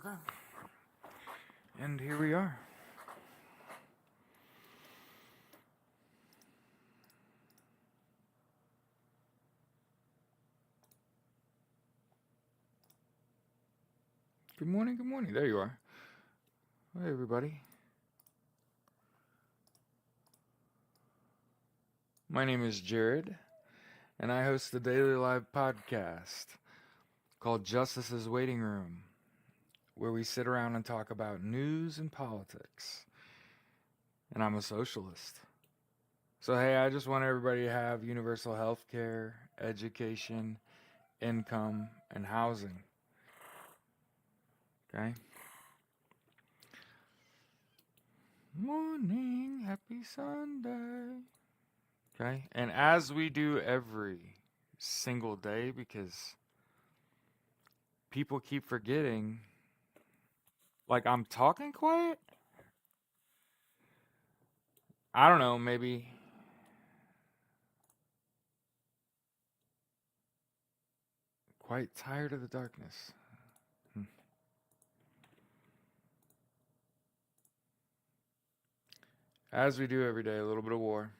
Okay. And here we are. Good morning, good morning. There you are. Hey, everybody. My name is Jared, and I host the Daily Live podcast called Justice's Waiting Room, where we sit around and talk about news and politics. And I'm a socialist. So, hey, I just want everybody to have universal health care, education, income, and housing. Okay? Morning, happy Sunday. Okay? And as we do every single day, because people keep forgetting, like I'm talking quiet? I don't know, maybe quite tired of the darkness. As we do every day, a little bit of war.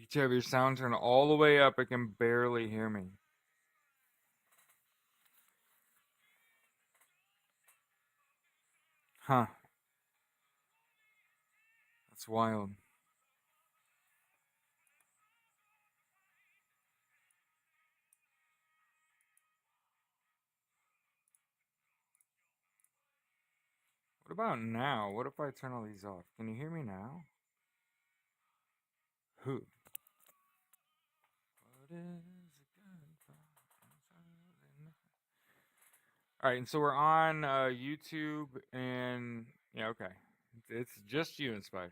You have your sound turned all the way up, it can barely hear me. Huh. That's wild. What about now? What if I turn all these off? Can you hear me now? Who? What is it good for? All right, and so we're on YouTube and yeah, okay, it's just you, Inspired.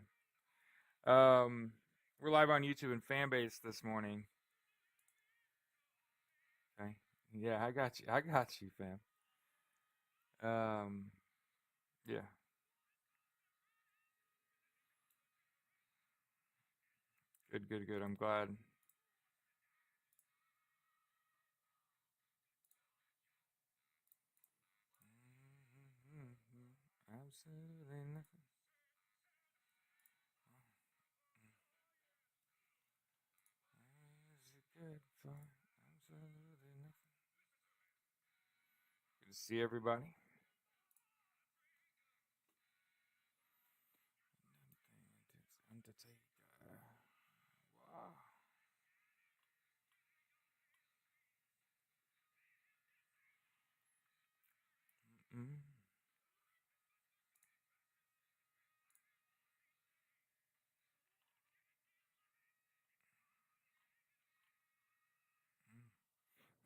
We're live on YouTube and Fanbase this morning. Okay, yeah, I got you. I got you, fam. Um, yeah, good, good, good. I'm glad. Absolutely nothing. Is it good for? Absolutely nothing. Good to see everybody. Undertaker. Wow. Mm.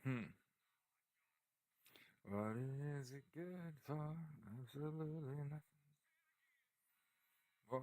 Hmm. What is it good for? Absolutely nothing. For.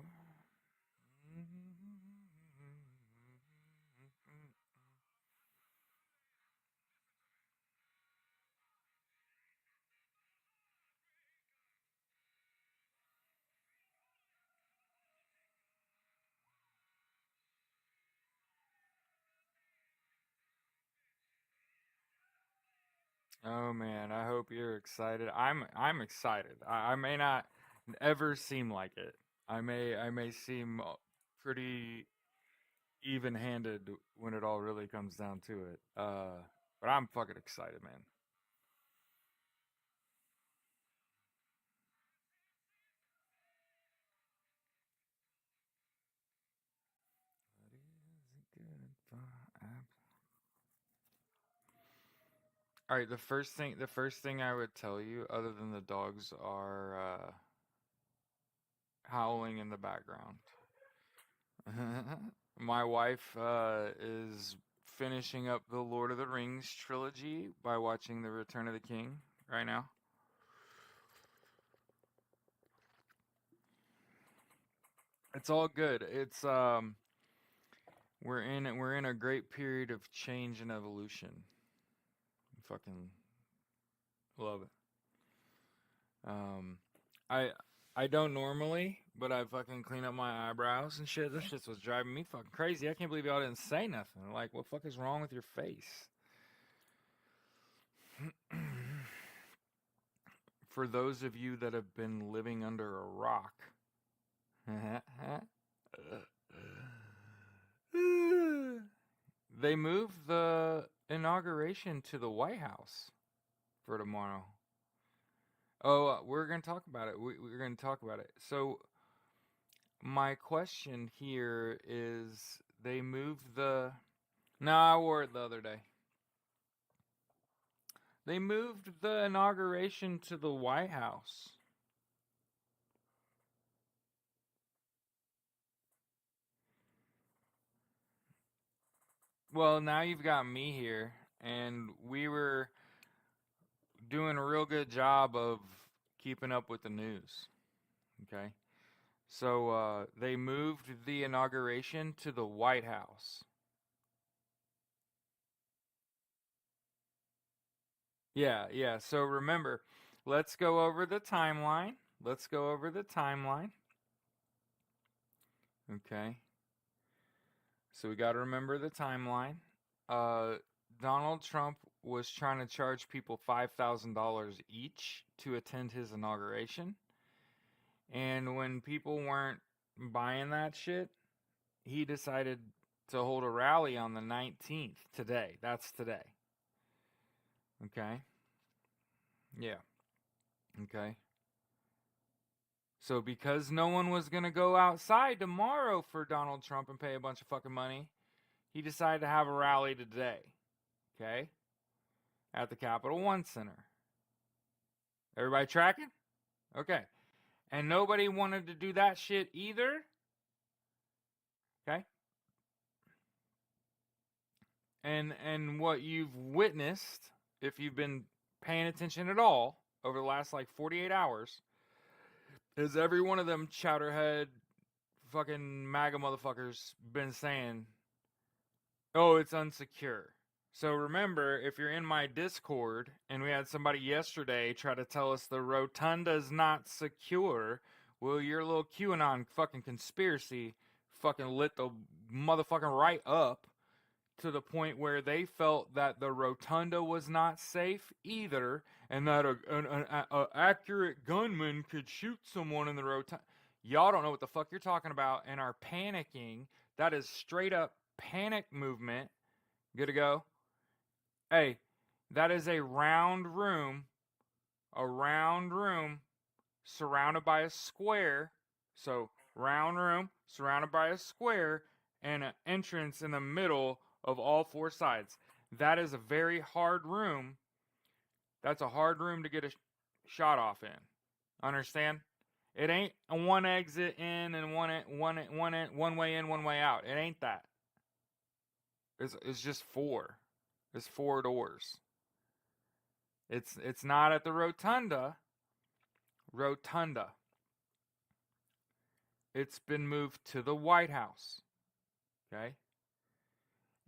Oh man, I hope you're excited. I'm excited. I may not ever seem like it. I may seem pretty even-handed when it all really comes down to it. But I'm fucking excited, man. What is it good for? All right, the first thing I would tell you, other than the dogs are howling in the background. My wife is finishing up the Lord of the Rings trilogy by watching The Return of the King right now. It's all good. It's we're in a great period of change and evolution. Fucking Love it. I I don't normally, but I fucking clean up my eyebrows and shit. This shit was driving me fucking crazy. I can't believe y'all didn't say nothing. Like, what the fuck is wrong with your face? For those of you that have been living under a rock, they moved the inauguration to the White House for tomorrow. Oh, we're going to talk about it. We're going to talk about it. So, my question here is they moved the. No, I wore it the other day. They moved the inauguration to the White House. Well, now you've got me here, and we were doing a real good job of keeping up with the news. Okay. So they moved the inauguration to the White House. Yeah. So remember, let's go over the timeline. Let's go over the timeline. Okay. So we got to remember the timeline. Donald Trump was trying to charge people $5,000 each to attend his inauguration. And when people weren't buying that shit, he decided to hold a rally on the 19th, today. That's today. Okay? Yeah. Okay. So because no one was going to go outside tomorrow for Donald Trump and pay a bunch of fucking money, he decided to have a rally today. Okay? At the Capital One Center. Everybody tracking? Okay. And nobody wanted to do that shit either. Okay? And what you've witnessed, if you've been paying attention at all over the last like 48 hours, is every one of them chowderhead fucking MAGA motherfuckers been saying, oh, it's unsecure. So remember, if you're in my Discord, and we had somebody yesterday try to tell us the rotunda's not secure, well, your little QAnon fucking conspiracy fucking lit the motherfucking right up to the point where they felt that the rotunda was not safe either, and that an accurate gunman could shoot someone in the rotunda. Y'all don't know what the fuck you're talking about and are panicking. That is straight up panic movement. Good to go? Hey, that is a round room surrounded by a square. So, round room surrounded by a square and an entrance in the middle of all four sides. That is a very hard room. That's a hard room to get a shot off in. Understand? It ain't a one exit in and one way in, one way out. It ain't that. It's just four. It's four doors. It's not at the rotunda. Rotunda. It's been moved to the White House. Okay?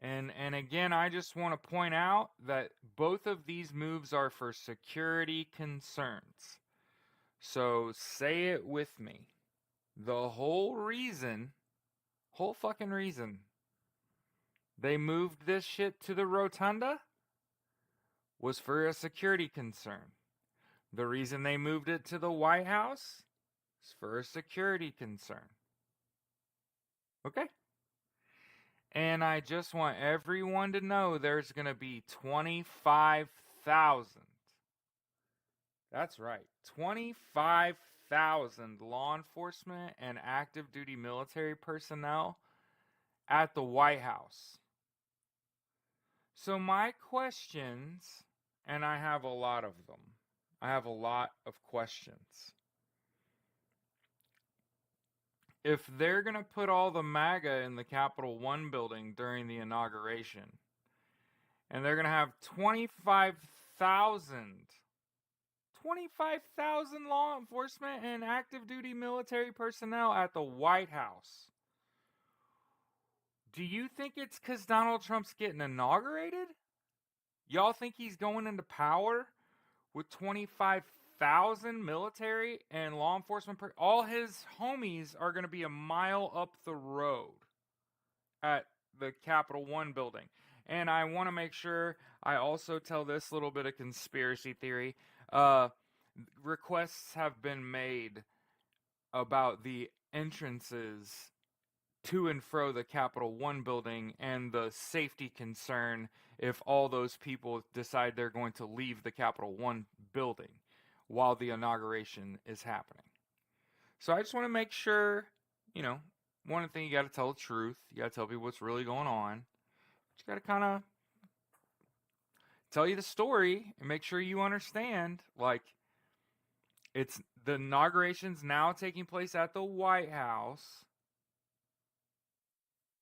And again, I just want to point out that both of these moves are for security concerns. So say it with me. The whole fucking reason they moved this shit to the rotunda was for a security concern. The reason they moved it to the White House is for a security concern. Okay? And I just want everyone to know there's going to be 25,000. That's right. 25,000 law enforcement and active duty military personnel at the White House. So my questions, and I have a lot of them. I have a lot of questions. If they're going to put all the MAGA in the Capital One building during the inauguration, and they're going to have 25,000 law enforcement and active duty military personnel at the White House, do you think it's because Donald Trump's getting inaugurated? Y'all think he's going into power with 25,000 military and law enforcement. All his homies are going to be a mile up the road at the Capital One building. And I want to make sure I also tell this little bit of conspiracy theory. Requests have been made about the entrances to and fro the Capital One building and the safety concern if all those people decide they're going to leave the Capital One building while the inauguration is happening. So I just want to make sure, one thing, you got to tell the truth. You got to tell people what's really going on. But you got to kind of tell you the story and make sure you understand. Like, it's the inauguration's now taking place at the White House.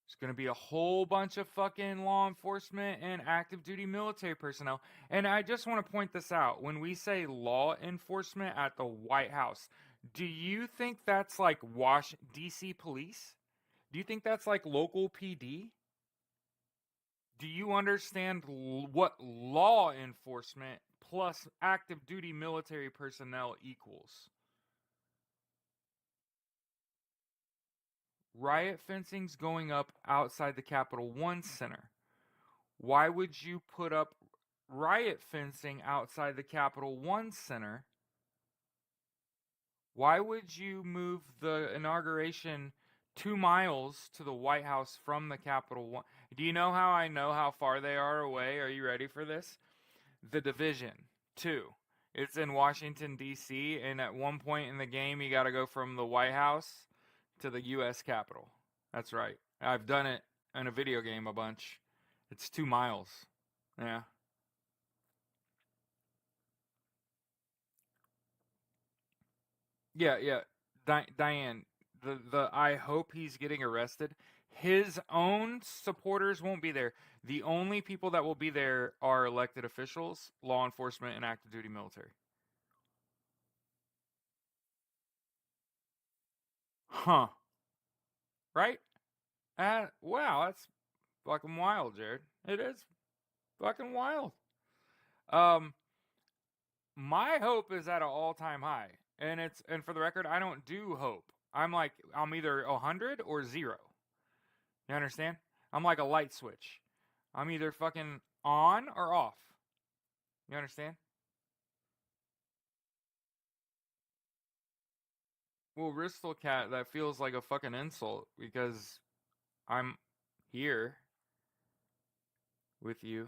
There's going to be a whole bunch of fucking law enforcement and active duty military personnel. And I just want to point this out. When we say law enforcement at the White House, do you think that's like D.C. police? Do you think that's like local PD? Do you understand what law enforcement plus active duty military personnel equals? Riot fencing's going up outside the Capital One Center. Why would you put up riot fencing outside the Capital One Center? Why would you move the inauguration 2 miles to the White House from the Capital One? Do you know how I know how far they are away? Are you ready for this? The Division 2. It's in Washington, D.C., and at one point in the game, you got to go from the White House to the U.S. Capitol. That's right. I've done it in a video game a bunch. It's 2 miles. Yeah. Yeah. Diane, the I hope he's getting arrested. His own supporters won't be there. The only people that will be there are elected officials, law enforcement, and active duty military. Huh. Right? Wow, that's fucking wild, Jared. It is fucking wild. Um, my hope is at an all-time high, and for the record, I don't do hope. I'm either 100 or 0. You understand? I'm like a light switch. I'm either fucking on or off. You understand? Well, Cat, that feels like a fucking insult because I'm here with you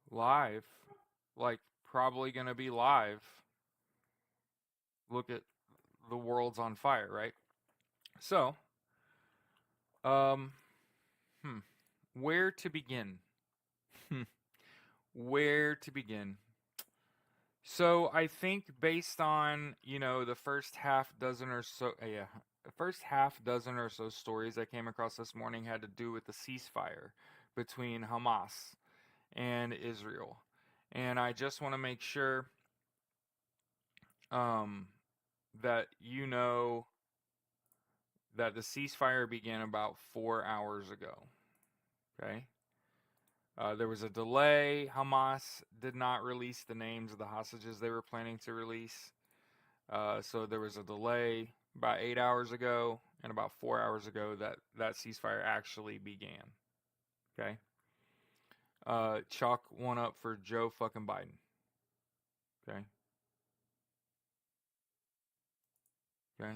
live, like probably gonna be live. Look at the world's on fire, right? So, um, hmm, where to begin? Where to begin? So I think based on the first half dozen or so, the first half dozen or so stories I came across this morning had to do with the ceasefire between Hamas and Israel, and I just want to make sure um, that you know that the ceasefire began about 4 hours ago. Okay. There was a delay. Hamas did not release the names of the hostages they were planning to release. So there was a delay about 8 hours ago, and about 4 hours ago that ceasefire actually began. Okay. Chalk one up for Joe fucking Biden. Okay. Okay.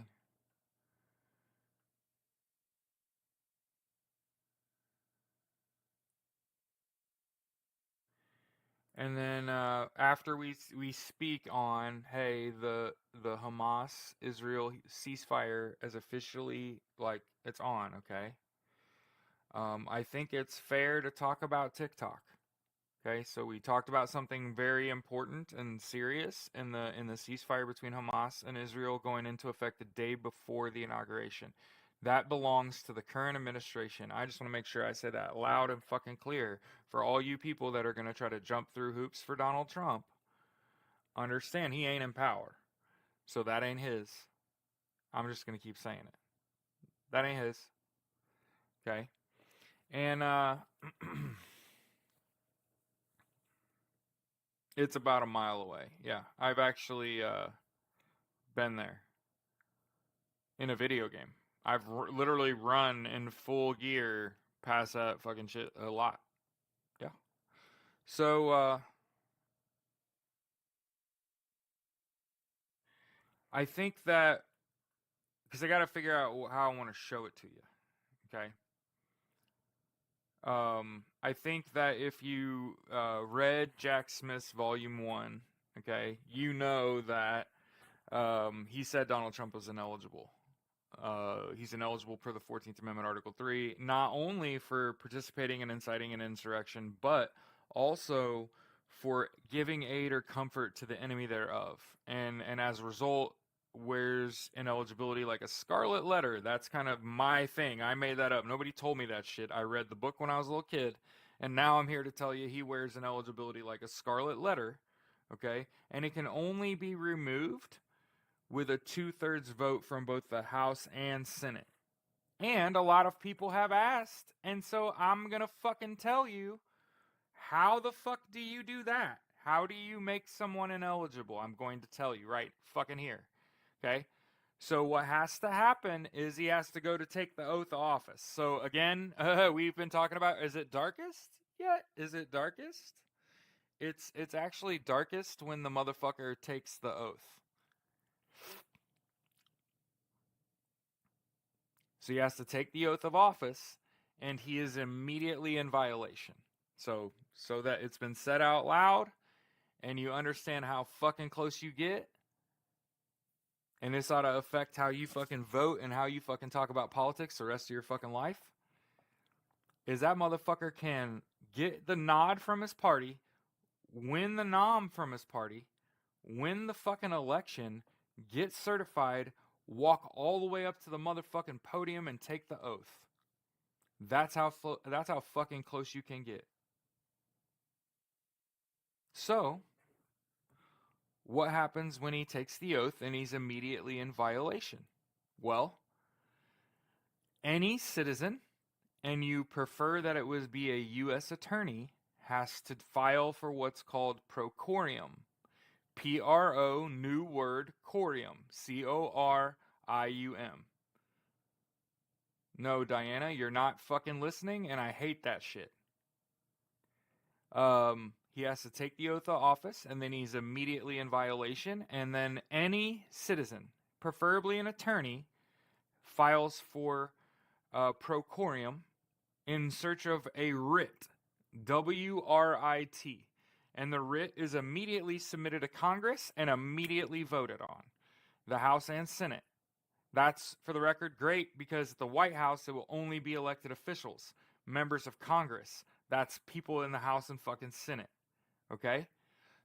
And then after we speak on, hey, the Hamas Israel ceasefire is officially, like, it's on. Okay. I think it's fair to talk about TikTok. Okay, so we talked about something very important and serious in the ceasefire between Hamas and Israel going into effect the day before the inauguration. That belongs to the current administration. I just want to make sure I say that loud and fucking clear for all you people that are going to try to jump through hoops for Donald Trump. Understand he ain't in power. So that ain't his. I'm just going to keep saying it. That ain't his. Okay? And It's about a mile away. Yeah, I've actually been there in a video game. I've literally run in full gear past that fucking shit a lot. Yeah. So I think that because I got to figure out how I want to show it to you. Okay. I think that if you read Jack Smith's Volume 1, okay, you know that he said Donald Trump was ineligible. He's ineligible per the 14th Amendment, Article 3, not only for participating in inciting an insurrection, but also for giving aid or comfort to the enemy thereof. And as a result, wears ineligibility like a scarlet letter. That's kind of my thing. I made that up. Nobody told me that shit. I read the book when I was a little kid, and now I'm here to tell you he wears ineligibility like a scarlet letter. Okay? And it can only be removed with a 2/3 vote from both the House and Senate. And a lot of people have asked, and so I'm gonna fucking tell you, how the fuck do you do that? How do you make someone ineligible? I'm going to tell you right fucking here. Okay? So what has to happen is he has to go to take the oath of office. So again, we've been talking about, is it darkest yet? Is it darkest? It's actually darkest when the motherfucker takes the oath. So he has to take the oath of office, and he is immediately in violation. So that it's been said out loud, and you understand how fucking close you get, and this ought to affect how you fucking vote and how you fucking talk about politics the rest of your fucking life, is that motherfucker can get the nod from his party, win the nom from his party, win the fucking election, get certified, walk all the way up to the motherfucking podium and take the oath. That's how fucking close you can get. So, what happens when he takes the oath and he's immediately in violation? Well, any citizen, and you prefer that it would be a U.S. attorney, has to file for what's called corium. P-R-O, new word, corium. C-O-R-I-U-M. No, Diana, you're not fucking listening, and I hate that shit. He has to take the oath of office, and then he's immediately in violation. And then any citizen, preferably an attorney, files for corium in search of a writ, W-R-I-T. And the writ is immediately submitted to Congress and immediately voted on, the House and Senate. That's, for the record, great, because at the White House, it will only be elected officials, members of Congress. That's people in the House and fucking Senate. Okay?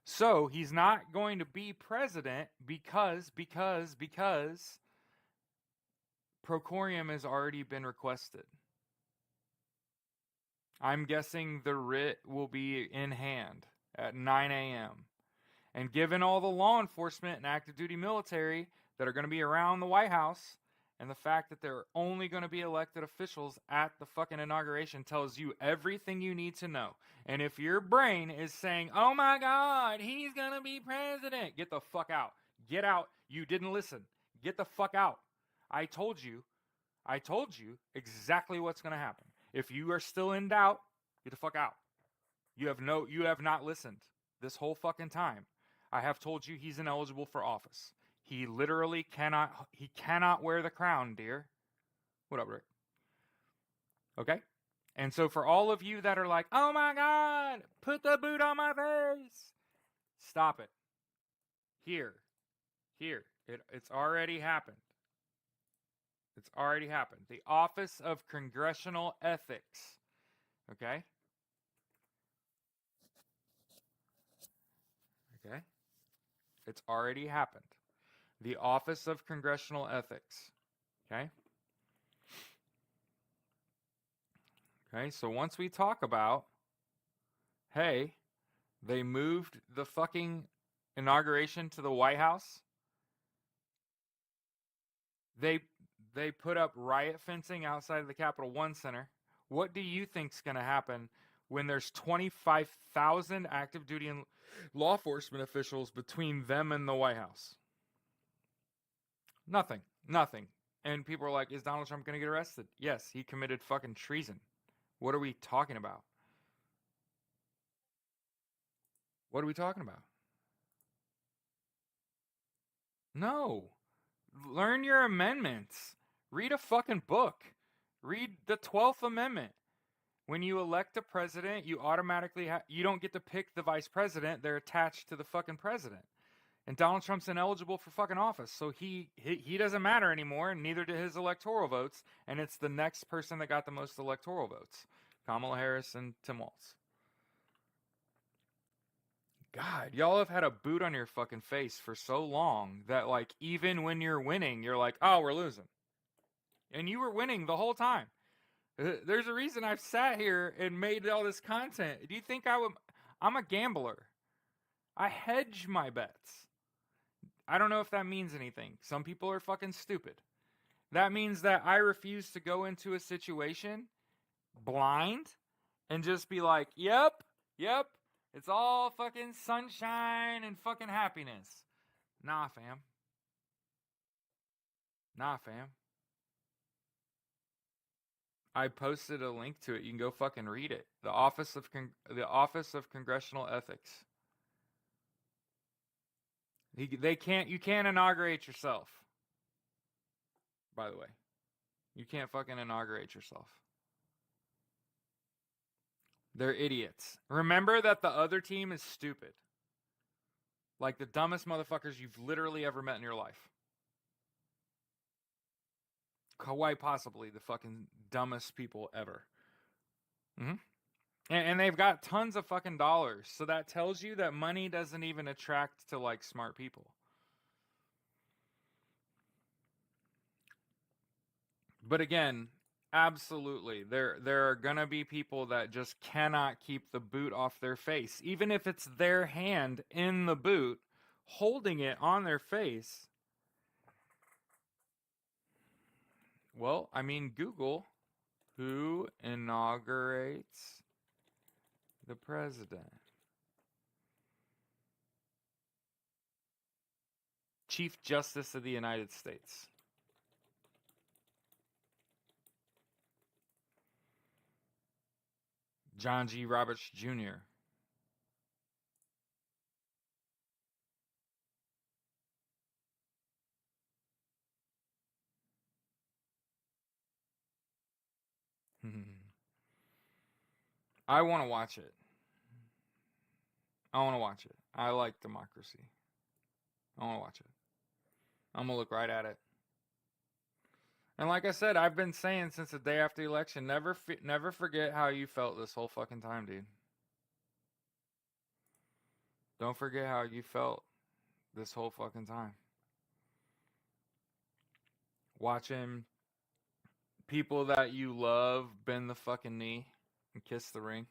So he's not going to be president because procorium has already been requested. I'm guessing the writ will be in hand at 9 a.m. And given all the law enforcement and active duty military that are going to be around the White House, and the fact that there are only going to be elected officials at the fucking inauguration, tells you everything you need to know. And if your brain is saying, oh my God, he's going to be president, get the fuck out. Get out. You didn't listen. Get the fuck out. I told you exactly what's going to happen. If you are still in doubt, get the fuck out. You have not listened this whole fucking time. I have told you he's ineligible for office. He literally cannot wear the crown, dear. What up, Rick? Okay? And so for all of you that are like, oh my God, put the boot on my face, stop it. Here. It's already happened. It's already happened. The Office of Congressional Ethics. Okay? Okay? It's already happened. The Office of Congressional Ethics. Okay? Okay, so once we talk about, hey, they moved the fucking inauguration to the White House. They put up riot fencing outside of the Capital One Center. What do you think's going to happen when there's 25,000 active duty and law enforcement officials between them and the White House? Nothing. And people are like, is Donald Trump going to get arrested? Yes, he committed fucking treason. What are we talking about? What are we talking about? No. Learn your amendments. Read a fucking book. Read the 12th Amendment. When you elect a president, you automatically you don't get to pick the vice president. They're attached to the fucking president. And Donald Trump's ineligible for fucking office, so he doesn't matter anymore, and neither do his electoral votes, and it's the next person that got the most electoral votes. Kamala Harris and Tim Walz. God, y'all have had a boot on your fucking face for so long that, like, even when you're winning, you're like, oh, we're losing. And you were winning the whole time. There's a reason I've sat here and made all this content. Do you think I'm a gambler. I hedge my bets. I don't know if that means anything. Some people are fucking stupid. That means that I refuse to go into a situation blind and just be like, yep, it's all fucking sunshine and fucking happiness. Nah, fam. I posted a link to it. You can go fucking read it. The Office of Congressional Ethics. You can't inaugurate yourself. By the way, you can't fucking inaugurate yourself. They're idiots. Remember that the other team is stupid. Like the dumbest motherfuckers you've literally ever met in your life. Quite possibly the fucking dumbest people ever. Mm-hmm. And they've got tons of fucking dollars. So that tells you that money doesn't even attract to, like, smart people. But again, absolutely, there are gonna be people that just cannot keep the boot off their face. Even if it's their hand in the boot, holding it on their face. Well, I mean, Google, who inaugurates the president? Chief Justice of the United States. John G. Roberts Jr. I want to watch it. I like democracy. I want to watch it. I'm going to look right at it. And like I said, I've been saying since the day after the election, never forget how you felt this whole fucking time, dude. Don't forget how you felt this whole fucking time. Watching people that you love bend the fucking knee and kiss the ring.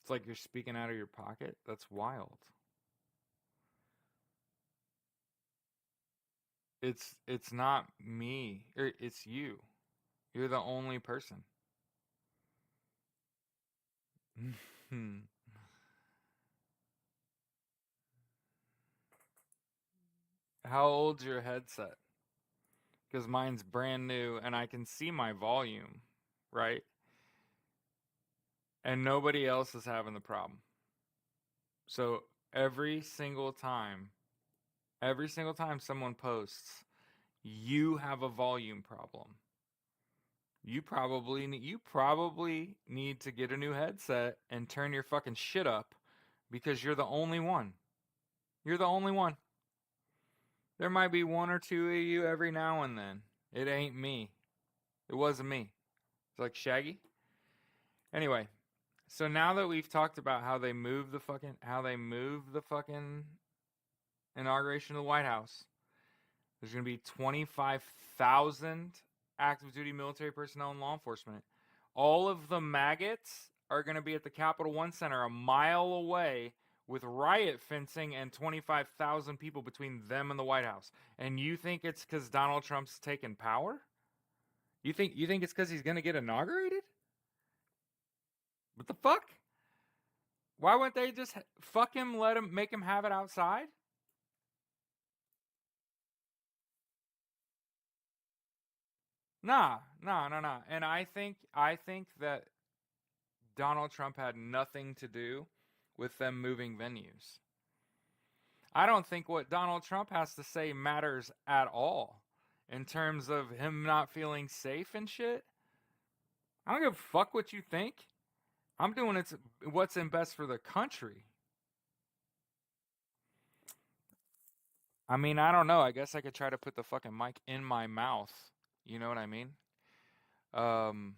It's like you're speaking out of your pocket. That's wild. It's not me. It's you. You're the only person. How old's your headset? Because mine's brand new and I can see my volume, right? And nobody else is having the problem. So every single time someone posts, you have a volume problem. You probably need to get a new headset and turn your fucking shit up because you're the only one. You're the only one. There might be one or two of you every now and then. It ain't me. It wasn't me. It's like Shaggy. Anyway, so now that we've talked about how they moved the fucking inauguration of the White House, there's going to be 25,000 active duty military personnel, and law enforcement. All of the maggots are going to be at the Capital One Center a mile away with riot fencing and 25,000 people between them and the White House. And you think it's because Donald Trump's taken power? You think it's because he's going to get inaugurated? What the fuck? Why wouldn't they just fuck him, make him have it outside? Nah. And I think that Donald Trump had nothing to do with them moving venues. I don't think what Donald Trump has to say matters at all in terms of him not feeling safe and shit. I don't give a fuck what you think. I'm doing what's in best for the country. I mean, I don't know. I guess I could try to put the fucking mic in my mouth. You know what I mean? Um,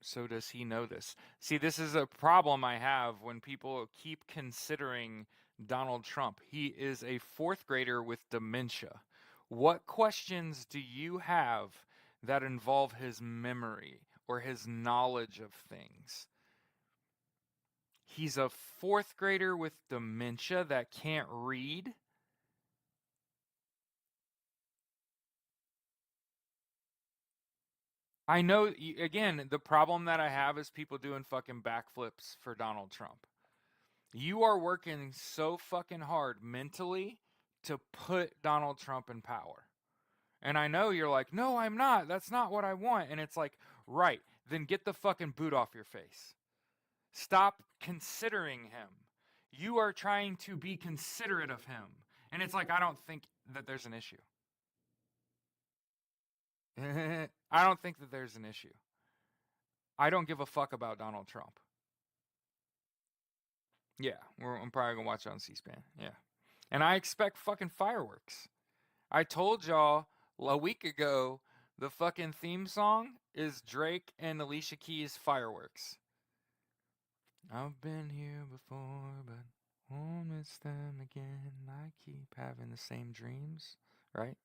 so does he know this? See, this is a problem I have when people keep considering Donald Trump. He is a fourth grader with dementia. What questions do you have that involve his memory or his knowledge of things? He's a fourth grader with dementia that can't read. I know, again, the problem that I have is people doing fucking backflips for Donald Trump. You are working so fucking hard mentally to put Donald Trump in power. And I know you're like, no, I'm not. That's not what I want. And it's like, right, then get the fucking boot off your face. Stop considering him. You are trying to be considerate of him. And it's like, I don't think that there's an issue. I don't think that there's an issue. I don't give a fuck about Donald Trump. Yeah, I'm probably gonna watch it on C-SPAN. Yeah, and I expect fucking fireworks. I told y'all a week ago the fucking theme song is Drake and Alicia Keys' Fireworks. I've been here before, but won't miss them again. I keep having the same dreams, right?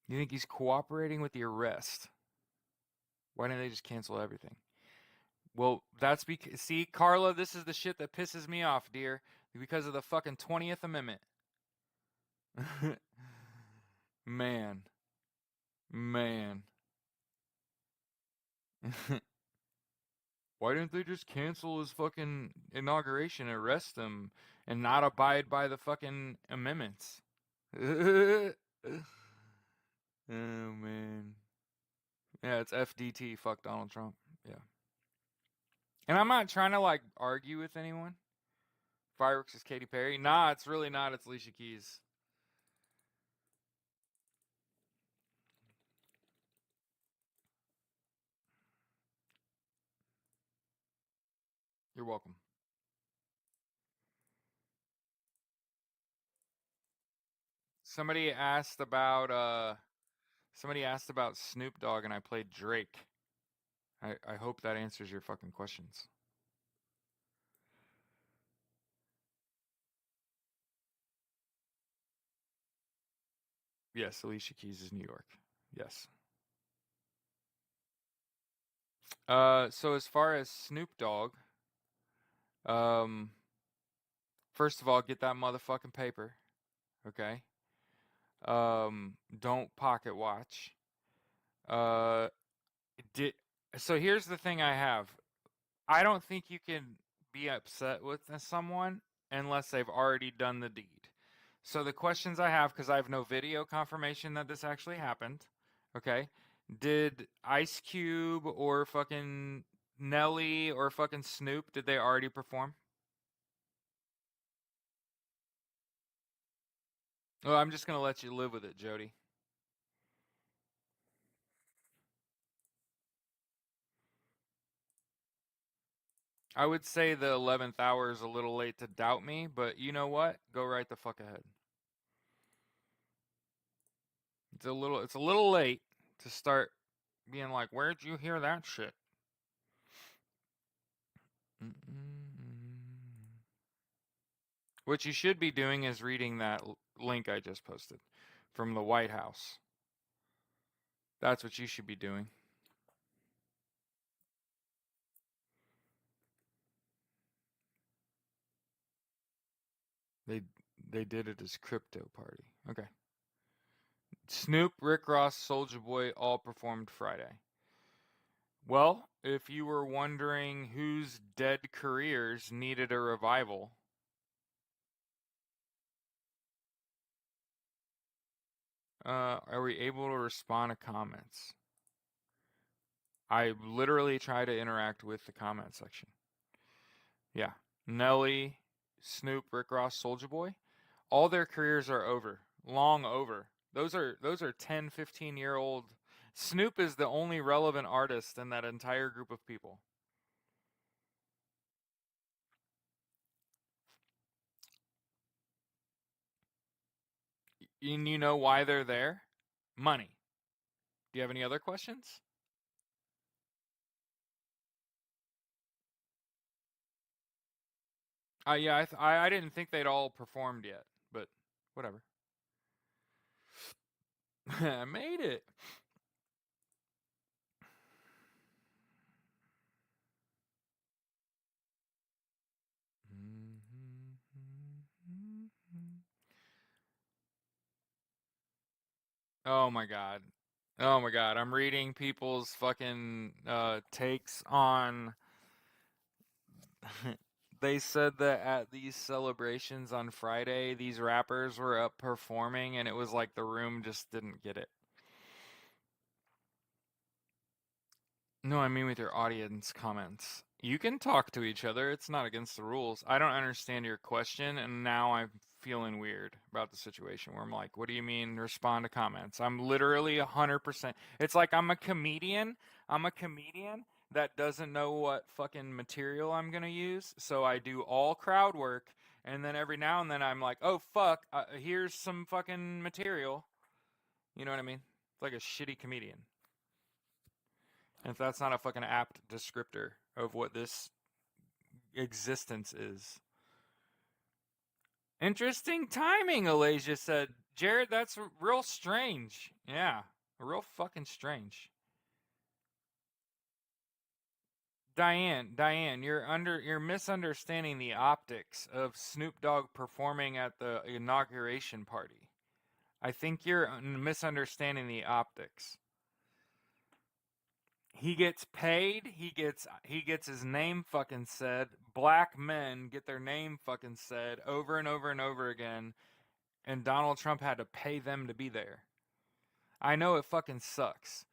You think he's cooperating with the arrest? Why didn't they just cancel everything? Well, that's because, see, Carla, this is the shit that pisses me off, dear, because of the fucking 20th Amendment. Man. Man. Why didn't they just cancel his fucking inauguration, arrest him, and not abide by the fucking amendments? Oh, man. Yeah, it's FDT. Fuck Donald Trump. Yeah. And I'm not trying to, like, argue with anyone. Fireworks is Katy Perry. Nah, it's really not. It's Alicia Keys. You're welcome. Somebody asked about Snoop Dogg and I played Drake. I hope that answers your fucking questions. Yes, Alicia Keys is New York. Yes. So as far as Snoop Dogg, um, first of all, get that motherfucking paper, okay? Don't pocket watch. Uh, did so here's the thing I have. I don't think you can be upset with someone unless they've already done the deed. So the questions I have, because I have no video confirmation that this actually happened, okay? Did Ice Cube or fucking Nelly or fucking Snoop, did they already perform? Well, I'm just gonna let you live with it, Jody. I would say the 11th hour is a little late to doubt me, but you know what? Go right the fuck ahead. It's a little late to start being like, "Where'd you hear that shit?" What you should be doing is reading that link I just posted. from the White House. That's what you should be doing. They did it as crypto party. Okay. Snoop, Rick Ross, Soulja Boy all performed Friday. Well, if you were wondering whose dead careers needed a revival, are we able to respond to comments? I literally try to interact with the comment section. Yeah. Nelly, Snoop, Rick Ross, Soulja Boy, all their careers are over. Long over. Those are 10, 15-year-old. Snoop is the only relevant artist in that entire group of people. And you know why they're there? Money. Do you have any other questions? Yeah, I didn't think they'd all performed yet, but whatever. I made it. Oh my god. Oh my god. I'm reading people's fucking takes on. They said that at these celebrations on Friday, these rappers were up performing, and it was like the room just didn't get it. No, I mean with your audience comments. You can talk to each other. It's not against the rules. I don't understand your question, and now I'm feeling weird about the situation where I'm like, what do you mean respond to comments? I'm literally 100%. It's like I'm a comedian. I'm a comedian that doesn't know what fucking material I'm going to use, so I do all crowd work, and then every now and then I'm like, oh fuck, here's some fucking material. You know what I mean? It's like a shitty comedian. And if that's not a fucking apt descriptor of what this existence is. Interesting timing, Alasia said. Jared, that's real strange. Yeah, real fucking strange. Diane, you're misunderstanding the optics of Snoop Dogg performing at the inauguration party. I think you're misunderstanding the optics. He gets paid, he gets his name fucking said. Black men get their name fucking said over and over and over again, and Donald Trump had to pay them to be there. I know it fucking sucks.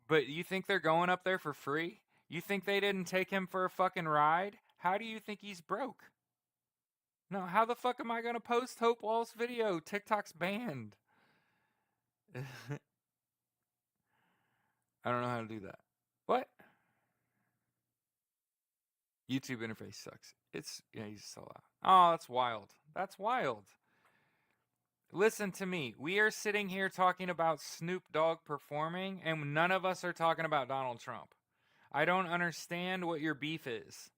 But you think they're going up there for free? You think they didn't take him for a fucking ride? How do you think he's broke? No, how the fuck am I gonna post Hope Wall's video? TikTok's banned. I don't know how to do that. What? YouTube interface sucks. It's yeah, he's so loud. Oh, that's wild. That's wild. Listen to me. We are sitting here talking about Snoop Dogg performing, and none of us are talking about Donald Trump. I don't understand what your beef is.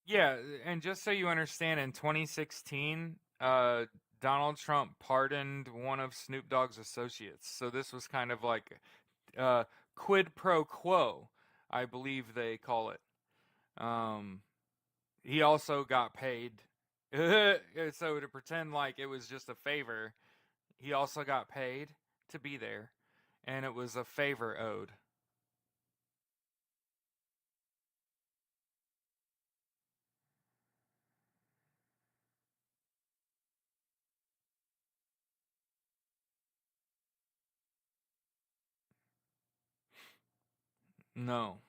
Yeah, and just so you understand, in 2016, Donald Trump pardoned one of Snoop Dogg's associates. So this was kind of like uh, quid pro quo, I believe they call it. Um, he also got paid. So to pretend like it was just a favor, he also got paid to be there, and it was a favor owed. No.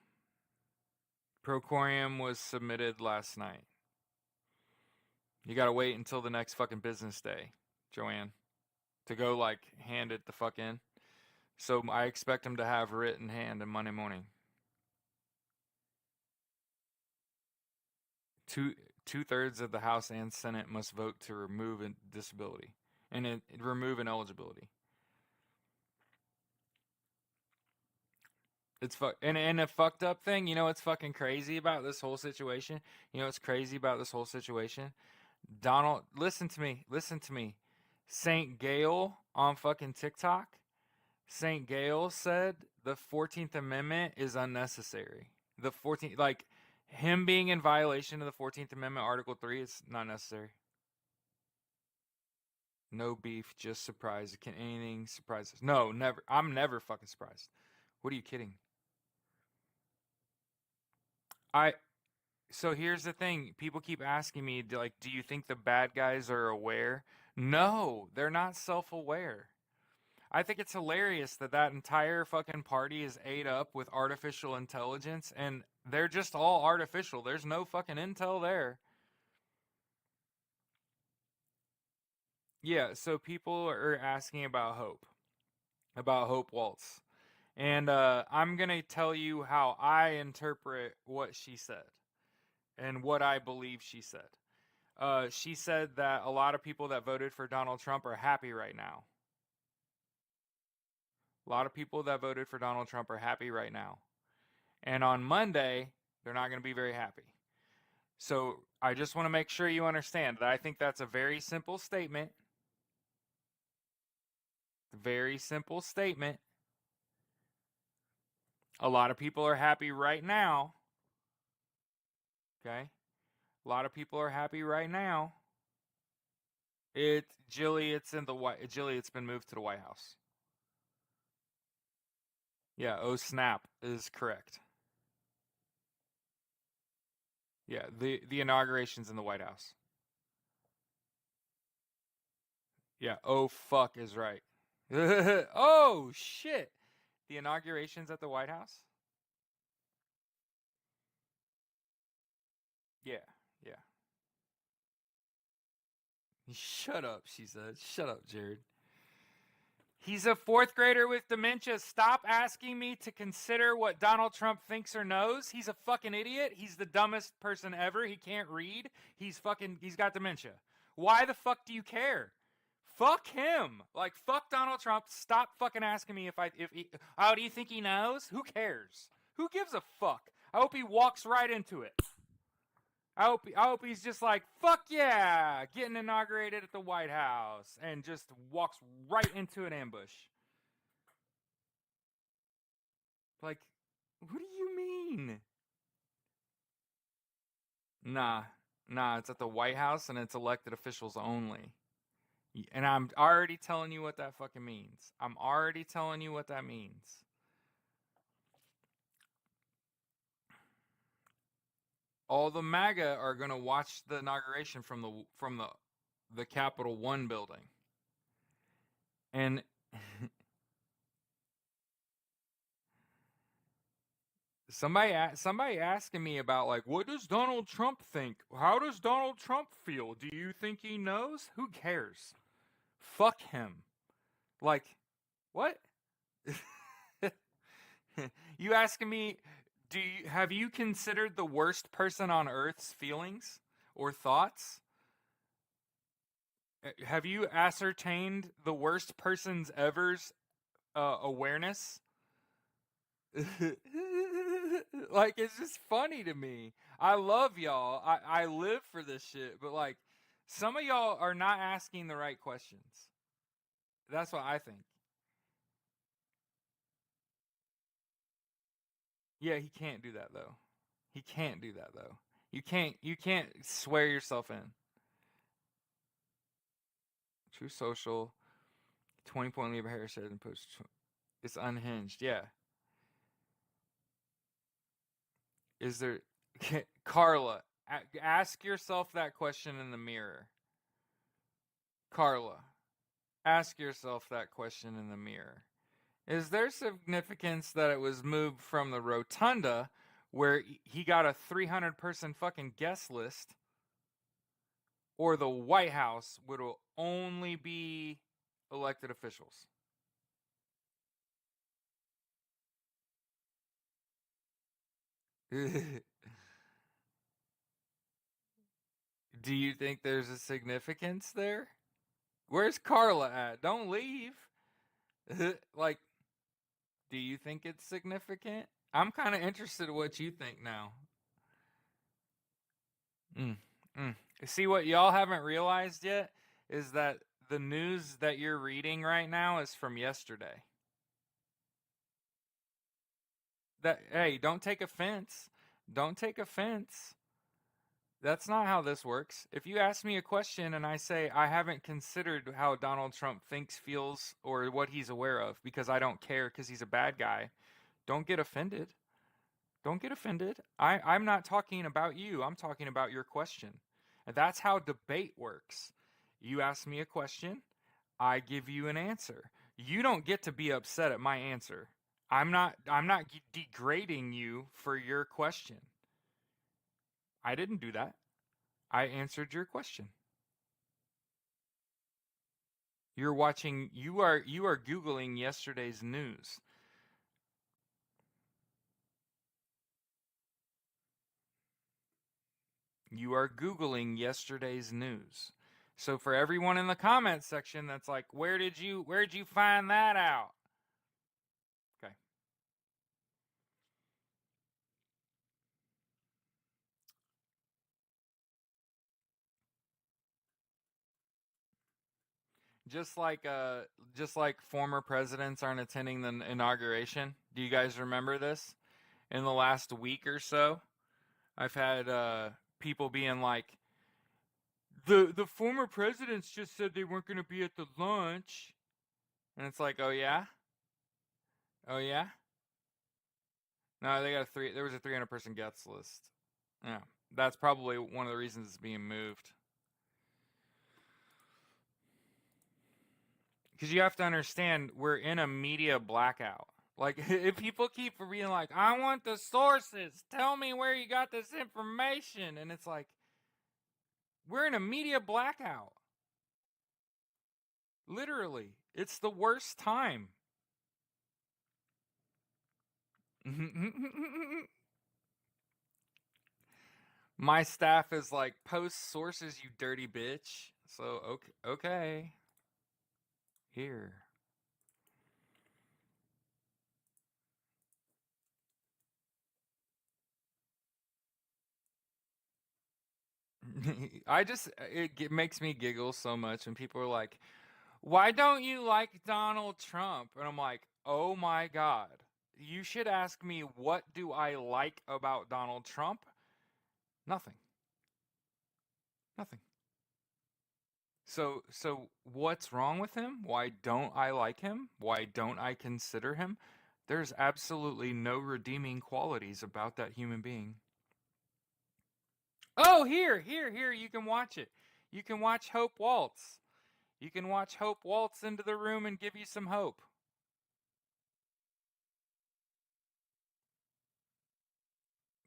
Procorium was submitted last night. You gotta wait until the next fucking business day, Joanne, to go like hand it the fuck in. So I expect him to have writ in hand on Monday morning. Two two-thirds of the House and Senate must vote to remove a disability and remove ineligibility. It's and a fucked up thing. You know what's fucking crazy about this whole situation? You know what's crazy about this whole situation? Donald, listen to me. Listen to me. Saint Gail on fucking TikTok. Saint Gail said the 14th Amendment is unnecessary. The 14th, like him being in violation of the 14th Amendment, Article 3, is not necessary. No beef, just surprise. Can anything surprise us? No, never. I'm never fucking surprised. What are you kidding? I So here's the thing. People keep asking me, like, do you think the bad guys are aware? No, they're not self-aware. I think it's hilarious that that entire fucking party is ate up with artificial intelligence, and they're just all artificial. There's no fucking intel there. Yeah, so people are asking about Hope Waltz. And I'm going to tell you how I interpret what she said and what I believe she said. She said that a lot of people that voted for Donald Trump are happy right now. A lot of people that voted for Donald Trump are happy right now. And on Monday, they're not going to be very happy. So I just want to make sure you understand that I think that's a very simple statement. Very simple statement. A lot of people are happy right now. Okay? A lot of people are happy right now. It's in the White Jilly, it's been moved to the White House. Yeah, oh snap is correct. Yeah, the inauguration's in the White House. Yeah, oh fuck is right. Oh shit. The inauguration's at the White House? Yeah, yeah. Shut up, she said. Shut up, Jared. He's a fourth grader with dementia. Stop asking me to consider what Donald Trump thinks or knows. He's a fucking idiot. He's the dumbest person ever. He can't read. He's got dementia. Why the fuck do you care? Fuck him. Like, fuck Donald Trump. Stop fucking asking me how do you think he knows? Who cares? Who gives a fuck? I hope he walks right into it. I hope he's just like, fuck yeah, getting inaugurated at the White House, and just walks right into an ambush. Like, what do you mean? Nah, nah, it's at the White House and it's elected officials only. And I'm already telling you what that fucking means. I'm already telling you what that means. All the MAGA are gonna watch the inauguration from the Capitol One building. And somebody asking me about, like, what does Donald Trump think? How does Donald Trump feel? Do you think he knows? Who cares? Fuck him. Like, what? You asking me, have you considered the worst person on earth's feelings or thoughts? Have you ascertained the worst person's ever's awareness? Like, it's just funny to me. I love y'all. I live for this shit, but like, some of y'all are not asking the right questions. That's what I think. Yeah, he can't do that though. He can't do that though. You can't swear yourself in. True Social, 20-point Lieber Harris said and post. It's unhinged. Yeah. Is there Carla, ask yourself that question in the mirror. Carla, ask yourself that question in the mirror. Is there significance that it was moved from the rotunda where he got a 300-person fucking guest list, or the White House would only be elected officials? Do you think there's a significance there? Where's Carla at? Don't leave. Like, Do you think it's significant? I'm kind of interested in what you think now. Mm, mm. See, what y'all haven't realized yet is that the news that you're reading right now is from yesterday. That hey, don't take offense. Don't take offense. That's not how this works. If you ask me a question and I say I haven't considered how Donald Trump thinks, feels, or what he's aware of because I don't care because he's a bad guy, don't get offended. Don't get offended. I'm not talking about you. I'm talking about your question. And that's how debate works. You ask me a question, I give you an answer. You don't get to be upset at my answer. I'm not degrading you for your question. I didn't do that. I answered your question. You are googling yesterday's news. You are googling yesterday's news. So for everyone in the comment section that's like, where'd you find that out? Okay. Just like former presidents aren't attending the inauguration. Do you guys remember this? In the last week or so, I've had people being like, the former presidents just said they weren't going to be at the lunch, and it's like, oh yeah, oh yeah. No, they got a three. There was a 300-person guest list. Yeah, that's probably one of the reasons it's being moved. Because you have to understand, we're in a media blackout. Like, if people keep being like, I want the sources, tell me where you got this information. And it's like, we're in a media blackout. Literally. It's the worst time. My staff is like, post sources, you dirty bitch. So, okay. Okay. Here. it makes me giggle so much when people are like, why don't you like Donald Trump? And I'm like, oh my God. You should ask me, what do I like about Donald Trump? Nothing. Nothing. So what's wrong with him? Why don't I like him? Why don't I consider him? There's absolutely no redeeming qualities about that human being. Oh, here, you can watch it. You can watch Hope waltz. You can watch Hope waltz into the room and give you some hope.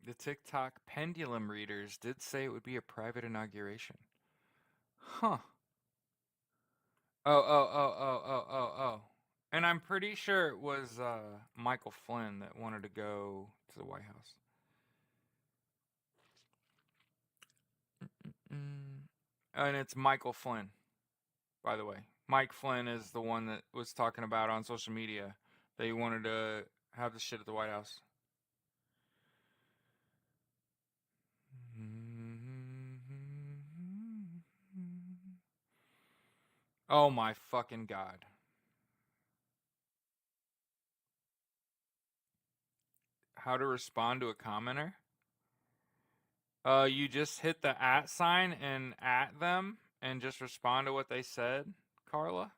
The TikTok pendulum readers did say it would be a private inauguration. Huh. Oh. And I'm pretty sure it was Michael Flynn that wanted to go to the White House. Mm. And it's Michael Flynn, by the way. Mike Flynn is the one that was talking about on social media that he wanted to have the shit at the White House. Oh my fucking God. How to respond to a commenter? You just hit the at sign and at them and just respond to what they said, Carla.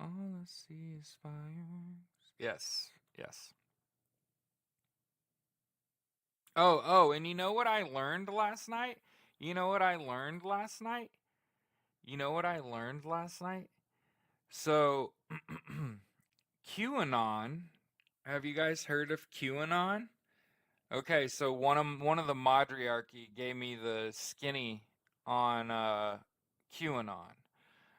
All I see is fire. Yes, yes. Oh, and you know what I learned last night? You know what I learned last night? You know what I learned last night? So, QAnon. Have you guys heard of QAnon? Okay, so one of the matriarchy gave me the skinny on QAnon.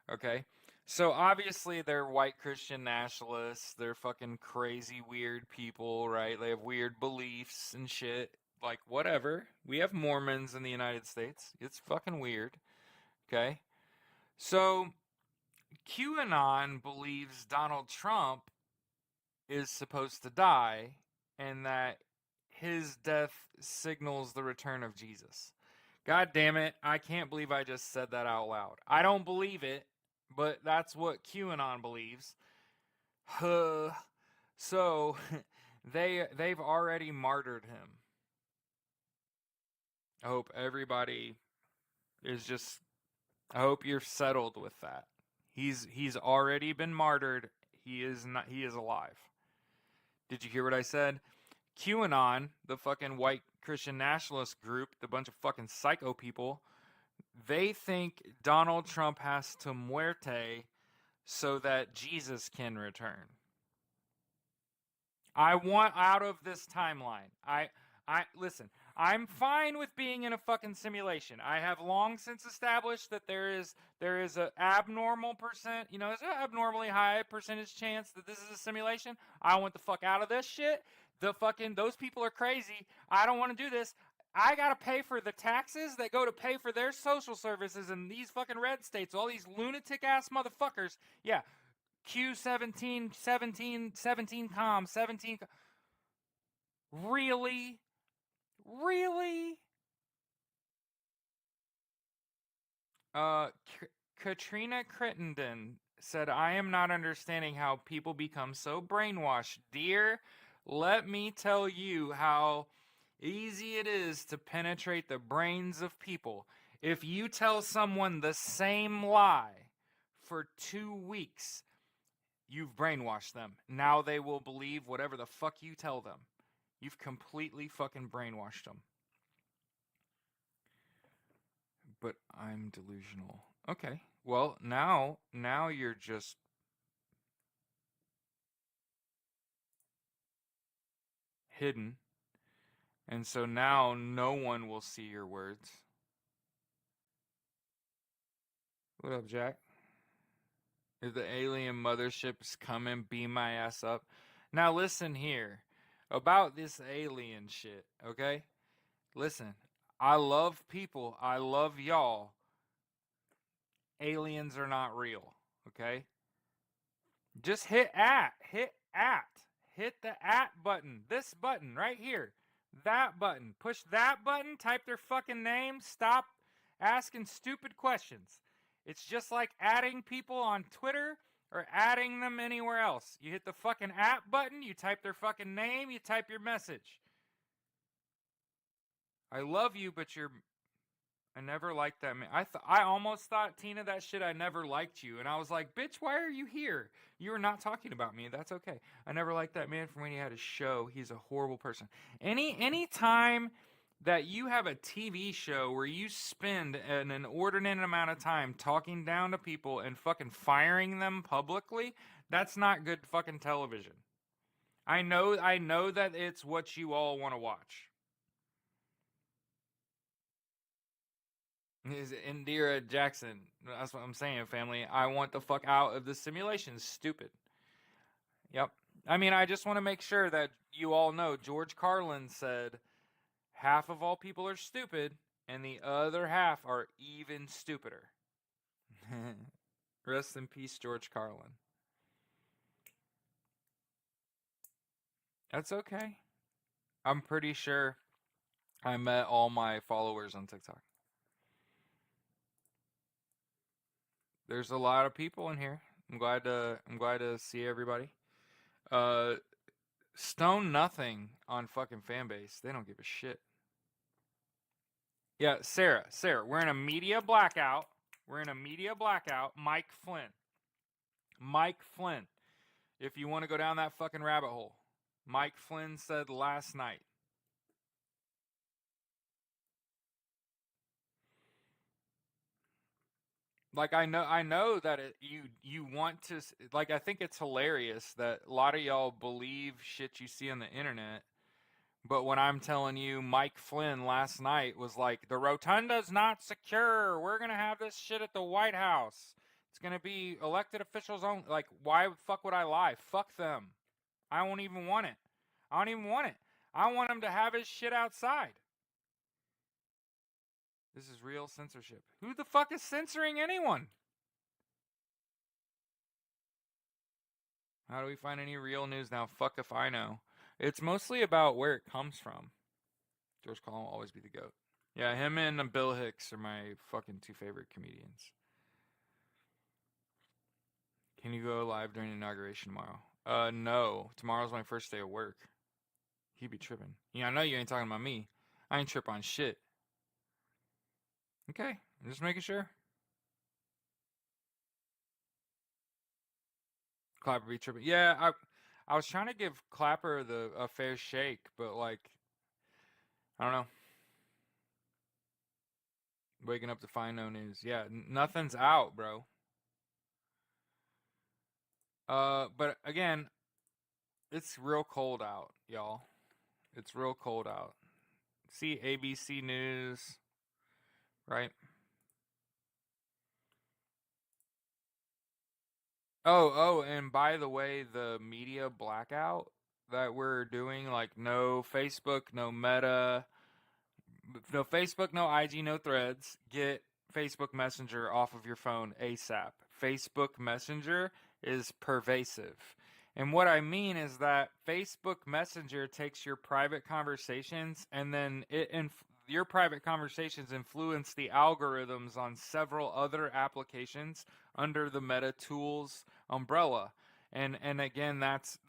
Okay, so obviously they're white Christian nationalists. They're fucking crazy, weird people, right? They have weird beliefs and shit. Like whatever. We have Mormons in the United States. It's fucking weird. Okay, So QAnon believes Donald Trump is supposed to die and that his death signals the return of Jesus. God damn it, I can't believe I just said that out loud. I don't believe it, but that's what QAnon believes. So they've already martyred him. I hope everybody is just I hope you're settled with that. He's already been martyred. He is alive. Did you hear what I said? QAnon, the fucking white Christian nationalist group, the bunch of fucking psycho people, they think Donald Trump has to muerte so that Jesus can return. I want out of this timeline. I listen. I'm fine with being in a fucking simulation. I have long since established that there is an abnormal percent, there's an abnormally high percentage chance that this is a simulation. I want the fuck out of this shit. Those people are crazy. I don't want to do this. I gotta pay for the taxes that go to pay for their social services in these fucking red states. All these lunatic ass motherfuckers. Yeah, Q17, 17, 17 com, 17. Really? Really? Uh, Katrina Crittenden said, I am not understanding how people become so brainwashed. Dear, let me tell you how easy it is to penetrate the brains of people. If you tell someone the same lie for 2 weeks, you've brainwashed them. Now they will believe whatever the fuck you tell them. You've completely fucking brainwashed them. But I'm delusional. Okay. Well, now you're just hidden. And so now no one will see your words. What up, Jack? If the alien motherships come and beam my ass up. Now listen here about this alien shit, okay? Listen, I love people. I love y'all. Aliens are not real, okay? Just hit at. Hit the at button. This button right here. That button. Push that button. Type their fucking name. Stop asking stupid questions. It's just like adding people on Twitter or adding them anywhere else. You hit the fucking at button. You type their fucking name. You type your message. I love you, but I never liked that man. I almost thought, Tina, that shit, I never liked you. And I was like, bitch, why are you here? You were not talking about me. That's okay. I never liked that man from when he had his show. He's a horrible person. Any time that you have a TV show where you spend an inordinate amount of time talking down to people and fucking firing them publicly, that's not good fucking television. I know that it's what you all want to watch. Is Indira Jackson. That's what I'm saying, family. I want the fuck out of the simulation. Stupid. Yep. I mean, I just want to make sure that you all know George Carlin said half of all people are stupid and the other half are even stupider. Rest in peace, George Carlin. That's okay. I'm pretty sure I met all my followers on TikTok. There's a lot of people in here. I'm glad to see everybody. Stone nothing on fucking Fanbase. They don't give a shit. Yeah, Sarah, we're in a media blackout. Mike Flynn. If you want to go down that fucking rabbit hole, Mike Flynn said last night. Like I know that you want to like I think it's hilarious that a lot of y'all believe shit you see on the internet. But when I'm telling you, Mike Flynn last night was like, the rotunda's not secure. We're going to have this shit at the White House. It's going to be elected officials only. Like, why the fuck would I lie? Fuck them. I won't even want it. I don't even want it. I want him to have his shit outside. This is real censorship. Who the fuck is censoring anyone? How do we find any real news now? Fuck if I know. It's mostly about where it comes from. George Carlin will always be the GOAT. Yeah, him and Bill Hicks are my fucking two favorite comedians. Can you go live during the inauguration tomorrow? No. Tomorrow's my first day of work. He be tripping. Yeah, I know you ain't talking about me. I ain't trip on shit. Okay, I'm just making sure. Clapper be tripping. Yeah, I was trying to give Clapper a fair shake, but like, I don't know. Waking up to find no news. Yeah, nothing's out, bro. But again, it's real cold out, y'all. It's real cold out. See ABC News, right? And by the way, the media blackout that we're doing, like no Facebook, no Meta, no Facebook, no IG, no Threads. Get Facebook Messenger off of your phone ASAP. Facebook Messenger is pervasive. And what I mean is that Facebook Messenger takes your private conversations and then your private conversations influence the algorithms on several other applications under the Meta Tools umbrella. And again, that's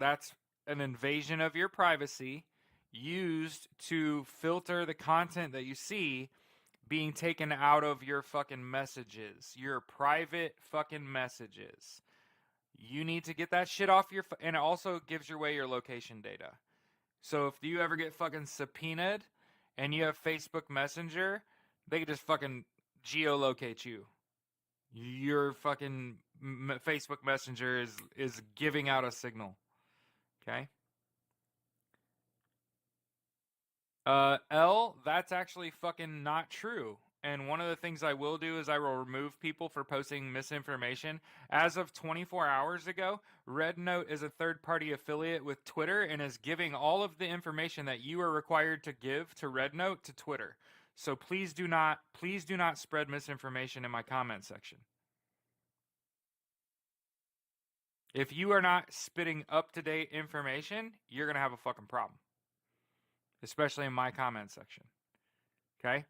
an invasion of your privacy used to filter the content that you see being taken out of your fucking messages, your private fucking messages. You need to get that shit off and it also gives away your location data. So if you ever get fucking subpoenaed and you have Facebook Messenger, they can just fucking geolocate you. Your fucking Facebook Messenger is giving out a signal. Okay? That's actually fucking not true. And one of the things I will do is I will remove people for posting misinformation. As of 24 hours ago, RedNote is a third-party affiliate with Twitter and is giving all of the information that you are required to give to RedNote to Twitter. So please do not spread misinformation in my comment section. If you are not spitting up-to-date information, you're going to have a fucking problem. Especially in my comment section. Okay?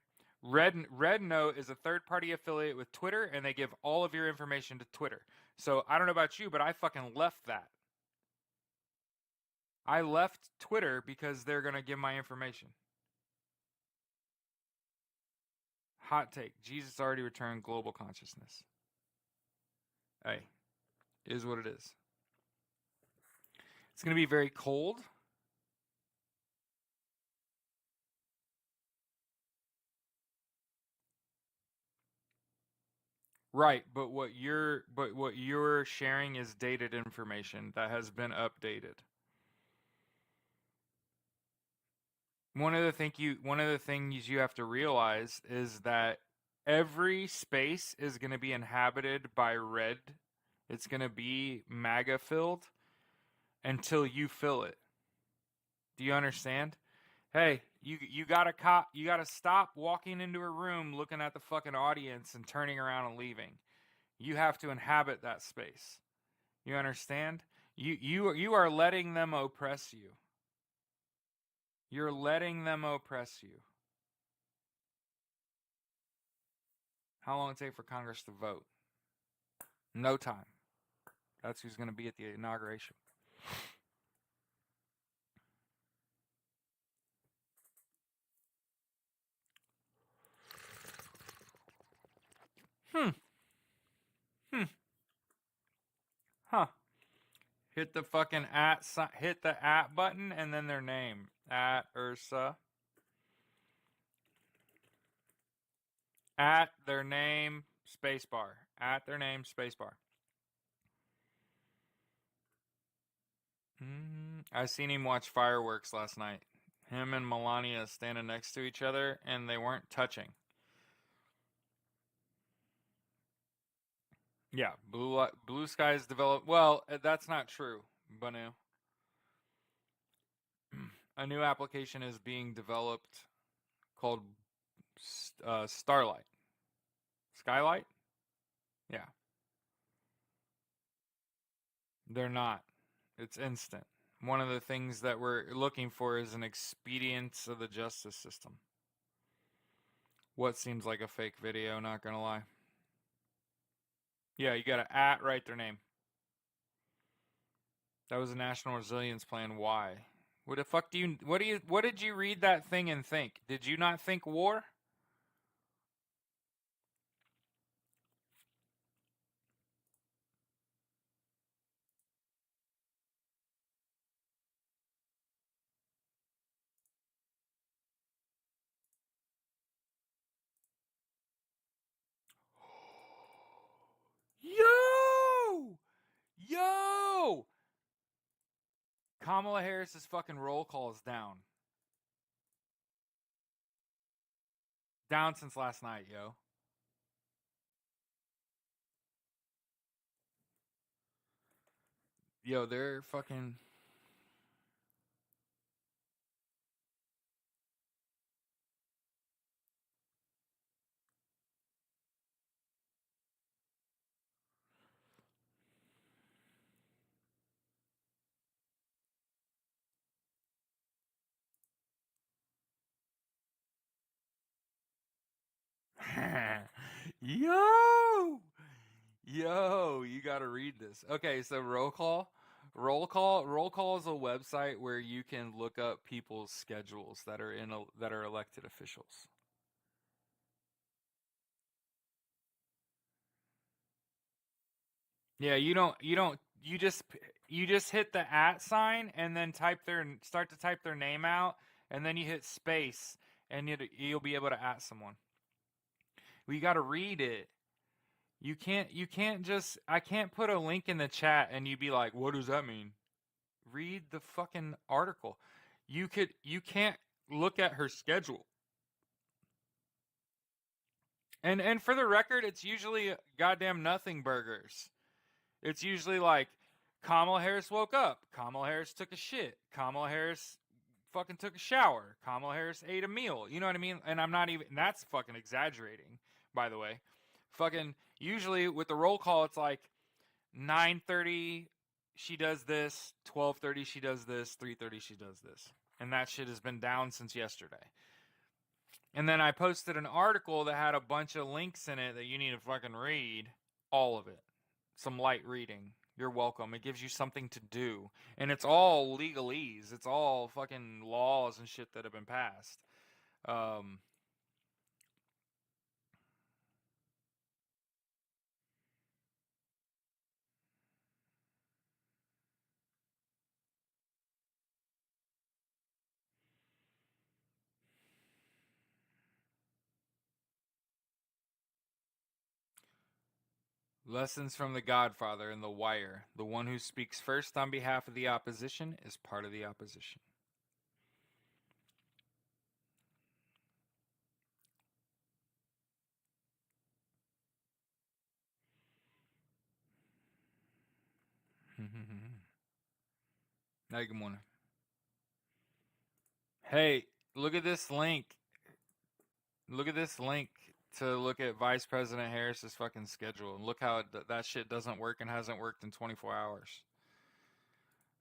RedNote is a third-party affiliate with Twitter, and they give all of your information to Twitter. So I don't know about you, but I fucking left that. I left Twitter because they're going to give my information. Hot take. Jesus already returned global consciousness. Hey, is what it is. It's going to be very cold. Right, but what you're sharing is dated information that has been updated. One of the things you have to realize is that every space is going to be inhabited by red. It's going to be MAGA filled until you fill it. Do you understand? Hey, you gotta stop walking into a room looking at the fucking audience and turning around and leaving. You have to inhabit that space. You understand? You are letting them oppress you. You're letting them oppress you. How long it take for Congress to vote? No time. That's who's going to be at the inauguration. Hmm. Hmm. Huh. Hit the fucking hit the at button and then their name. At Ursa. At their name, spacebar. At their name, spacebar. I seen him watch fireworks last night. Him and Melania standing next to each other, and they weren't touching. Yeah, blue skies develop. Well, that's not true, Banu. A new application is being developed called Starlight. Skylight? Yeah. They're not. It's instant. One of the things that we're looking for is an expedience of the justice system. What seems like a fake video, not gonna lie. Yeah, you gotta write their name. That was a national resilience plan. Why? What the fuck do you what did you read that thing and think? Did you not think war? Yo! Yo! Kamala Harris's fucking roll call is down. Down since last night, yo. Yo, they're fucking Yo! Yo, you gotta read this. Okay, so roll call. Roll call is a website where you can look up people's schedules that are that are elected officials. Yeah, you just hit the at sign and then start to type their name out and then you hit space and you'll be able to at someone. We got to read it. You can't just I can't put a link in the chat and you be like, "What does that mean?" Read the fucking article. You can't look at her schedule. And for the record, it's usually goddamn nothing burgers. It's usually like Kamala Harris woke up, Kamala Harris took a shit, Kamala Harris fucking took a shower, Kamala Harris ate a meal. You know what I mean? And I'm not even that's fucking exaggerating, by the way. Fucking usually with the roll call it's like 9:30 she does this, 12:30 she does this, 3:30 she does this. And that shit has been down since yesterday. And then I posted an article that had a bunch of links in it that you need to fucking read. All of it. Some light reading. You're welcome. It gives you something to do. And it's all legalese. It's all fucking laws and shit that have been passed. Um, Lessons from the Godfather in The Wire. The one who speaks first on behalf of the opposition is part of the opposition. Hey, good morning. Hey, look at this link. Look at this link to look at Vice President Harris's fucking schedule and look how that shit doesn't work and hasn't worked in 24 hours.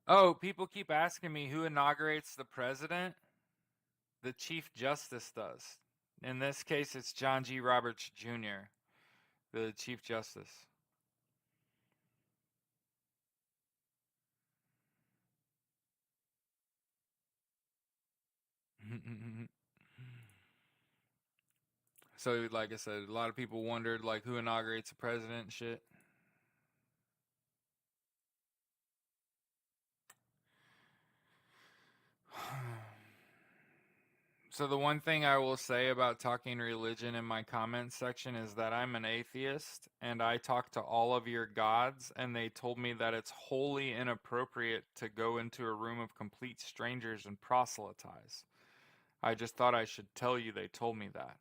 Oh, people keep asking me who inaugurates the president. The Chief Justice does. In this case, it's John G. Roberts Jr., the Chief Justice. So, like I said, a lot of people wondered like who inaugurates the president and shit. So the one thing I will say about talking religion in my comments section is that I'm an atheist and I talk to all of your gods and they told me that it's wholly inappropriate to go into a room of complete strangers and proselytize. I just thought I should tell you they told me that.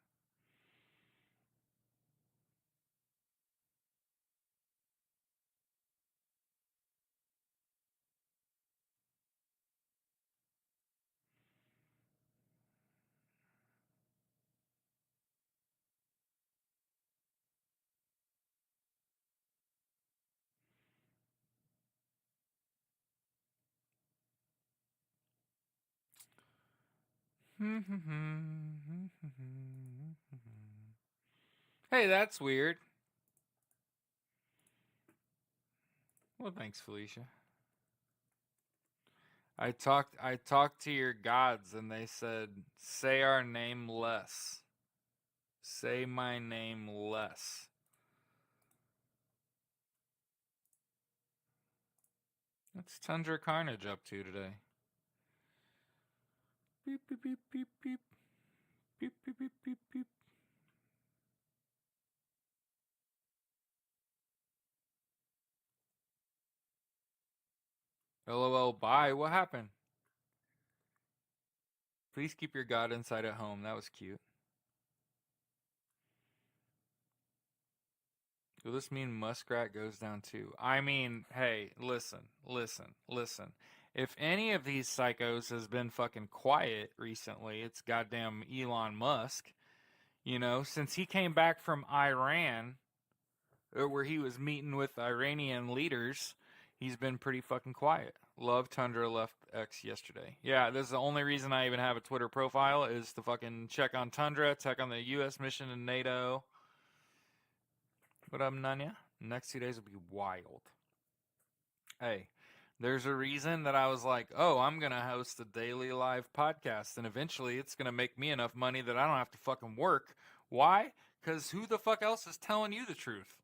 Hey, that's weird. Well, thanks, Felicia. I talked to your gods and they said, "Say our name less. Say my name less." What's Tundra Carnage up to today? Beep beep beep beep beep beep beep beep beep beep. LOL, bye. What happened? Please keep your god inside at home. That was cute. Will this mean Muskrat goes down too? I mean, hey, listen. If any of these psychos has been fucking quiet recently, it's goddamn Elon Musk. You know, since he came back from Iran, where he was meeting with Iranian leaders, he's been pretty fucking quiet. Love Tundra left X yesterday. Yeah, this is the only reason I even have a Twitter profile is to fucking check on Tundra, check on the U.S. mission in NATO. What up, Nanya? Next 2 days will be wild. Hey, there's a reason that I was like, oh, I'm going to host a daily live podcast, and eventually it's going to make me enough money that I don't have to fucking work. Why? Because who the fuck else is telling you the truth?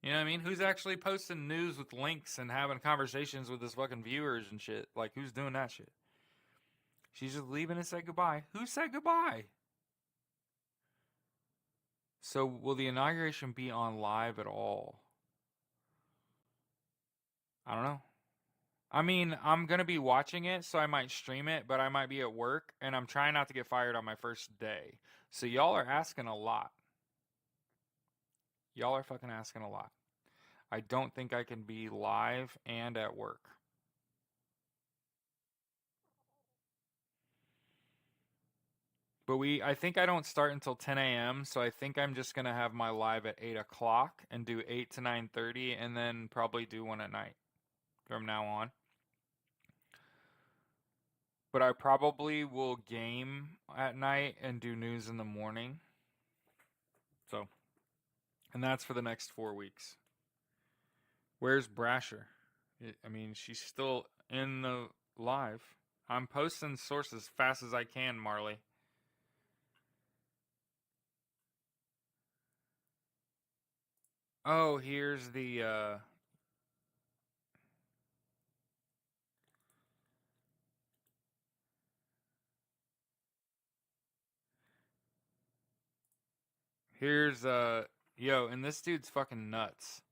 You know what I mean? Who's actually posting news with links and having conversations with his fucking viewers and shit? Like, who's doing that shit? She's just leaving and said goodbye. Who said goodbye? So, will the inauguration be on live at all? I don't know. I mean, I'm going to be watching it, so I might stream it, but I might be at work, and I'm trying not to get fired on my first day. So, y'all are asking a lot. Y'all are fucking asking a lot. I don't think I can be live and at work. But I think I don't start until 10 a.m. So I think I'm just gonna have my live at 8 o'clock and do 8 to 9:30, and then probably do one at night from now on. But I probably will game at night and do news in the morning. So, and that's for the next 4 weeks. Where's Brasher? I mean, she's still in the live. I'm posting sources fast as I can, Marley. Oh, here's the here's yo, and this dude's fucking nuts.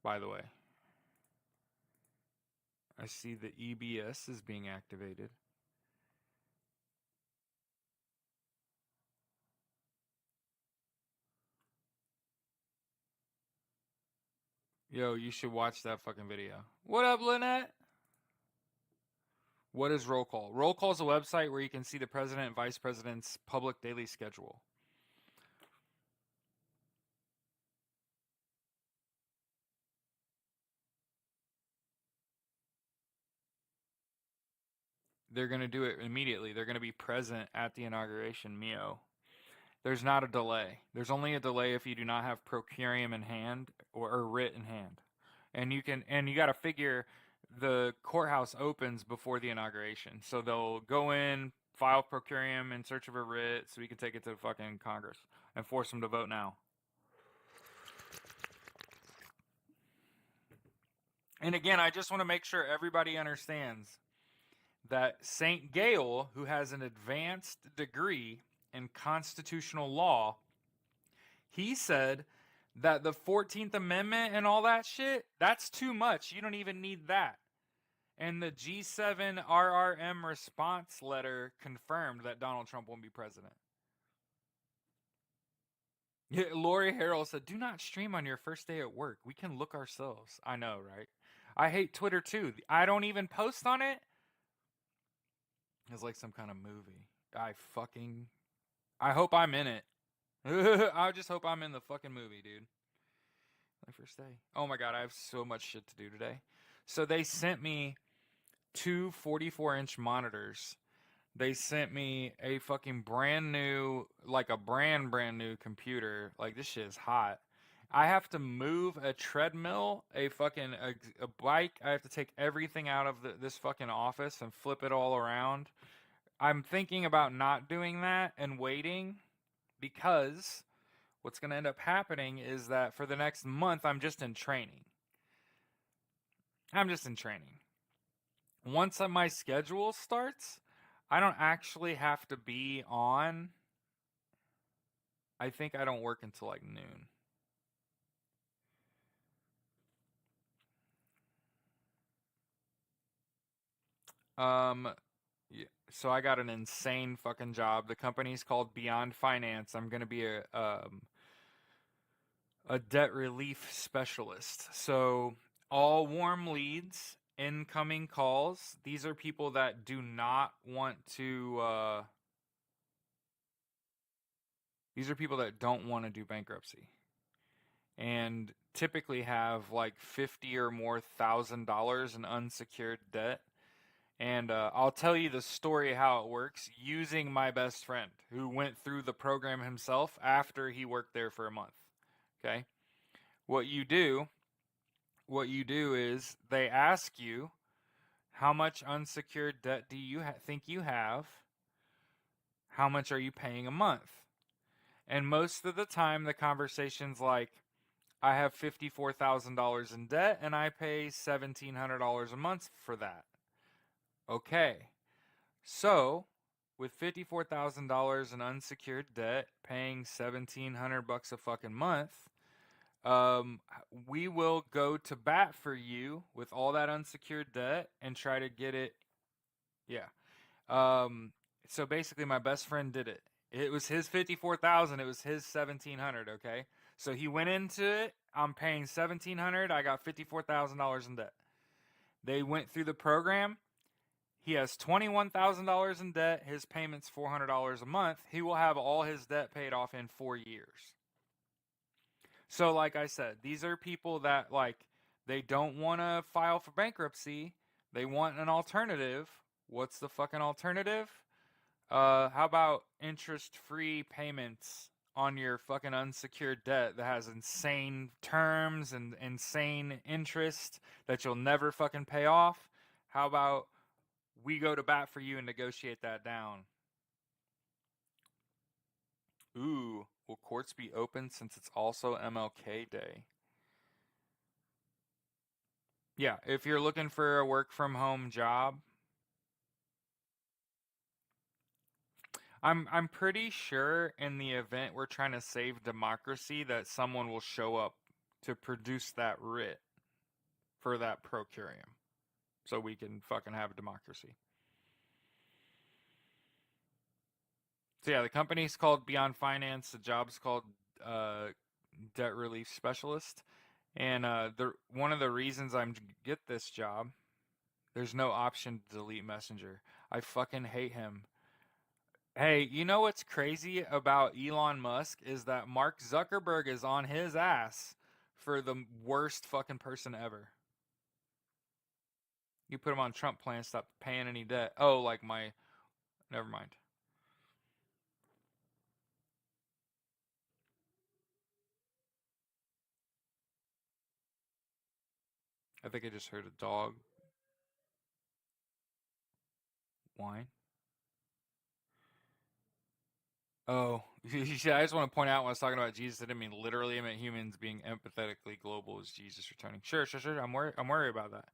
By the way, I see the EBS is being activated. Yo, you should watch that fucking video. What up, Lynette? What is roll call? Roll call is a website where you can see the president and vice president's public daily schedule. They're going to do it immediately. They're going to be present at the inauguration, Mio. There's not a delay. There's only a delay if you do not have procurium in hand or writ in hand. And you got to figure the courthouse opens before the inauguration. So they'll go in, file procurium in search of a writ so we can take it to the fucking Congress and force them to vote now. And again, I just want to make sure everybody understands that St. Gale, who has an advanced degree in constitutional law, he said that the 14th Amendment and all that shit, that's too much. You don't even need that. And the G7 RRM response letter confirmed that Donald Trump won't be president. Yeah, Lori Harrell said, "Do not stream on your first day at work. We can look ourselves." I know, right? I hate Twitter too. I don't even post on it. It's like some kind of movie. I hope I'm in it. I just hope I'm in the fucking movie, dude. My first day. Oh my god, I have so much shit to do today. So they sent me two 44-inch monitors They sent me a fucking brand new, like a brand new computer. Like this shit is hot. I have to move a treadmill, a bike. I have to take everything out of this fucking office and flip it all around. I'm thinking about not doing that and waiting because what's going to end up happening is that for the next month, I'm just in training. I'm just in training. Once my schedule starts, I don't actually have to be on. I think I don't work until like noon. Um, yeah, so I got an insane fucking job. The company's called Beyond Finance. I'm gonna be a debt relief specialist. So all warm leads, incoming calls. These are people that do not want to. These are people that don't want to do bankruptcy, and typically have like 50 or more $1,000 in unsecured debt. And I'll tell you the story how it works using my best friend who went through the program himself after he worked there for a month. Okay? What you do, what you do is they ask you how much unsecured debt do you think you have? How much are you paying a month? And most of the time the conversation's like I have $54,000 in debt and I pay $1,700 a month for that. Okay. So, with $54,000 in unsecured debt, paying $1,700 a fucking month, um, we will go to bat for you with all that unsecured debt and try to get it. Yeah. Um, so basically, my best friend did it. It was his 54,000. It was his 1,700. Okay. So he went into it. I'm paying 1,700. I got $54,000 in debt. They went through the program. He has $21,000 in debt. His payment's $400 a month. He will have all his debt paid off in 4 years. So, like I said, these are people that, like, they don't want to file for bankruptcy. They want an alternative. What's the fucking alternative? How about interest-free payments on your fucking unsecured debt that has insane terms and insane interest that you'll never fucking pay off? How about we go to bat for you and negotiate that down? Ooh, will courts be open since it's also MLK Day? Yeah, if you're looking for a work from home job, I'm pretty sure in the event we're trying to save democracy that someone will show up to produce that writ for that pro curium so we can fucking have democracy. So yeah, the company's called Beyond Finance, the job's called uh, Debt Relief Specialist. And the one of the reasons I'm get this job, there's no option to delete Messenger. I fucking hate him. Hey, you know what's crazy about Elon Musk is that Mark Zuckerberg is on his ass for the worst fucking person ever. You put him on Trump plan, stop paying any debt. Oh, like my, never mind. I think I just heard a dog whine. Oh, yeah, I just want to point out when I was talking about Jesus, I didn't mean literally. I meant humans being empathetically global as Jesus returning. Sure, sure, sure. I'm worried about that.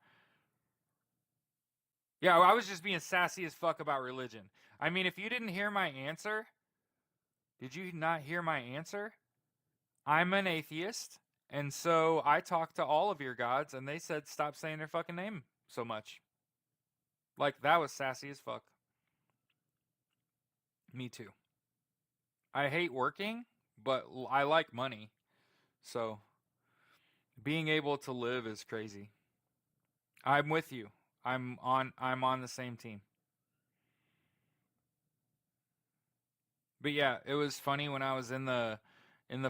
Yeah, I was just being sassy as fuck about religion. I mean, if you didn't hear my answer, did you not hear my answer? I'm an atheist, and so I talked to all of your gods, and they said stop saying their fucking name so much. Like, that was sassy as fuck. Me too. I hate working, but I like money. So being able to live is crazy. I'm with you. I'm on the same team. But yeah, it was funny when I was in the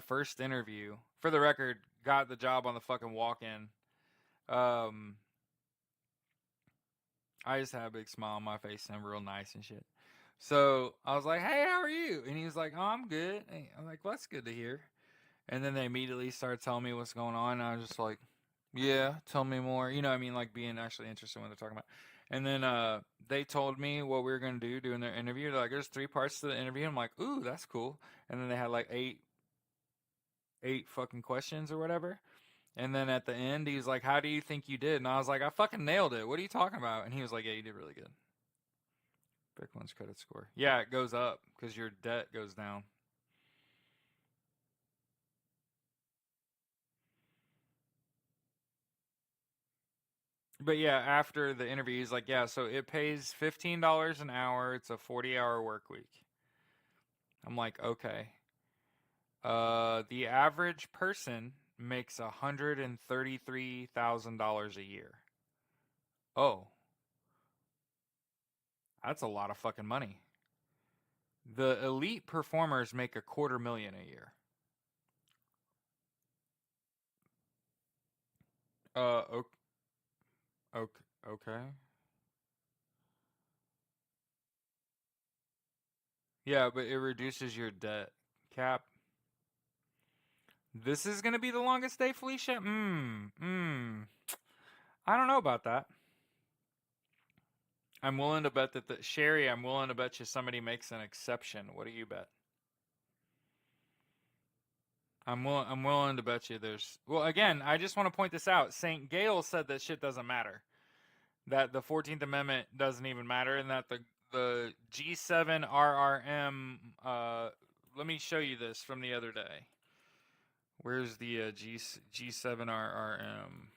first interview. For the record, got the job on the fucking walk-in. Um I just had a big smile on my face and I'm real nice and shit. So I was like, "Hey, how are you?" And he was like, "Oh, I'm good." And I'm like, "Well, that's good to hear." And then they immediately started telling me what's going on. And I was just like, "Yeah, tell me more." You know what I mean? Like being actually interested in what they're talking about. And then they told me what we were gonna do during their interview. They're like, "There's 3 parts to the interview." I'm like, "Ooh, that's cool." And then they had like eight fucking questions or whatever. And then at the end, he was like, "How do you think you did?" And I was like, "I fucking nailed it. What are you talking about?" And he was like, "Yeah, you did really good." Bitcoin's credit score. Yeah, it goes up because your debt goes down. But yeah, after the interview, he's like, "Yeah, so it pays $15 an hour. It's a 40-hour work week." I'm like, "Okay." The average person makes $133,000 a year. Oh, that's a lot of fucking money. The elite performers make $250,000 a year. Okay, okay. Yeah, but it reduces your debt cap. This is gonna be the longest day, Felicia? I don't know about that. I'm willing to bet that Sherry, I'm willing to bet you somebody makes an exception. What do you bet? I'm willing to bet you there's well again, I just want to point this out. St. Gale said that shit doesn't matter. That the 14th Amendment doesn't even matter and that the G7 RRM let me show you this from the other day. Where's the G7 RRM?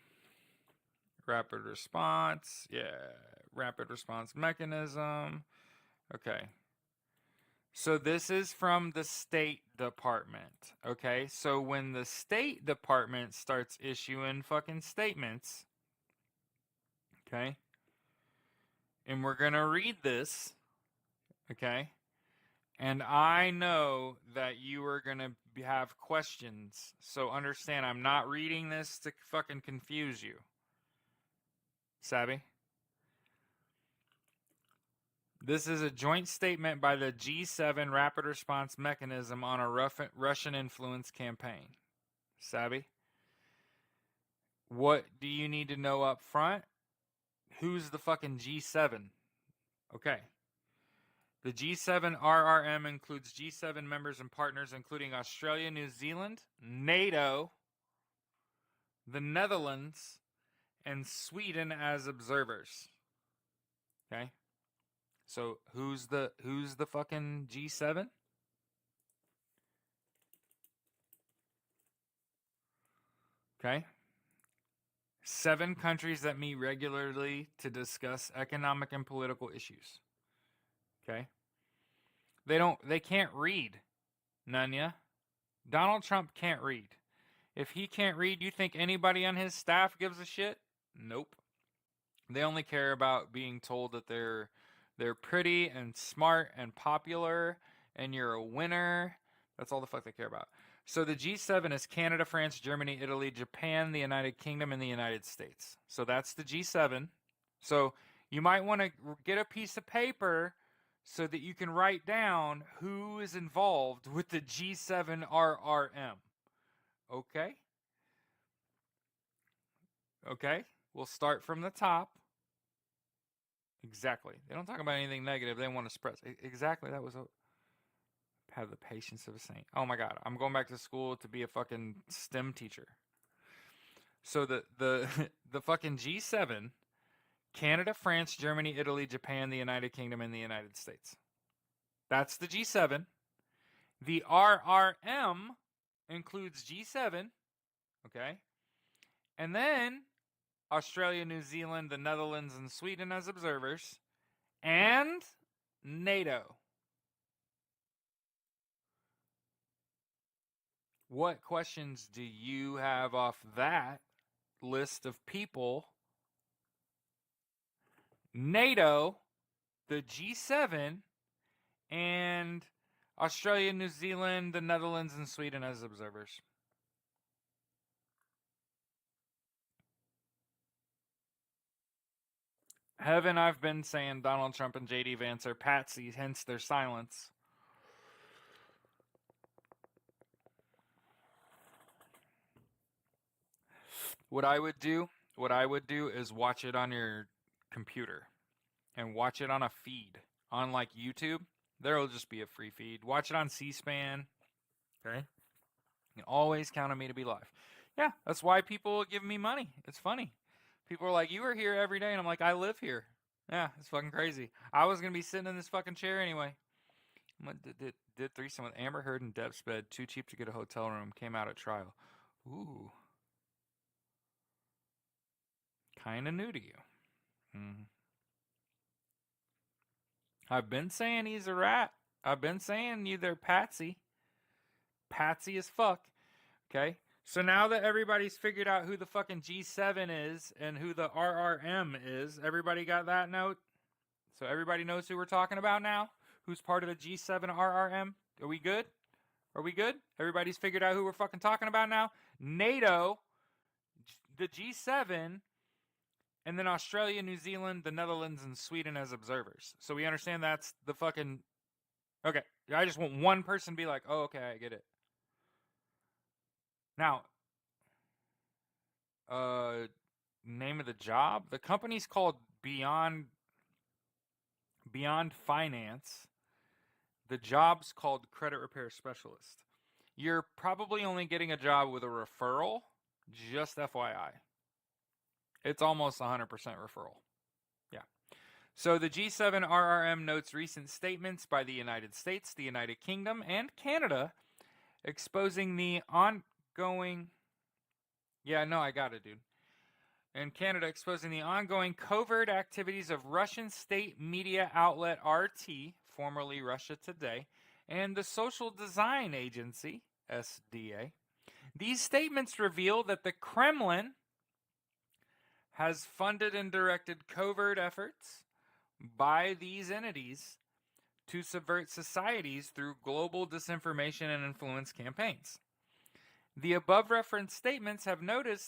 Rapid response. Yeah, rapid response mechanism. Okay. So this is from the State Department. Okay. So when the State Department starts issuing fucking statements, okay, and we're going to read this, okay, and I know that you are going to have questions. So understand, I'm not reading this to fucking confuse you. Savvy? This is a joint statement by the G7 Rapid Response Mechanism on a Russian influence campaign. Savvy? What do you need to know up front? Who's the fucking G7? Okay. The G7 RRM includes G7 members and partners, including Australia, New Zealand, NATO, the Netherlands, and Sweden as observers. Okay. So who's the fucking G7? Okay. 7 countries that meet regularly to discuss economic and political issues. Okay? They can't read, Nanya. Donald Trump can't read. If he can't read, you think anybody on his staff gives a shit? Nope. They only care about being told that they're pretty and smart and popular and you're a winner. That's all the fuck they care about. So the G7 is Canada, France, Germany, Italy, Japan, the United Kingdom, and the United States. So that's the G7. So you might want to get a piece of paper so that you can write down who is involved with the G7 RRM. Okay? Okay? We'll start from the top. Exactly. They don't talk about anything negative. They want to spread. Exactly. That was a have the patience of a saint. Oh my god, I'm going back to school to be a fucking STEM teacher. So the the fucking G7, Canada, France, Germany, Italy, Japan, the United Kingdom, and the United States. That's the G7. The RRM includes G7, okay? And then Australia, New Zealand, the Netherlands, and Sweden as observers, and NATO. What questions do you have off that list of people? NATO, the G7, and Australia, New Zealand, the Netherlands, and Sweden as observers. Heaven, I've been saying Donald Trump and J.D. Vance are patsies, hence their silence. What I would do is watch it on your computer and watch it on a feed on like YouTube. There'll just be a free feed. Watch it on C-SPAN. Okay. You can always count on me to be live. Yeah, that's why people give me money. It's funny. People are like, "You are here every day," and I'm like, "I live here." Yeah, it's fucking crazy. I was gonna be sitting in this fucking chair anyway. Did threesome with Amber Heard and Deb's bed. Too cheap to get a hotel room. Came out at trial. Ooh, kind of new to you. Mm. I've been saying he's a rat. I've been saying you they're patsy. Patsy as fuck. Okay? So now that everybody's figured out who the fucking G7 is and who the RRM is, everybody got that note? So everybody knows who we're talking about now? Who's part of the G7 RRM? Are we good? Are we good? Everybody's figured out who we're fucking talking about now? NATO, the G7, and then Australia, New Zealand, the Netherlands, and Sweden as observers. So we understand that's the fucking... Okay, I just want one person to be like, oh, okay, I get it. Now, name of the job? The company's called Beyond Finance. The job's called Credit Repair Specialist. You're probably only getting a job with a referral, just FYI. It's almost 100% referral. Yeah. So the G7 RRM notes recent statements by the United States, the United Kingdom, and Canada exposing the ongoing... Yeah, no, I got it, dude. And Canada exposing the ongoing covert activities of Russian state media outlet RT, formerly Russia Today, and the Social Design Agency, SDA. These statements reveal that the Kremlin has funded and directed covert efforts by these entities to subvert societies through global disinformation and influence campaigns. The above referenced statements have noted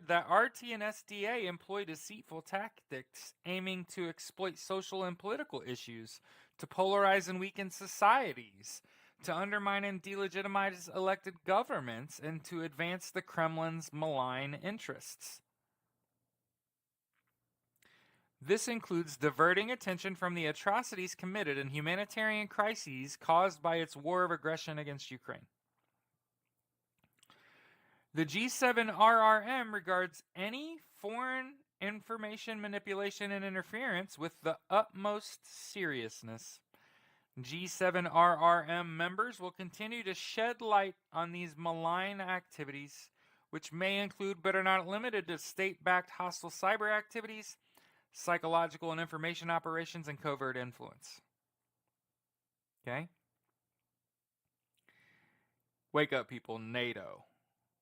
that RT and SDA employ deceitful tactics aiming to exploit social and political issues, to polarize and weaken societies, to undermine and delegitimize elected governments, and to advance the Kremlin's malign interests. This includes diverting attention from the atrocities committed and humanitarian crises caused by its war of aggression against Ukraine. The G7 RRM regards any foreign information manipulation and interference with the utmost seriousness. G7 RRM members will continue to shed light on these malign activities, which may include but are not limited to state-backed hostile cyber activities, psychological and information operations, and covert influence. Okay? Wake up, people. NATO.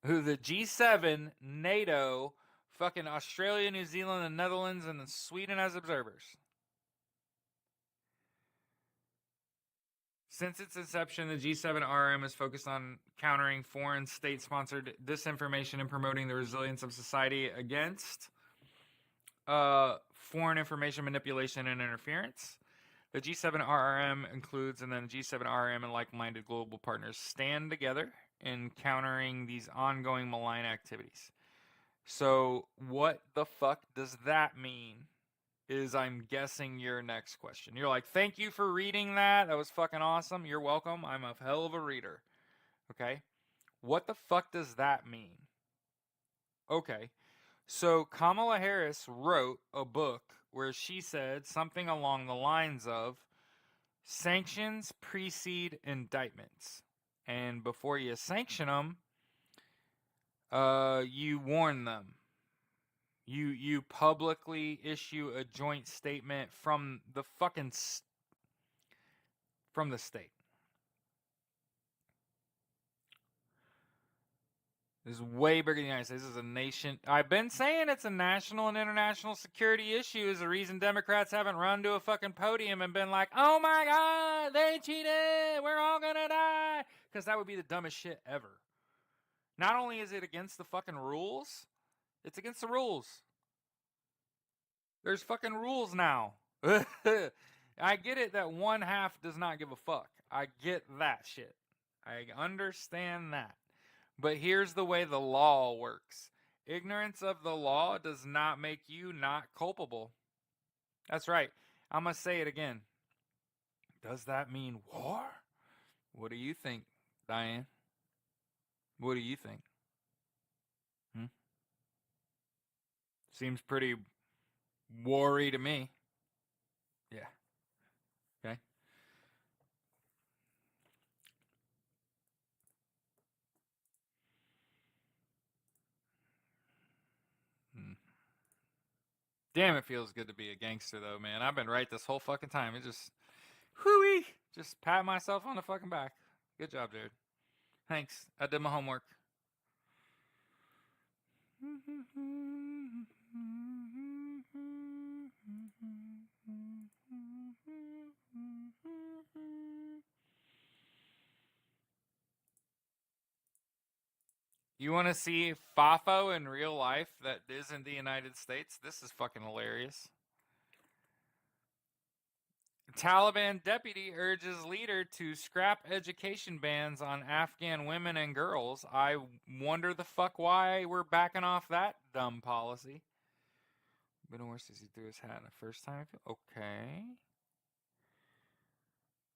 Who the G7, NATO, fucking Australia, New Zealand, the Netherlands, and Sweden as observers. Since its inception, the G7 RM is focused on countering foreign state-sponsored disinformation and promoting the resilience of society against foreign information manipulation and interference. The G7 RRM includes, and then G7 RRM and like-minded global partners stand together in countering these ongoing malign activities. So what the fuck does that mean? Is I'm guessing your next question. You're like, thank you for reading that. That was fucking awesome. You're welcome. I'm a hell of a reader. Okay? What the fuck does that mean? Okay. So Kamala Harris wrote a book where she said something along the lines of sanctions precede indictments. And before you sanction them, you warn them. You publicly issue a joint statement from the fucking from the state. This is way bigger than the United States. This is a nation. I've been saying it's a national and international security issue. Is the reason Democrats haven't run to a fucking podium and been like, "Oh my God, they cheated. We're all gonna die," because that would be the dumbest shit ever. Not only is it against the fucking rules, it's against the rules. There's fucking rules now. I get it that one half does not give a fuck. I get that shit. I understand that. But here's the way the law works. Ignorance of the law does not make you not culpable. That's right. I'm going to say it again. Does that mean war? What do you think, Diane? What do you think? Hmm? Seems pretty war-y to me. Yeah. Okay. Hmm. Damn, it feels good to be a gangster, though, man. I've been right this whole fucking time. It just, whoo-wee, just pat myself on the fucking back. Good job, dude. Thanks. I did my homework. You want to see Fafo in real life that isn't the United States? This is fucking hilarious. Taliban deputy urges leader to scrap education bans on Afghan women and girls. I wonder the fuck why we're backing off that dumb policy. Been worse as he threw his hat in the first time. Okay.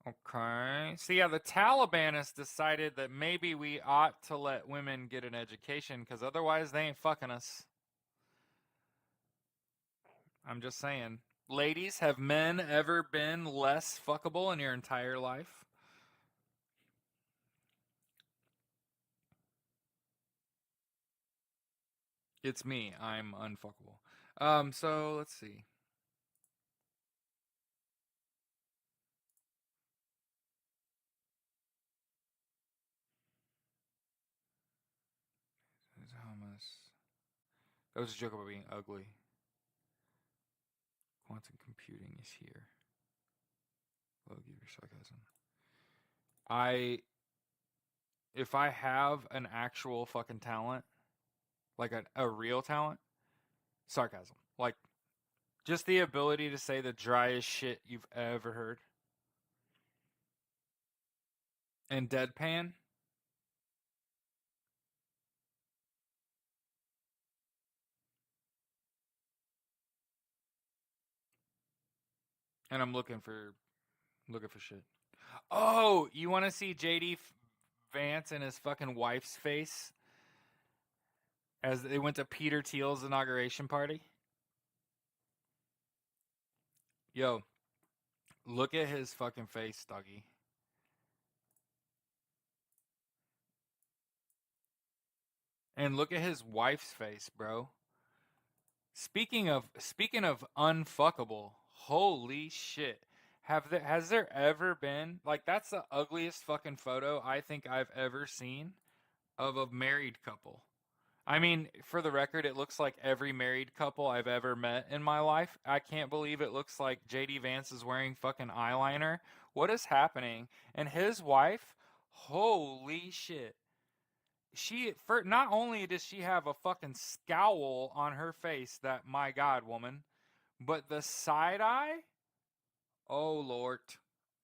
Okay. So yeah, the Taliban has decided that maybe we ought to let women get an education because otherwise they ain't fucking us. I'm just saying. Ladies, have men ever been less fuckable in your entire life? It's me. I'm unfuckable. So let's see. Hamas. That was a joke about being ugly. Quantum computing is here. Low give your sarcasm. I if I have an actual fucking talent, like a real talent, sarcasm. Like just the ability to say the driest shit you've ever heard. And deadpan. And I'm looking for shit. Oh, you want to see JD Vance and his fucking wife's face as they went to Peter Thiel's inauguration party? Yo, look at his fucking face, doggy. And look at his wife's face, bro. Speaking of unfuckable, holy shit. Has there ever been like that's the ugliest fucking photo I think I've ever seen of a married couple. I mean, for the record, it looks like every married couple I've ever met in my life. I can't believe it looks like JD Vance is wearing fucking eyeliner. What is happening? And his wife, holy shit. She for not only does she have a fucking scowl on her face that my god woman, but the side eye? Oh lord.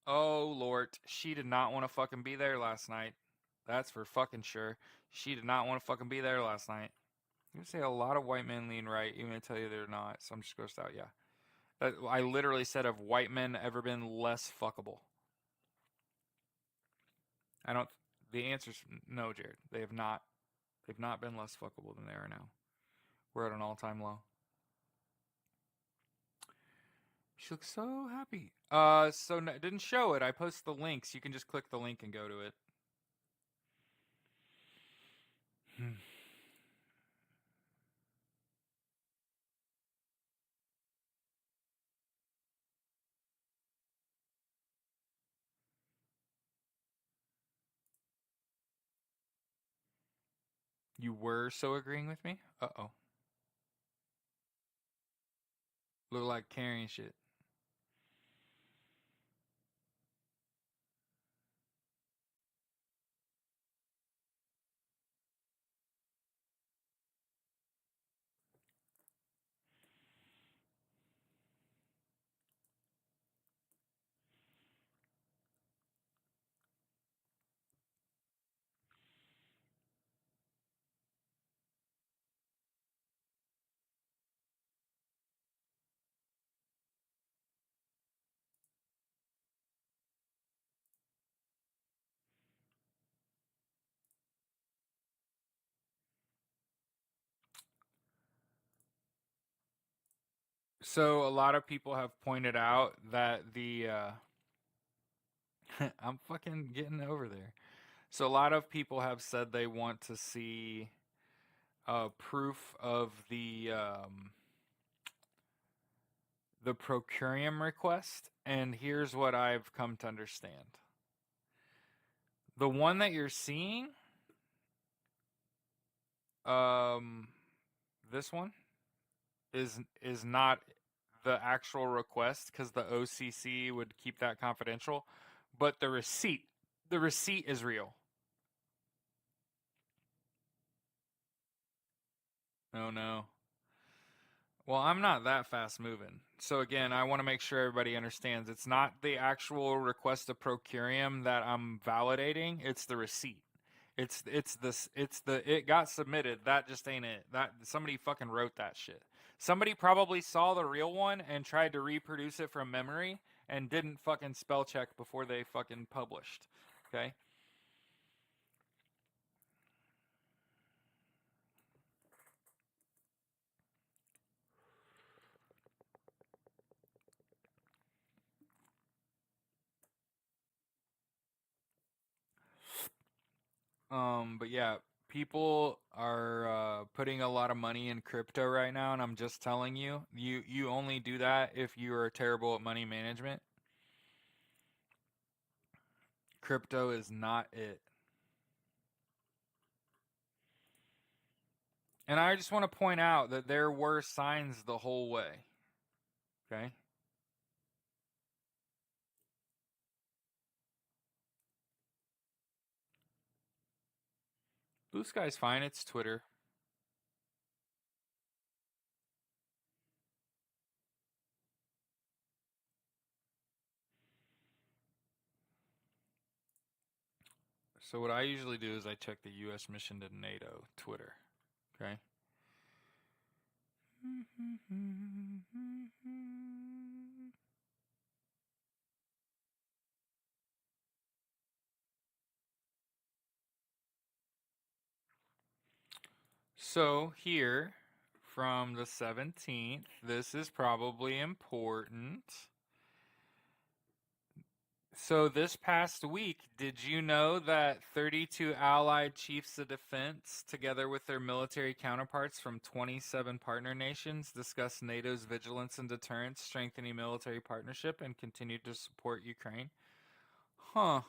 Oh lord, she did not want to fucking be there last night. That's for fucking sure. She did not want to fucking be there last night. You would say a lot of white men lean right, even to tell you they're not. So I'm just grossed out. Yeah, I literally said, have white men ever been less fuckable? I don't. The answer's no, Jared. They have not. They've not been less fuckable than they are now. We're at an all-time low. She looks so happy. So no, didn't show it. I posted the links. You can just click the link and go to it. You were so agreeing with me? Uh-oh. Look like carrying shit. So a lot of people have pointed out that the I'm fucking getting over there. So a lot of people have said they want to see proof of the procurium request, and here's what I've come to understand. The one that you're seeing, um, this one is not the actual request because the OCC would keep that confidential, but the receipt is real. Oh no. Well, I'm not that fast moving. So again, I want to make sure everybody understands it's not the actual request of procurium that I'm validating, it's the receipt. It's the it got submitted. That just ain't it. That somebody fucking wrote that shit. Somebody probably saw the real one and tried to reproduce it from memory and didn't fucking spell check before they fucking published. Okay? But yeah, people are putting a lot of money in crypto right now, and I'm just telling you, you only do that if you are terrible at money management. Crypto is not it. And I just want to point out that there were signs the whole way. Okay? Blue Sky's fine, it's Twitter. So what I usually do is I check the US mission to NATO Twitter. Okay? So here from the 17th, this is probably important. So this past week, did you know that 32 allied chiefs of defense, together with their military counterparts from 27 partner nations, discussed NATO's vigilance and deterrence, strengthening military partnership, and continued to support Ukraine? Huh.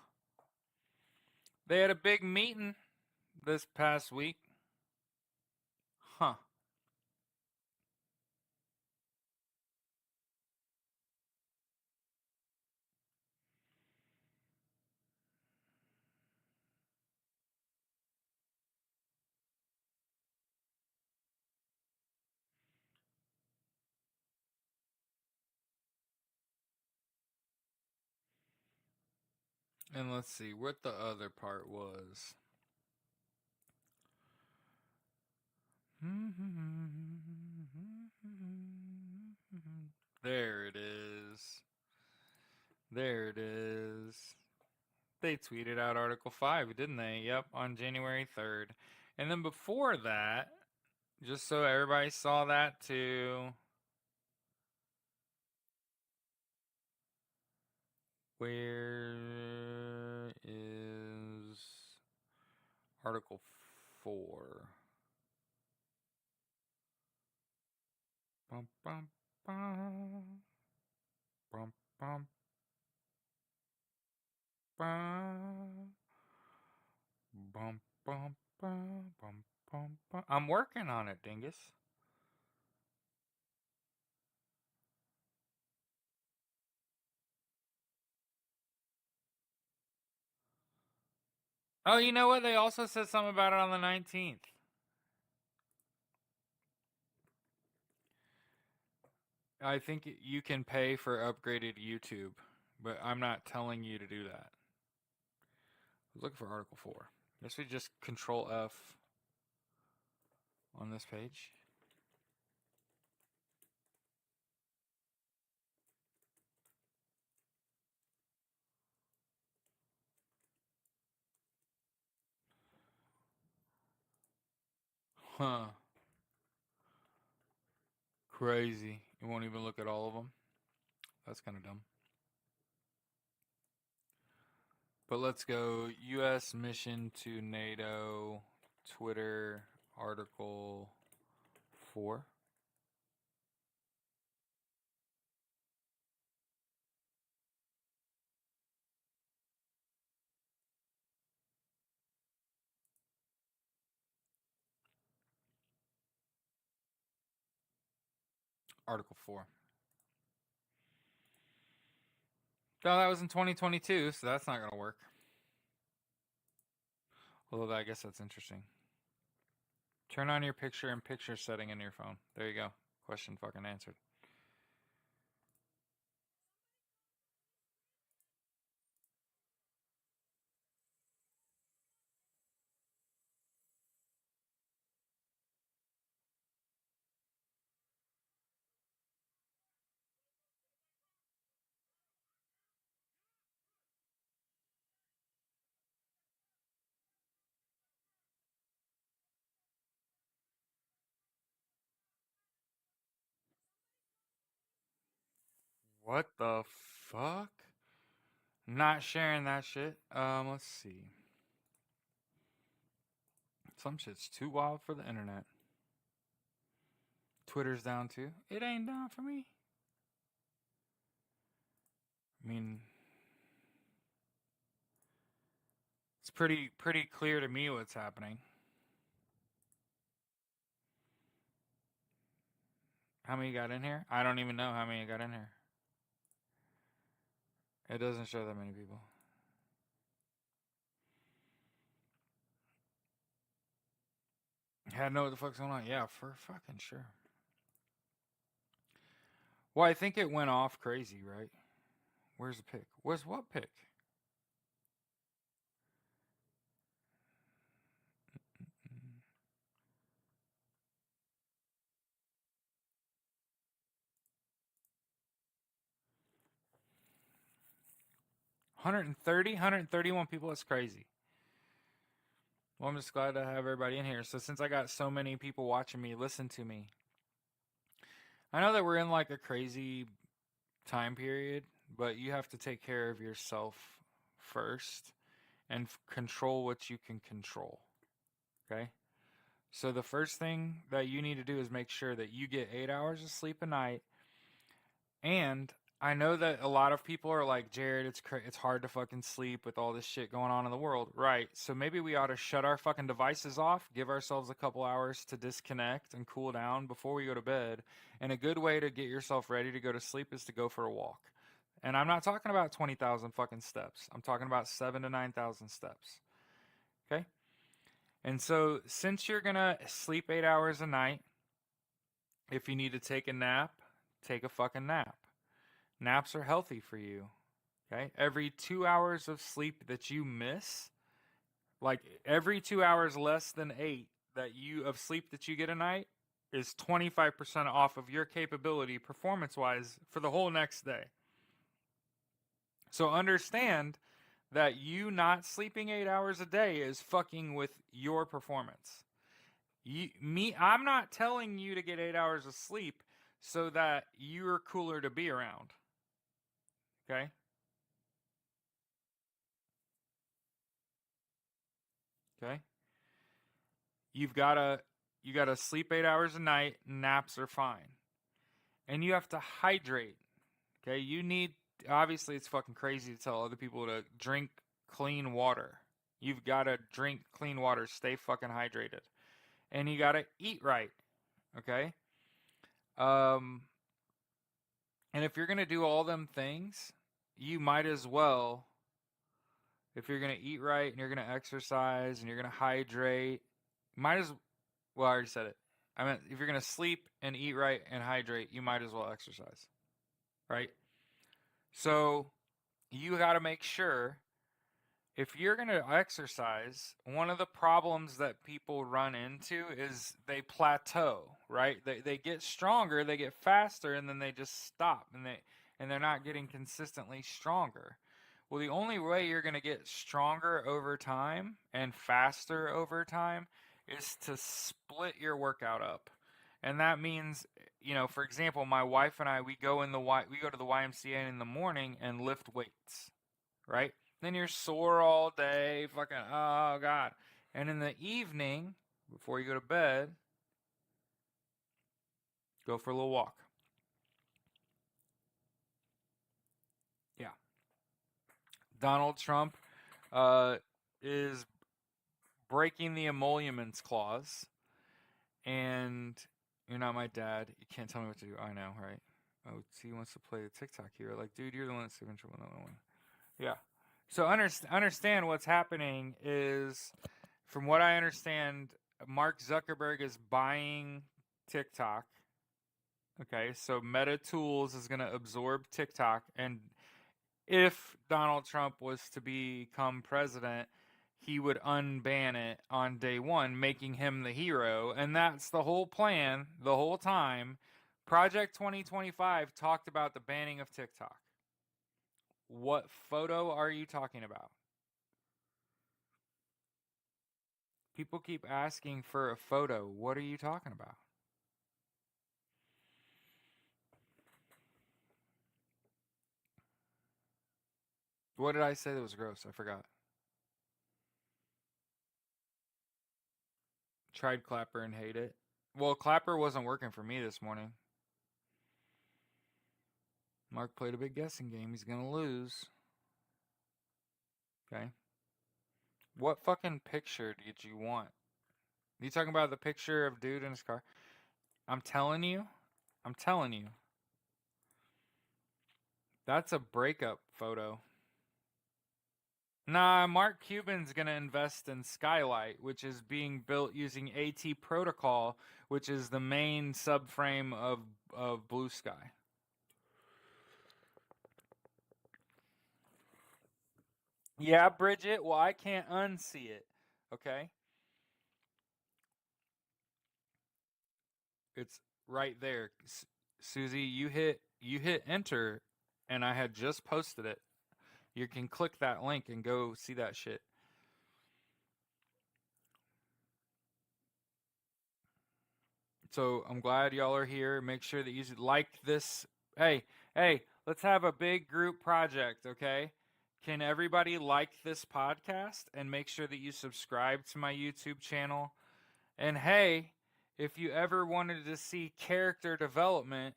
They had a big meeting this past week. Huh. And let's see what the other part was. There it is. There it is. They tweeted out Article 5, didn't they? Yep, on January 3rd. And then before that, just so everybody saw that too, where is Article 4? Bum, bum, bum, bum, bum, bum, bum, bum, bum, bum, bum, bum. I'm working on it, dingus. Oh, you know what? They also said something about it on the 19th. I think you can pay for upgraded YouTube, but I'm not telling you to do that. I was looking for Article 4. Guess we just Control F on this page. Huh. Crazy. You won't even look at all of them? That's kind of dumb. But let's go U.S. mission to NATO, Twitter, article 4. Article 4. No, that was in 2022, so that's not going to work. Although I guess that's interesting. Turn on your picture and picture setting in your phone. There you go. Question fucking answered. What the fuck? Not sharing that shit. Let's see. Some shit's too wild for the internet. Twitter's down too. It ain't down for me. I mean, it's pretty clear to me what's happening. How many got in here? I don't even know how many got in here. It doesn't show that many people. Had to know what the fuck's going on. Yeah, for fucking sure. Well, I think it went off crazy, right? Where's the pic? Where's what pic? $130, 131 people. That's crazy. Well, I'm just glad to have everybody in here. So since I got so many people watching me, listen to me. I know that we're in like a crazy time period, but you have to take care of yourself first and control what you can control. Okay? So the first thing that you need to do is make sure that you get 8 hours of sleep a night. And I know that a lot of people are like, Jared, it's hard to fucking sleep with all this shit going on in the world. Right. So maybe we ought to shut our fucking devices off, give ourselves a couple hours to disconnect and cool down before we go to bed. And a good way to get yourself ready to go to sleep is to go for a walk. And I'm not talking about 20,000 fucking steps. I'm talking about 7 to 9,000 steps. Okay? And so since you're going to sleep 8 hours a night, if you need to take a nap, take a fucking nap. Naps are healthy for you. Okay? Every 2 hours of sleep that you miss, like every 2 hours less than 8 of sleep that you get a night is 25% off of your capability performance-wise for the whole next day. So understand that you not sleeping 8 hours a day is fucking with your performance. I'm not telling you to get 8 hours of sleep so that you're cooler to be around. Okay? Okay? You gotta sleep 8 hours a night. Naps are fine, and you have to hydrate. Okay, you need, obviously it's fucking crazy to tell other people to drink clean water. You've got to drink clean water. Stay fucking hydrated, and you got to eat right. Okay, and if you're gonna do all them things, you might as well. If you're gonna eat right and you're gonna exercise and you're gonna hydrate, might as well, I already said it. I mean, if you're going to sleep and eat right and hydrate, you might as well exercise, right? So you got to make sure if you're going to exercise, one of the problems that people run into is they plateau, right? They get stronger, they get faster, and then they just stop, and they're not getting consistently stronger. Well, the only way you're going to get stronger over time and faster over time is to split your workout up. And that means for example, my wife and I, we go to the YMCA in the morning and lift weights, right? Then you're sore all day, fucking, oh God. And in the evening, before you go to bed, go for a little walk. Yeah. Donald Trump is breaking the emoluments clause, and you're not my dad. You can't tell me what to do. I know, right? Oh, he wants to play the TikTok hero. Like, dude, you're the one that's in trouble. No one. Yeah. So understand what's happening is, from what I understand, Mark Zuckerberg is buying TikTok. Okay, so Meta Tools is going to absorb TikTok, and if Donald Trump was to become president, he would unban it on day one, making him the hero. And that's the whole plan the whole time. Project 2025 talked about the banning of TikTok. What photo are you talking about? People keep asking for a photo. What are you talking about? What did I say that was gross? I forgot. Tried Clapper and hate it. Well, Clapper wasn't working for me this morning. Mark played a big guessing game. He's going to lose. Okay. What fucking picture did you want? You talking about the picture of dude in his car? I'm telling you. I'm telling you. That's a breakup photo. Nah, Mark Cuban's going to invest in Skylight, which is being built using AT Protocol, which is the main subframe of Blue Sky. Yeah, Bridget. Well, I can't unsee it. Okay? It's right there. Susie, you hit enter, and I had just posted it. You can click that link and go see that shit. So I'm glad y'all are here. Make sure that you like this. Hey, let's have a big group project, okay? Can everybody like this podcast and make sure that you subscribe to my YouTube channel? And hey, if you ever wanted to see character development,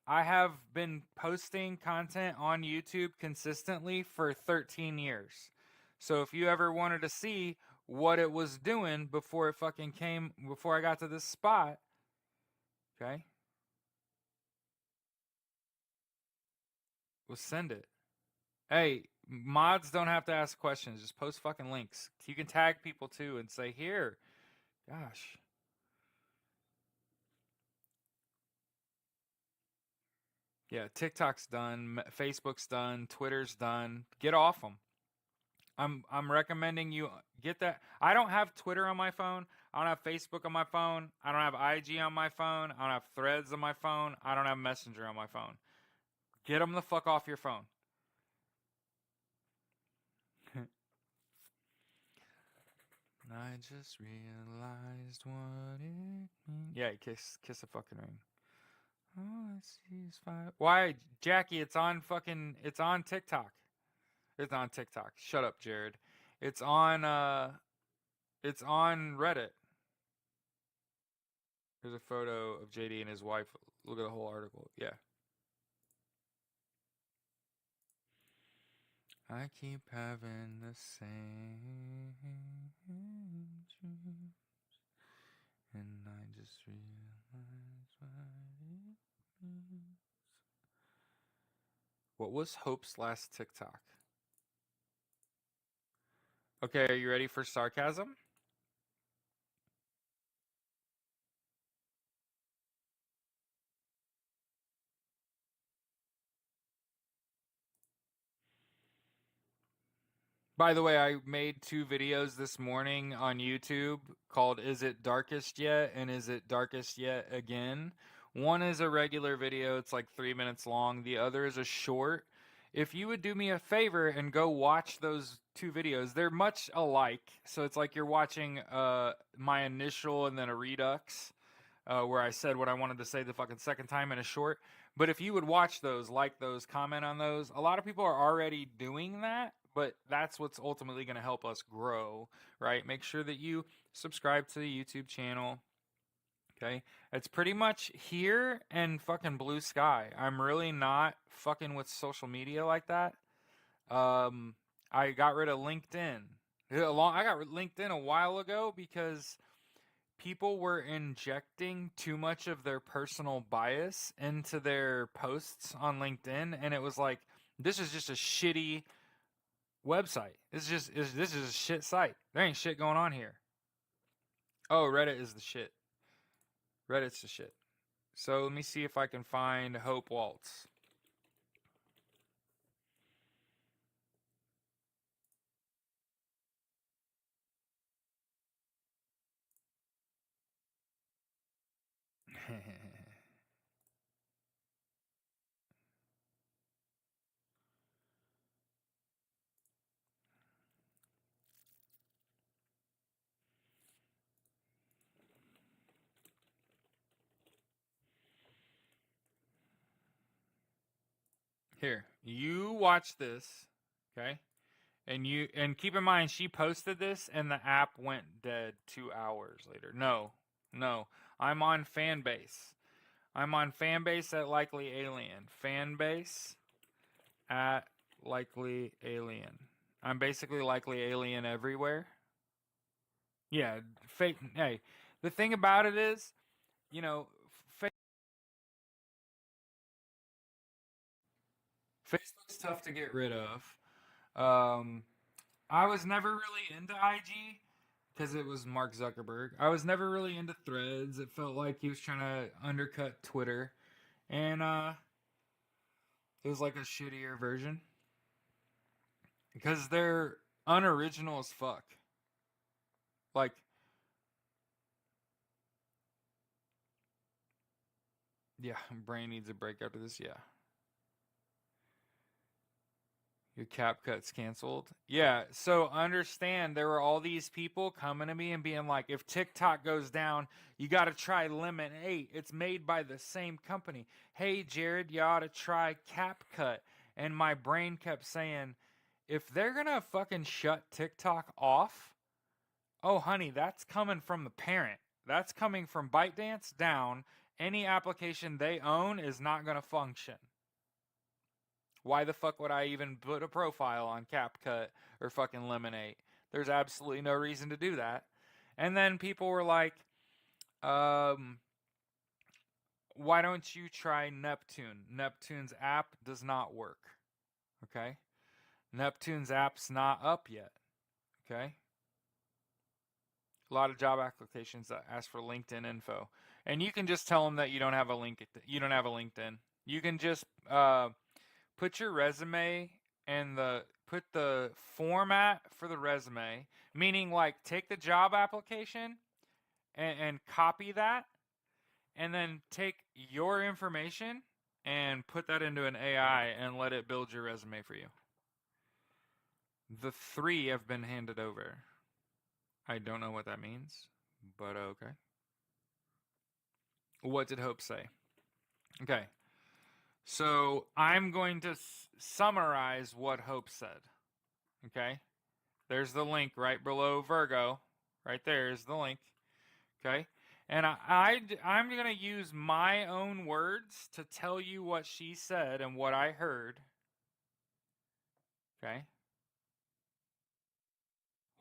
I have been posting content on YouTube consistently for 13 years. So if you ever wanted to see what it was doing before I got to this spot, okay, we'll send it. Hey, mods don't have to ask questions. Just post fucking links. You can tag people too and say, here, gosh. Yeah, TikTok's done, Facebook's done, Twitter's done. Get off them. I'm recommending you get that. I don't have Twitter on my phone. I don't have Facebook on my phone. I don't have IG on my phone. I don't have Threads on my phone. I don't have Messenger on my phone. Get them the fuck off your phone. I just realized what it means. Yeah, kiss the fucking ring. Oh, ceasefire. Why, Jackie? It's on TikTok. It's on TikTok. Shut up, Jared. It's on Reddit. There's a photo of JD and his wife. Look at the whole article. Yeah. I keep having the same dreams, and I just realized what it means. What was Hope's last TikTok? Okay, are you ready for sarcasm? By the way, I made two videos this morning on YouTube called Is It Darkest Yet and Is It Darkest Yet Again? One is a regular video, it's like 3 minutes long. The other is a short. If you would do me a favor and go watch those two videos, they're much alike. So it's like you're watching my initial and then a redux. where I said what I wanted to say the fucking second time in a short. But if you would watch those, like those, comment on those, a lot of people are already doing that, but that's what's ultimately going to help us grow, right? Make sure that you subscribe to the YouTube channel. Okay, it's pretty much here and fucking blue sky. I'm really not fucking with social media like that. I got rid of LinkedIn. I got LinkedIn a while ago because people were injecting too much of their personal bias into their posts on LinkedIn, and it was like, this is just a shitty website. This is a shit site. There ain't shit going on here. Oh, Reddit is the shit. Reddit's the shit. So let me see if I can find Hope Waltz. Here, you watch this, okay? And keep in mind she posted this and the app went dead 2 hours later. No. I'm on Fanbase. I'm on Fanbase at Likely Alien. Fanbase at Likely Alien. I'm basically Likely Alien everywhere. Yeah, fake. Hey, the thing about it is, you know, Facebook's tough to get rid of. Um, I was never really into IG because it was Mark Zuckerberg. I was never really into Threads. It felt like he was trying to undercut Twitter, and it was like a shittier version because they're unoriginal as fuck. Like, yeah, brain needs a break after this. Yeah. Your cap cut's canceled. Yeah, so understand there were all these people coming to me and being like, if TikTok goes down, you got to try Lemon 8. It's made by the same company. Hey, Jared, you ought to try CapCut. And my brain kept saying, if they're going to fucking shut TikTok off, oh, honey, that's coming from the parent. That's coming from ByteDance down. Any application they own is not going to function. Why the fuck would I even put a profile on CapCut or fucking Lemonade? There's absolutely no reason to do that. And then people were like, um, why don't you try Neptune? Neptune's app does not work. Okay? Neptune's app's not up yet. Okay? A lot of job applications that ask for LinkedIn info. And you can just tell them that you don't have a LinkedIn. You can just put your resume and put the format for the resume, meaning like take the job application and copy that, and then take your information and put that into an AI and let it build your resume for you. The 3 have been handed over. I don't know what that means, but okay. What did Hope say? Okay. So I'm going to summarize what Hope said. Okay. There's the link right below Virgo. Right there is the link. Okay. And I'm going to use my own words to tell you what she said and what I heard. Okay.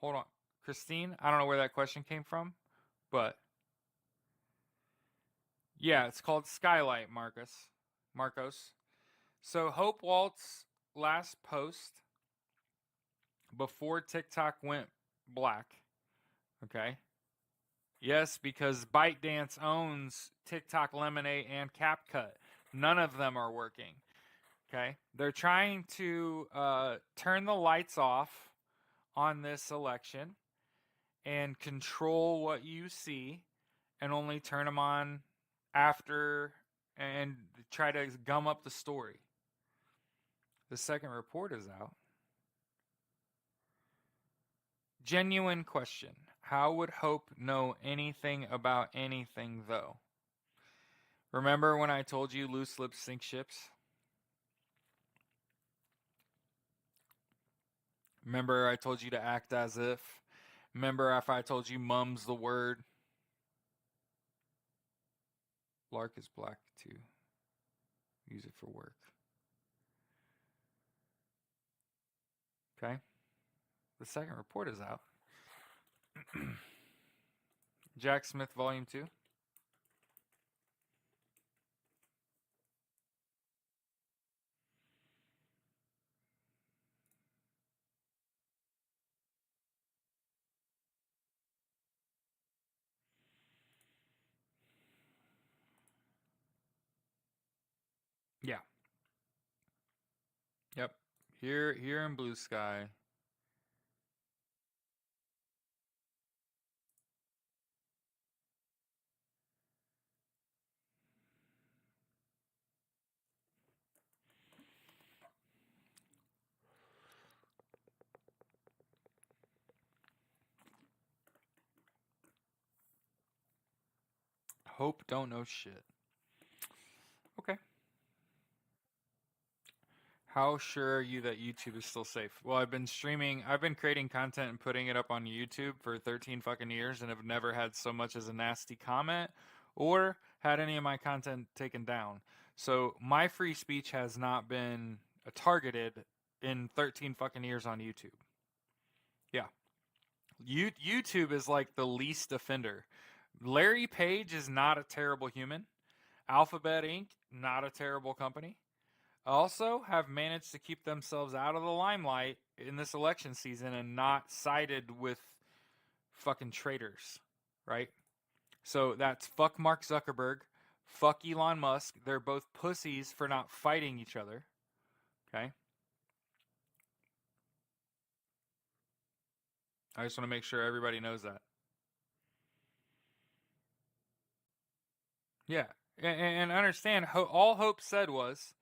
Hold on. Christine, I don't know where that question came from, but yeah, it's called Skylight, Marcos. So Hope Walt's last post before TikTok went black. Okay. Yes, because ByteDance owns TikTok, Lemonade, and CapCut. None of them are working. Okay, they're trying to turn the lights off on this election and control what you see, and only turn them on after and try to gum up the story. The second report is out. Genuine question. How would Hope know anything about anything, though? Remember when I told you loose lips sink ships? Remember I told you to act as if? Remember if I told you mum's the word? Lark is black too. Use it for work. Okay? The second report is out. Jack Smith, Volume 2. Yeah. Yep. Here in Blue Sky. Hope don't know shit. Okay. How sure are you that YouTube is still safe? Well, I've been creating content and putting it up on YouTube for 13 fucking years and have never had so much as a nasty comment or had any of my content taken down. So my free speech has not been targeted in 13 fucking years on YouTube. Yeah. YouTube is like the least offender. Larry Page is not a terrible human. Alphabet Inc., not a terrible company. Also have managed to keep themselves out of the limelight in this election season and not sided with fucking traitors, right? So that's fuck Mark Zuckerberg, fuck Elon Musk. They're both pussies for not fighting each other, okay? I just want to make sure everybody knows that. Yeah, and understand, all Hope said was,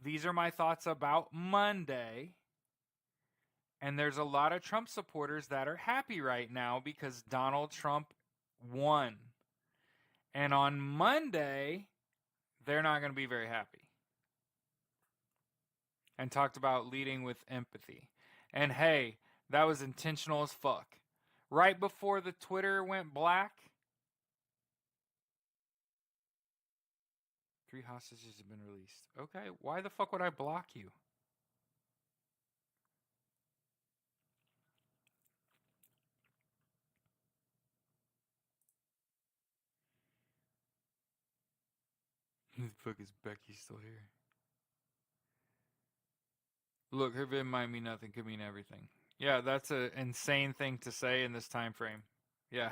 these are my thoughts about Monday. And there's a lot of Trump supporters that are happy right now because Donald Trump won. And on Monday, they're not going to be very happy. And talked about leading with empathy. And hey, that was intentional as fuck. Right before the Twitter went black, 3 hostages have been released. Okay, why the fuck would I block you? Who the fuck is Becky still here? Look, her vid might mean nothing, could mean everything. Yeah, that's an insane thing to say in this time frame. Yeah.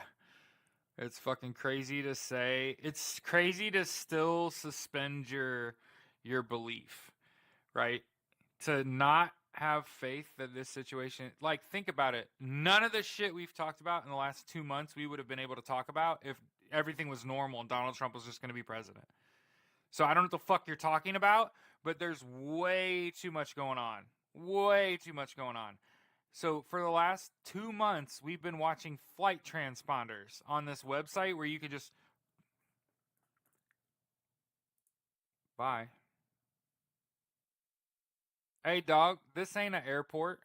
It's fucking crazy to say. It's crazy to still suspend your belief, right? To not have faith that this situation, like, think about it. None of the shit we've talked about in the last 2 months we would have been able to talk about if everything was normal and Donald Trump was just going to be president. So I don't know what the fuck you're talking about, but there's way too much going on. Way too much going on. So for the last 2 months, we've been watching flight transponders on this website where you can just... Bye. Hey, dog, this ain't an airport.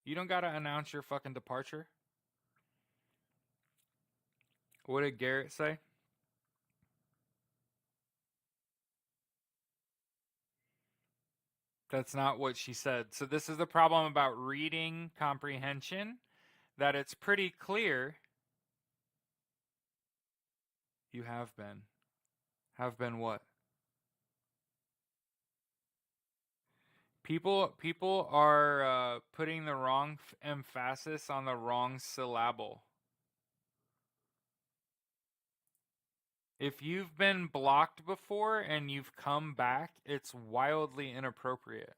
You don't gotta announce your fucking departure. What did Garrett say? That's not what she said. So this is the problem about reading comprehension, that it's pretty clear. You have been. Have been what? People are putting the wrong emphasis on the wrong syllable. If you've been blocked before and you've come back, it's wildly inappropriate.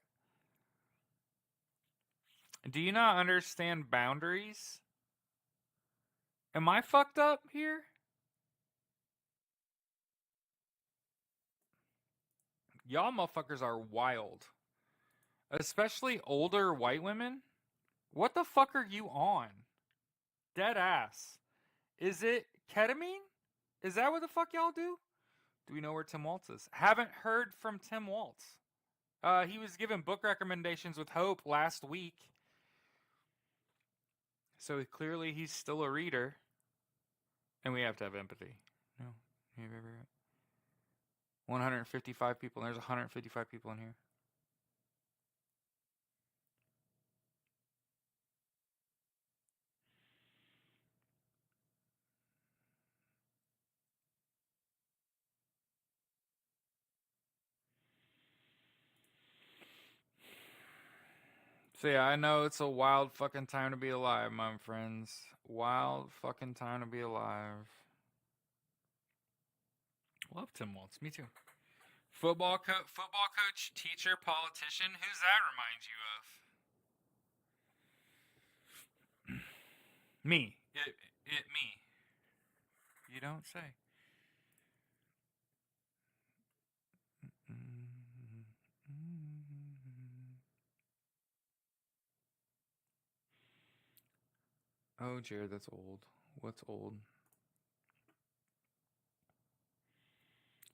Do you not understand boundaries? Am I fucked up here? Y'all motherfuckers are wild. Especially older white women. What the fuck are you on? Dead ass. Is it ketamine? Is that what the fuck y'all do? Do we know where Tim Waltz is? Haven't heard from Tim Waltz. He was given book recommendations with Hope last week. So clearly he's still a reader. And we have to have empathy. No. 155 people. There's 155 people in here. So yeah, I know it's a wild fucking time to be alive, my friends. Wild fucking time to be alive. Love Tim Waltz. Me too. Football coach, teacher, politician. Who's that remind you of? Me. It me. You don't say. Oh, Jared, that's old. What's old?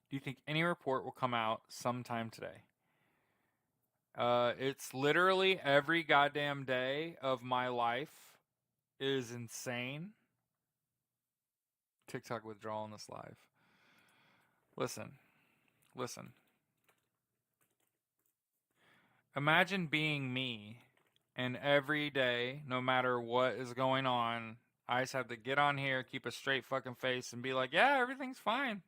Do you think any report will come out sometime today? It's literally every goddamn day of my life is insane. TikTok withdrawal in this live. Listen. Imagine being me, and every day, no matter what is going on, I just have to get on here, keep a straight fucking face, and be like, yeah, everything's fine.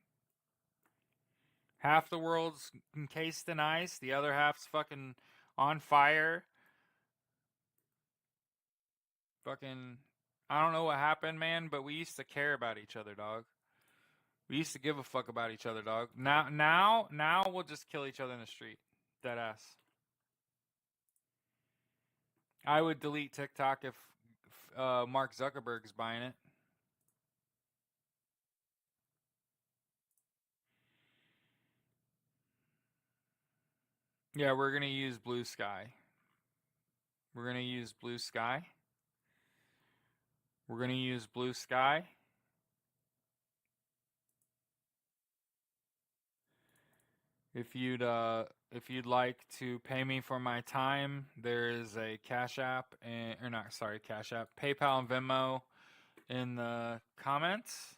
Half the world's encased in ice, the other half's fucking on fire. Fucking, I don't know what happened, man, but we used to care about each other, dog. We used to give a fuck about each other, dog. Now we'll just kill each other in the street. Dead ass. I would delete TikTok if Mark Zuckerberg's buying it. Yeah, we're gonna use Blue Sky. We're gonna use Blue Sky. We're gonna use Blue Sky. If you'd like to pay me for my time, there is a Cash App Cash App, PayPal and Venmo in the comments.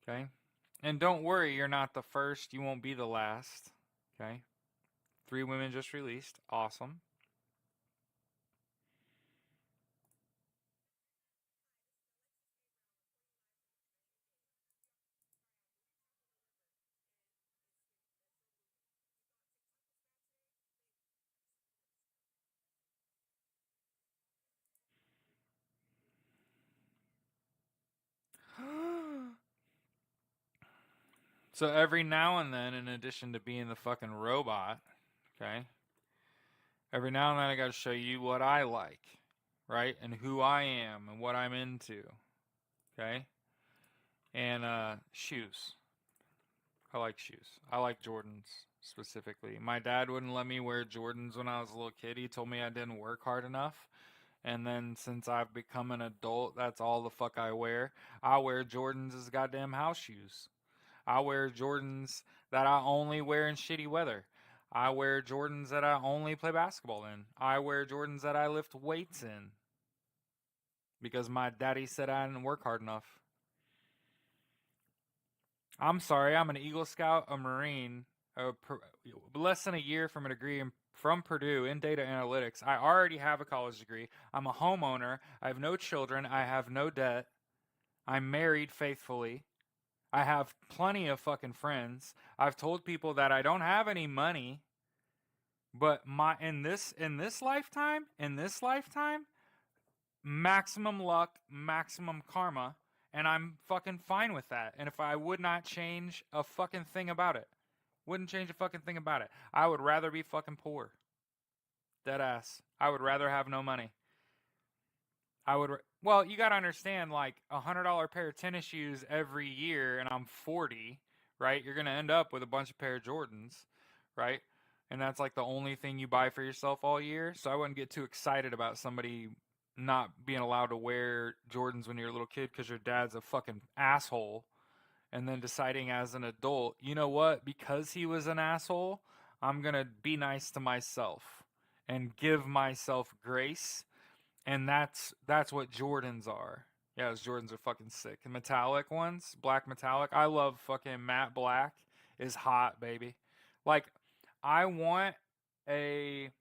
Okay. And don't worry, you're not the first. You won't be the last. Okay. 3 women just released. Awesome. So every now and then, in addition to being the fucking robot, okay, every now and then I gotta show you what I like, right? And who I am and what I'm into. Okay? And shoes. I like shoes. I like Jordans specifically. My dad wouldn't let me wear Jordans when I was a little kid. He told me I didn't work hard enough. And then since I've become an adult, that's all the fuck I wear. I wear Jordans as goddamn house shoes. I wear Jordans that I only wear in shitty weather. I wear Jordans that I only play basketball in. I wear Jordans that I lift weights in. Because my daddy said I didn't work hard enough. I'm sorry, I'm an Eagle Scout, a Marine, less than a year from a degree from Purdue in data analytics. I already have a college degree. I'm a homeowner. I have no children. I have no debt. I'm married faithfully. I have plenty of fucking friends. I've told people that I don't have any money, but in this lifetime, maximum luck, maximum karma, and I'm fucking fine with that. And if I would not change a fucking thing about it, wouldn't change a fucking thing about it. I would rather be fucking poor. Dead ass. I would rather have no money. Well, you gotta understand, like $100 pair of tennis shoes every year, and I'm 40, right? You're gonna end up with a bunch of pair of Jordans, right? And that's like the only thing you buy for yourself all year. So I wouldn't get too excited about somebody not being allowed to wear Jordans when you're a little kid because your dad's a fucking asshole, and then deciding as an adult, you know what, because he was an asshole, I'm gonna be nice to myself and give myself grace. And that's what Jordans are. Yeah, those Jordans are fucking sick. The metallic ones, black metallic. I love fucking matte black is hot, baby. Like, I want a,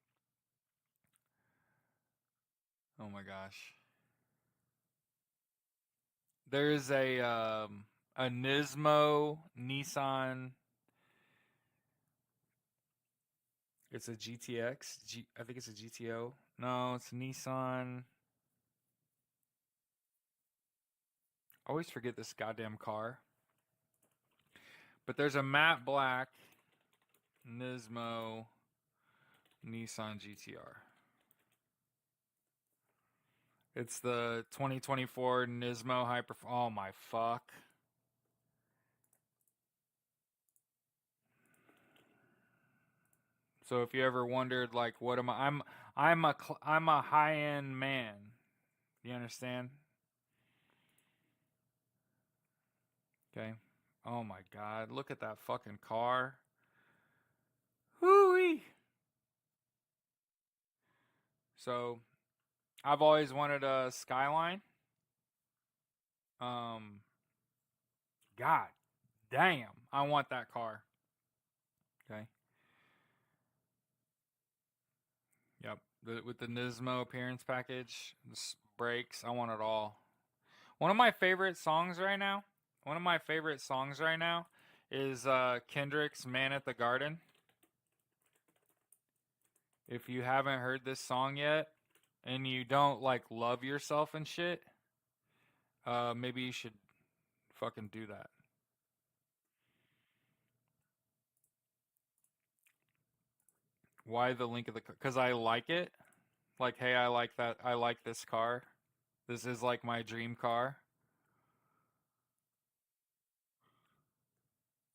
oh my gosh. There's a Nismo Nissan. It's a GTX. I think it's a GTO. No, it's Nissan. I always forget this goddamn car. But there's a matte black Nismo Nissan GTR. It's the 2024 Nismo Hyper. Oh my fuck. So if you ever wondered, like, what am I? I'm a high end man. You understand? Okay. Oh my god, look at that fucking car. Hooey. So I've always wanted a Skyline. Um, God damn, I want that car. Okay. Yep. With the Nismo appearance package, brakes, I want it all. One of my favorite songs right now. One of my favorite songs right now is Kendrick's "Man at the Garden." If you haven't heard this song yet, and you don't like love yourself and shit, maybe you should fucking do that. Why the link of the car? Because I like it. Like, hey, I like that. I like this car. This is like my dream car.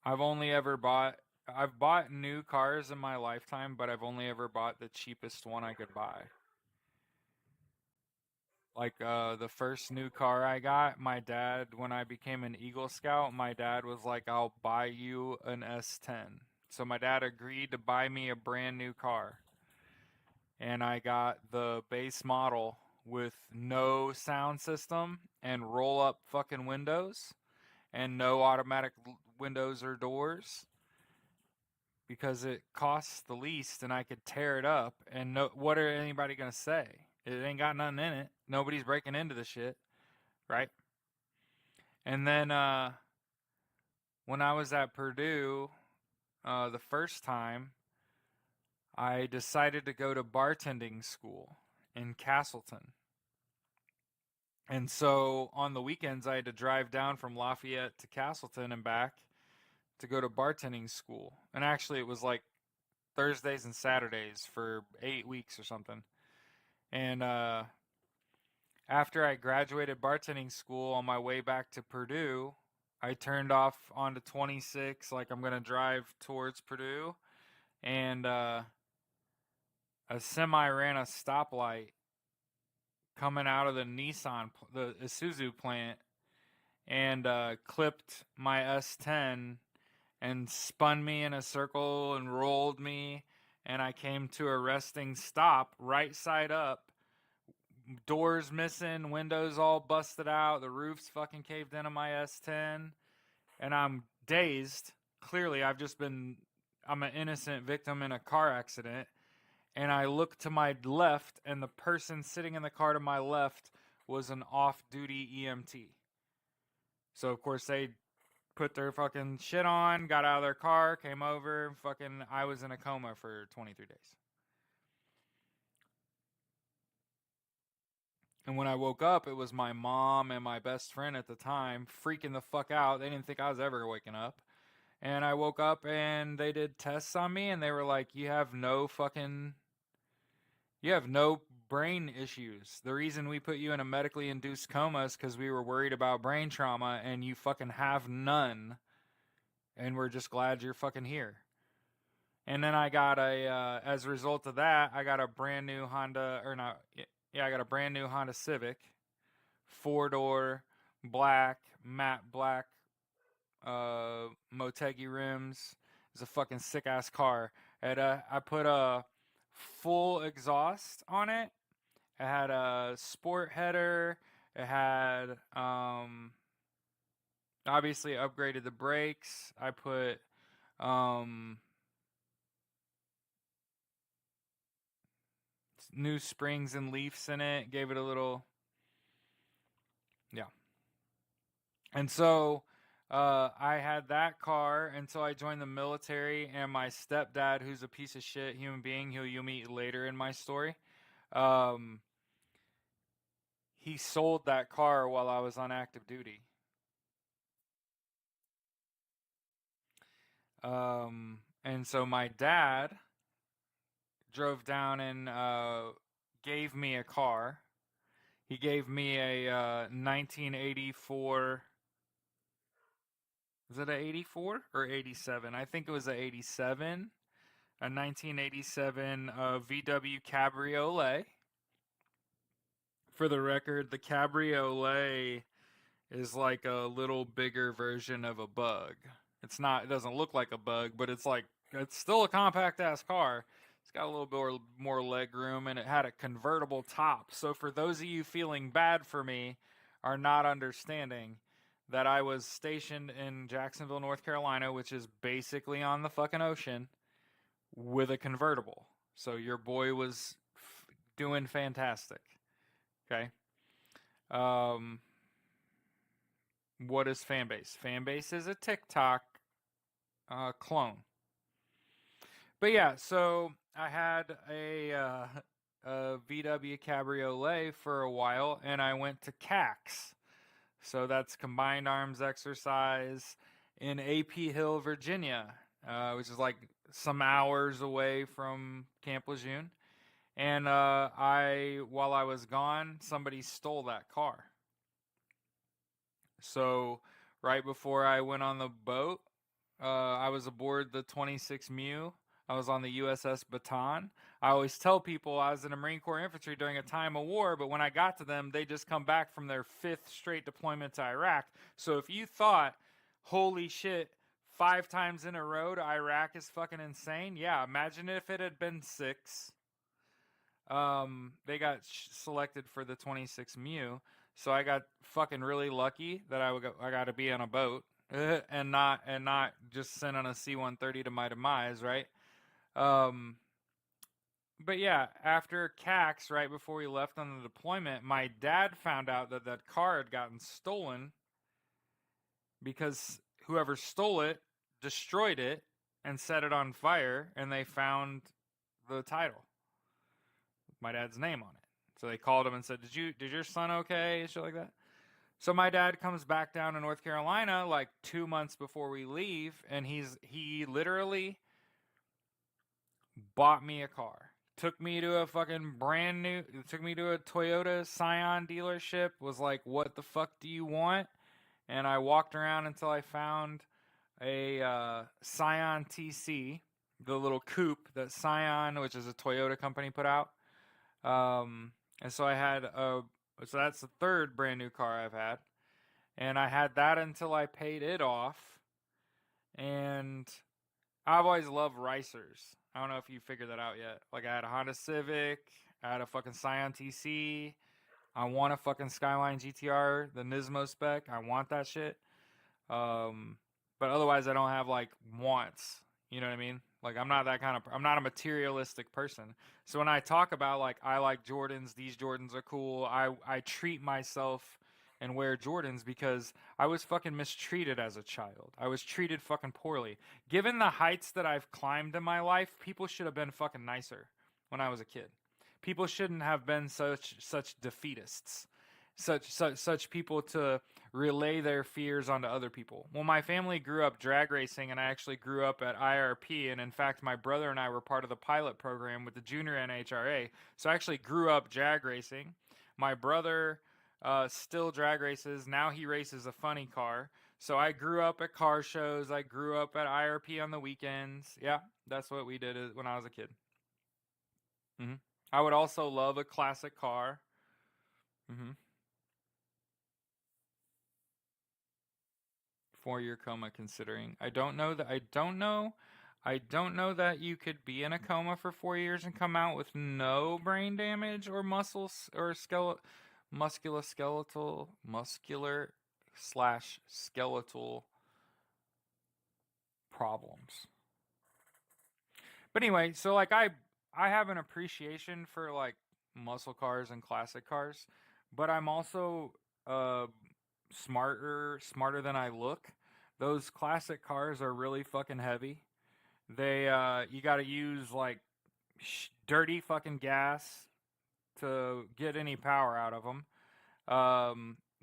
I've only ever bought. I've bought new cars in my lifetime, but I've only ever bought the cheapest one I could buy. Like the first new car I got, my dad, when I became an Eagle Scout, my dad was like, "I'll buy you an S10." So my dad agreed to buy me a brand new car. And I got the base model with no sound system and roll up fucking windows and no automatic windows or doors because it costs the least and I could tear it up and no, what are anybody gonna say? It ain't got nothing in it. Nobody's breaking into the shit, right? And then when I was at Purdue the first time, I decided to go to bartending school in Castleton. And so on the weekends, I had to drive down from Lafayette to Castleton and back to go to bartending school. And actually, it was like Thursdays and Saturdays for 8 weeks or something. And after I graduated bartending school on my way back to Purdue, I turned off onto 26, like I'm going to drive towards Purdue. And a semi ran a stoplight coming out of the the Isuzu plant, and clipped my S10 and spun me in a circle and rolled me. And I came to a resting stop, right side up, doors missing, windows all busted out, the roof's fucking caved in on my S10, and I'm dazed. Clearly, I'm an innocent victim in a car accident. And I look to my left, and the person sitting in the car to my left was an off duty EMT. So, of course, they put their fucking shit on, got out of their car, came over, fucking, I was in a coma for 23 days. And when I woke up, it was my mom and my best friend at the time freaking the fuck out. They didn't think I was ever waking up. And I woke up and they did tests on me and they were like, you have no brain issues. The reason we put you in a medically induced coma is because we were worried about brain trauma and you fucking have none. And we're just glad you're fucking here. And then I got as a result of that, I got a brand new Honda, or not, Yeah, I got a brand new Honda Civic, 4-door, black, matte black, Motegi rims. It's a fucking sick ass car. And I put a full exhaust on it. It had a sport header. It had obviously upgraded the brakes. I put um new springs and leafs in it. Gave it a little, yeah. And so I had that car until I joined the military, and my stepdad, who's a piece of shit human being who you'll meet later in my story, um, he sold that car while I was on active duty. And so my dad drove down and gave me a car. He gave me a 1984. Was it a 84 or 87? I think it was a 87. A 1987 VW Cabriolet. For the record, the Cabriolet is like a little bigger version of a Bug. It's not. It doesn't look like a Bug, but it's still a compact ass car. It's got a little bit more leg room, and it had a convertible top. So for those of you feeling bad for me, are not understanding that I was stationed in Jacksonville, North Carolina, which is basically on the fucking ocean, with a convertible. So your boy was doing fantastic. Okay. Um, what is Fanbase? Fanbase is a TikTok clone. But yeah, so I had a VW Cabriolet for a while, and I went to CAX. So that's Combined Arms Exercise in AP Hill, Virginia, which is like some hours away from Camp Lejeune. And while I was gone, somebody stole that car. So right before I went on the boat, I was aboard the 26 Mu. I was on the USS Baton. I always tell people I was in the Marine Corps Infantry during a time of war, but when I got to them, they just come back from their 5th straight deployment to Iraq. So if you thought, holy shit, 5 times in a row to Iraq is fucking insane, yeah, imagine if it had been 6. They got selected for the 26 Mu, so I got fucking really lucky that I got to be on a boat and not just sent on a C-130 to my demise, right? Um, but yeah, after CAX, right before we left on the deployment, my dad found out that that car had gotten stolen because whoever stole it destroyed it and set it on fire, and they found the title with my dad's name on it. So they called him and said, "Did your son okay?" Shit like that. So my dad comes back down to North Carolina like 2 months before we leave, and he literally bought me a car. Took me to a fucking brand new. Took me to a Toyota Scion dealership. Was like, "What the fuck do you want?" And I walked around until I found a Scion TC, the little coupe that Scion, which is a Toyota company, put out. And so I had so that's the 3rd brand new car I've had, and I had that until I paid it off. And I've always loved racers. I don't know if you figured that out yet. Like I had a Honda Civic, I had a fucking Scion TC, I want a fucking Skyline GTR, the Nismo spec. I want that shit. But otherwise, I don't have like wants. You know what I mean? Like I'm not that kind of. I'm not a materialistic person. So when I talk about like I like Jordans, these Jordans are cool. I treat myself and wear Jordans because I was fucking mistreated as a child. I was treated fucking poorly. Given the heights that I've climbed in my life, people should have been fucking nicer when I was a kid. People shouldn't have been such defeatists. Such people to relay their fears onto other people. Well, my family grew up drag racing, and I actually grew up at IRP, and in fact, my brother and I were part of the pilot program with the junior NHRA. So I actually grew up drag racing. My brother still drag races. Now he races a funny car. So I grew up at car shows. I grew up at IRP on the weekends. Yeah, that's what we did when I was a kid. Mm-hmm. I would also love a classic car. 4-year coma considering. I don't know that you could be in a coma for 4 years and come out with no brain damage or muscles or muscular slash skeletal problems. But anyway, so like I have an appreciation for like muscle cars and classic cars, but I'm also smarter than I look. Those classic cars are really fucking heavy. They you got to use like dirty fucking gas to get any power out of them.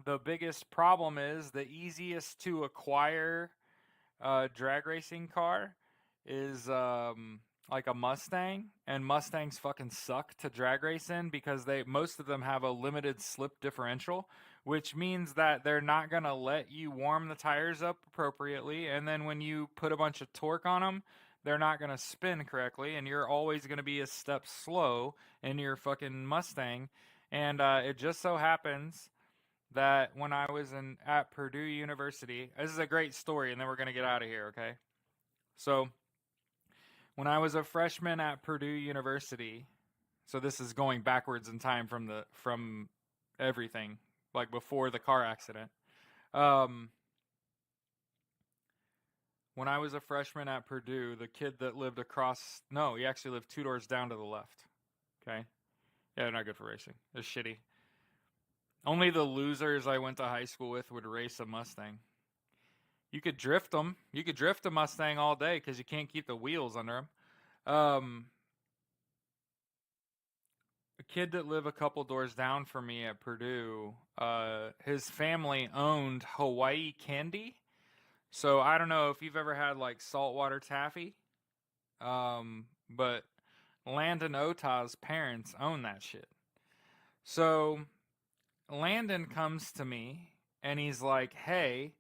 The biggest problem is the easiest to acquire drag racing car is like a Mustang, and Mustangs fucking suck to drag race in because most of them have a limited slip differential, which means that they're not gonna let you warm the tires up appropriately, and then when you put a bunch of torque on them, they're not gonna spin correctly, and you're always gonna be a step slow in your fucking Mustang. And it just so happens that when I was at Purdue University, this is a great story, and then we're gonna get out of here, okay? So when I was a freshman at Purdue University, so this is going backwards in time from everything, like before the car accident. When I was a freshman at Purdue, the kid that lived he actually lived 2 doors down to the left. Okay? Yeah, they're not good for racing. They're shitty. Only the losers I went to high school with would race a Mustang. You could drift them. You could drift a Mustang all day because you can't keep the wheels under them. A kid that lived a couple doors down from me at Purdue, his family owned Hawaii Candy. So I don't know if you've ever had like saltwater taffy, but Landon Ota's parents own that shit. So Landon comes to me and he's like, "Hey,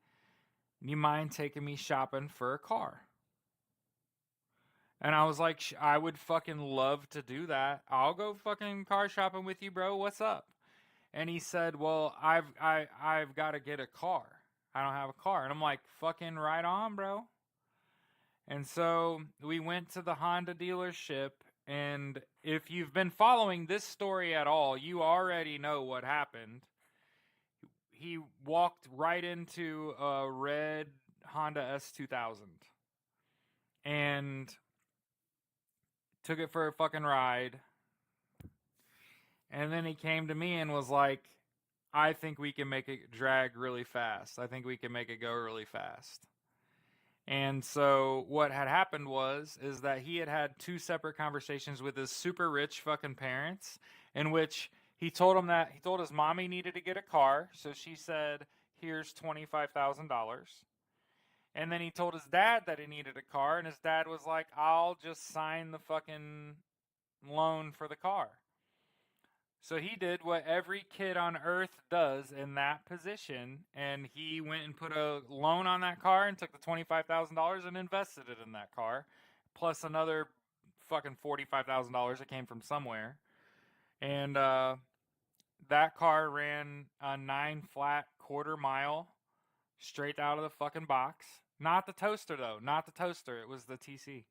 you mind taking me shopping for a car?" And I was like, I would fucking love to do that. I'll go fucking car shopping with you, bro. What's up? And he said, "Well, I've got to get a car. I don't have a car." And I'm like, "Fucking right on, bro." And so we went to the Honda dealership, and if you've been following this story at all, you already know what happened. He walked right into a red Honda S2000 and took it for a fucking ride. And then he came to me and was like, "I think we can make it drag really fast. I think we can make it go really fast." And so what had happened is that he had 2 separate conversations with his super rich fucking parents, in which he told his mommy needed to get a car, so she said, "Here's $25,000." And then he told his dad that he needed a car, and his dad was like, "I'll just sign the fucking loan for the car." So he did what every kid on earth does in that position, and he went and put a loan on that car and took the $25,000 and invested it in that car, plus another fucking $45,000 that came from somewhere. And that car ran a 9 flat quarter mile straight out of the fucking box. Not the toaster though, not the toaster. It was the TC.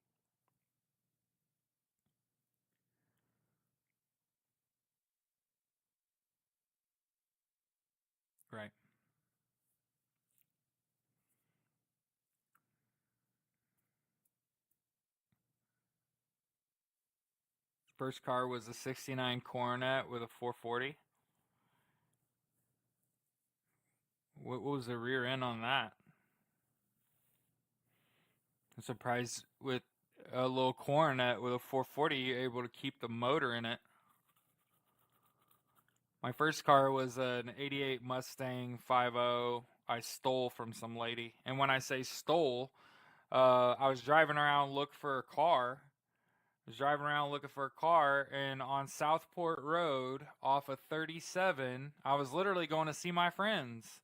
Right. First car was a 69 Coronet with a 440. What was the rear end on that? I'm surprised with a little Coronet with a 440 you're able to keep the motor in it. My first car was an 88 Mustang 5.0 I stole from some lady. And when I say stole, I was driving around looking for a car. And on Southport Road off of 37, I was literally going to see my friends.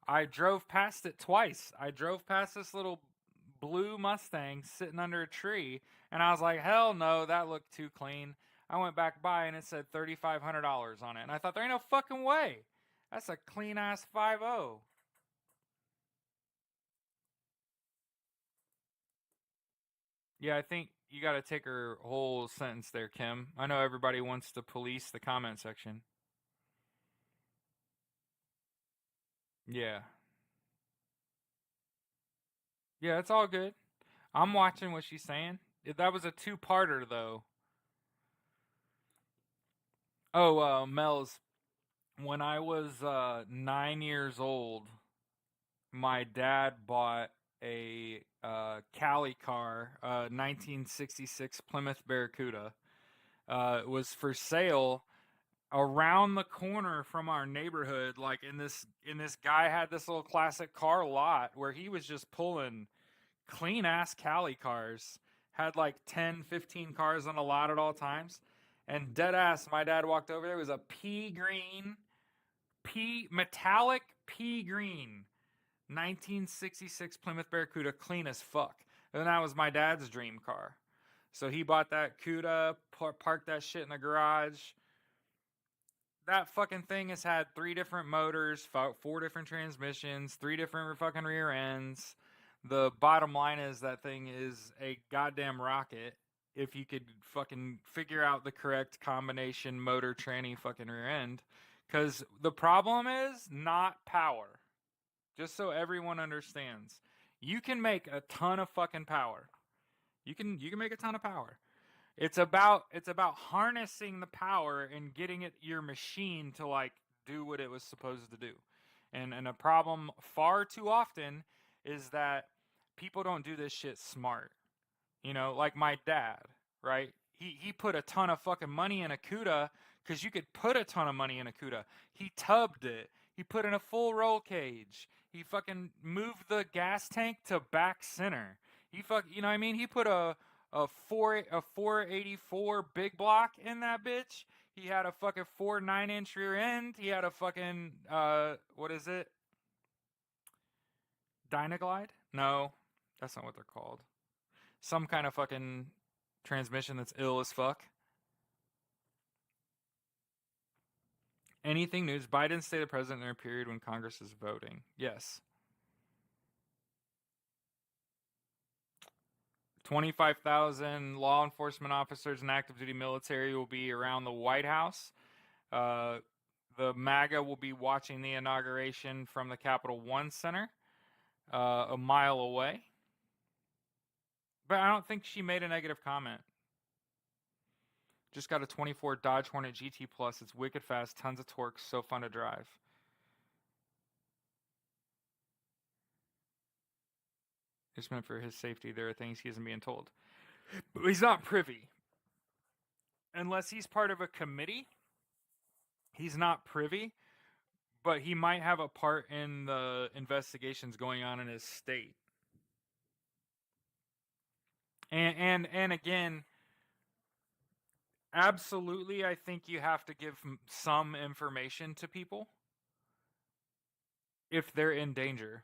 I drove past it twice. I drove past this little blue Mustang sitting under a tree, and I was like, "Hell no, that looked too clean." I went back by and it said $3,500 on it. And I thought, there ain't no fucking way. That's a clean ass 5-0. Yeah, I think you got to take her whole sentence there, Kim. I know everybody wants to police the comment section. Yeah. Yeah, it's all good. I'm watching what she's saying. That was a two-parter, though. Oh, Mel's. When I was 9 years old, my dad bought a Cali car, 1966 Plymouth Barracuda. It was for sale around the corner from our neighborhood. Like in this guy had this little classic car lot where he was just pulling clean ass Cali cars. Had like 10, 15 cars on a lot at all times. And dead ass, my dad walked over there. It was a metallic pea green 1966 Plymouth Barracuda, clean as fuck. And that was my dad's dream car. So he bought that CUDA, parked that shit in the garage. That fucking thing has had 3 different motors, 4 different transmissions, 3 different fucking rear ends. The bottom line is that thing is a goddamn rocket. If you could fucking figure out the correct combination motor, tranny, fucking rear end. Because the problem is not power. Just so everyone understands. You can make a ton of fucking power. You can make a ton of power. It's about harnessing the power and getting your machine to like do what it was supposed to do. And a problem far too often is that people don't do this shit smart. You know, like my dad, right? He put a ton of fucking money in a CUDA because you could put a ton of money in a CUDA. He tubbed it. He put in a full roll cage. He fucking moved the gas tank to back center. You know what I mean? He put a 484 big block in that bitch. He had a fucking 4 9-inch rear end. He had a fucking what is it? Dynaglide? No, that's not what they're called. Some kind of fucking transmission that's ill as fuck. Anything news? Biden stay the president in a period when Congress is voting. Yes. 25,000 law enforcement officers and active duty military will be around the White House. The MAGA will be watching the inauguration from the Capital One Center, a mile away. But I don't think she made a negative comment. Just got a 24 Dodge Hornet GT Plus. It's wicked fast, tons of torque, so fun to drive. It's meant for his safety. There are things he isn't being told. But he's not privy. Unless he's part of a committee, he's not privy. But he might have a part in the investigations going on in his state. And again, absolutely, I think you have to give some information to people if they're in danger.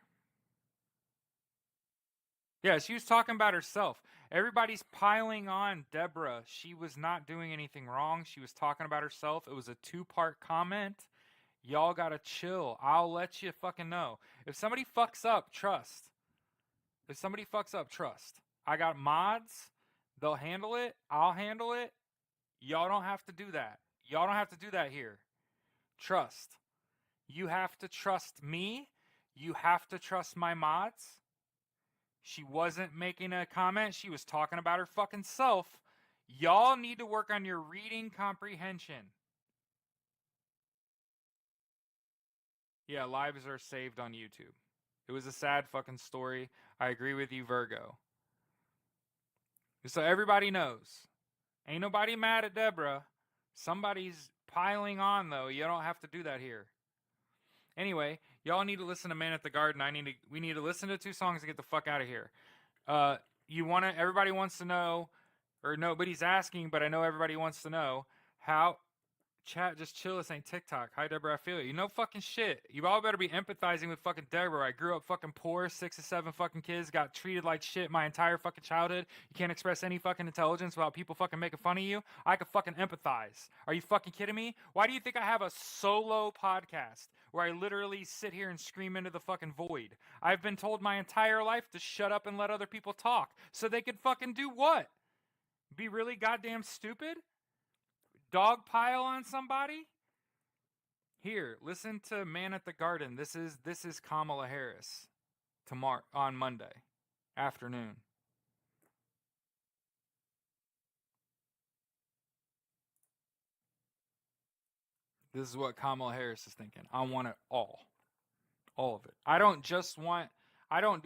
Yeah, she was talking about herself. Everybody's piling on Deborah. She was not doing anything wrong. She was talking about herself. It was a 2-part comment. Y'all gotta chill. I'll let you fucking know. If somebody fucks up, trust. If somebody fucks up, trust. I got mods. They'll handle it. I'll handle it. Y'all don't have to do that. Y'all don't have to do that here. Trust. You have to trust me. You have to trust my mods. She wasn't making a comment. She was talking about her fucking self. Y'all need to work on your reading comprehension. Yeah, lives are saved on YouTube. It was a sad fucking story. I agree with you, Virgo. So everybody knows. Ain't nobody mad at Deborah. Somebody's piling on, though. You don't have to do that here. Anyway, y'all need to listen to Man at the Garden. We need to listen to 2 songs and get the fuck out of here. Everybody wants to know, or nobody's asking, but I know everybody wants to know, how Chat, just chill. This ain't TikTok. Hi, Deborah. I feel you. No fucking shit. You all better be empathizing with fucking Deborah. I grew up fucking poor, 6 to 7 fucking kids, got treated like shit my entire fucking childhood. You can't express any fucking intelligence without people fucking making fun of you. I could fucking empathize. Are you fucking kidding me? Why do you think I have a solo podcast where I literally sit here and scream into the fucking void? I've been told my entire life to shut up and let other people talk so they could fucking do what? Be really goddamn stupid? Dogpile on somebody? Here, listen to Man at the Garden. This is Kamala Harris tomorrow on Monday afternoon. This is what Kamala Harris is thinking. I want it all of it. I don't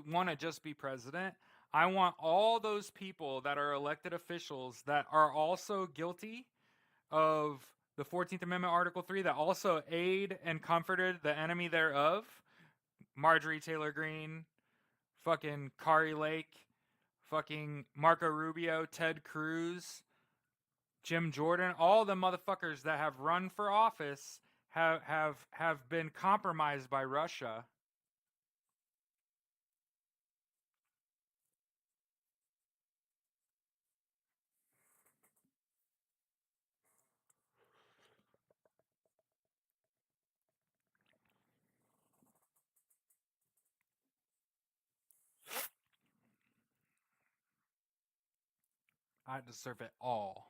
want to just be president. I want all those people that are elected officials that are also guilty of the 14th Amendment, Article 3, that also aid and comforted the enemy thereof. Marjorie Taylor Greene, fucking Kari Lake, fucking Marco Rubio, Ted Cruz, Jim Jordan, all the motherfuckers that have run for office have been compromised by Russia. I deserve it all.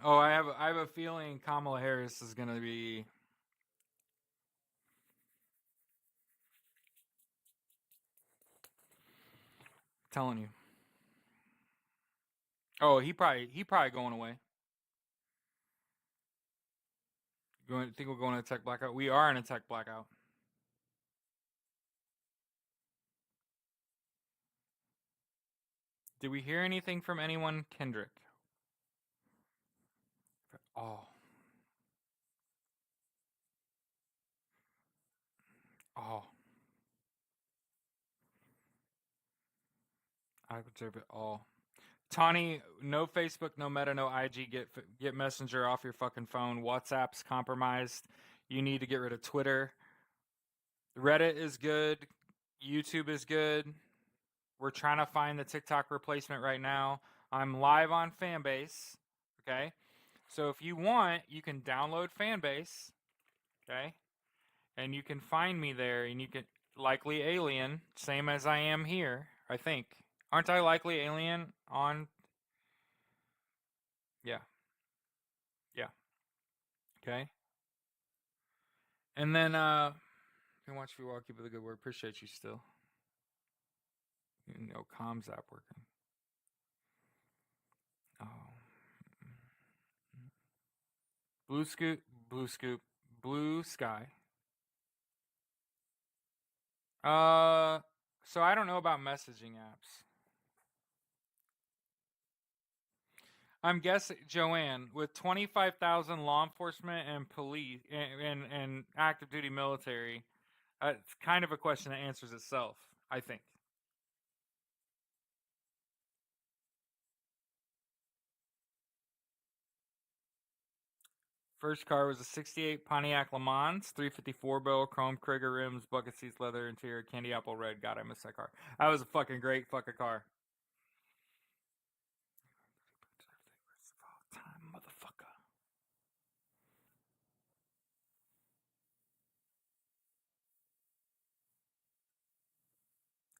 Oh, I have a feeling Kamala Harris is going to be telling you. Oh, he probably going away. Think we're going to a tech blackout? We are in a tech blackout. Did we hear anything from anyone, Kendrick? Oh. Oh. I observe it all. Tawny, no Facebook, no Meta, no IG. Get Messenger off your fucking phone. WhatsApp's compromised. You need to get rid of Twitter. Reddit is good. YouTube is good. We're trying to find the TikTok replacement right now. I'm live on Fanbase. Okay. So if you want, you can download Fanbase. Okay. And you can find me there, and you can likely alien, same as I am here, I think. Aren't I likely alien on? Yeah. Yeah. Okay. And then you can watch if you walk, keep it a good word. Appreciate you still. You know, comms app working. Oh. Blue scoop, blue scoop, blue sky. So I don't know about messaging apps. I'm guessing, Joanne, with 25,000 law enforcement and police and active duty military, it's kind of a question that answers itself, I think. First car was a 68 Pontiac Le Mans, 354 barrel, chrome Krieger rims, bucket seats, leather interior, candy apple red. God, I miss that car. That was a fucking great fucking car. Time, motherfucker.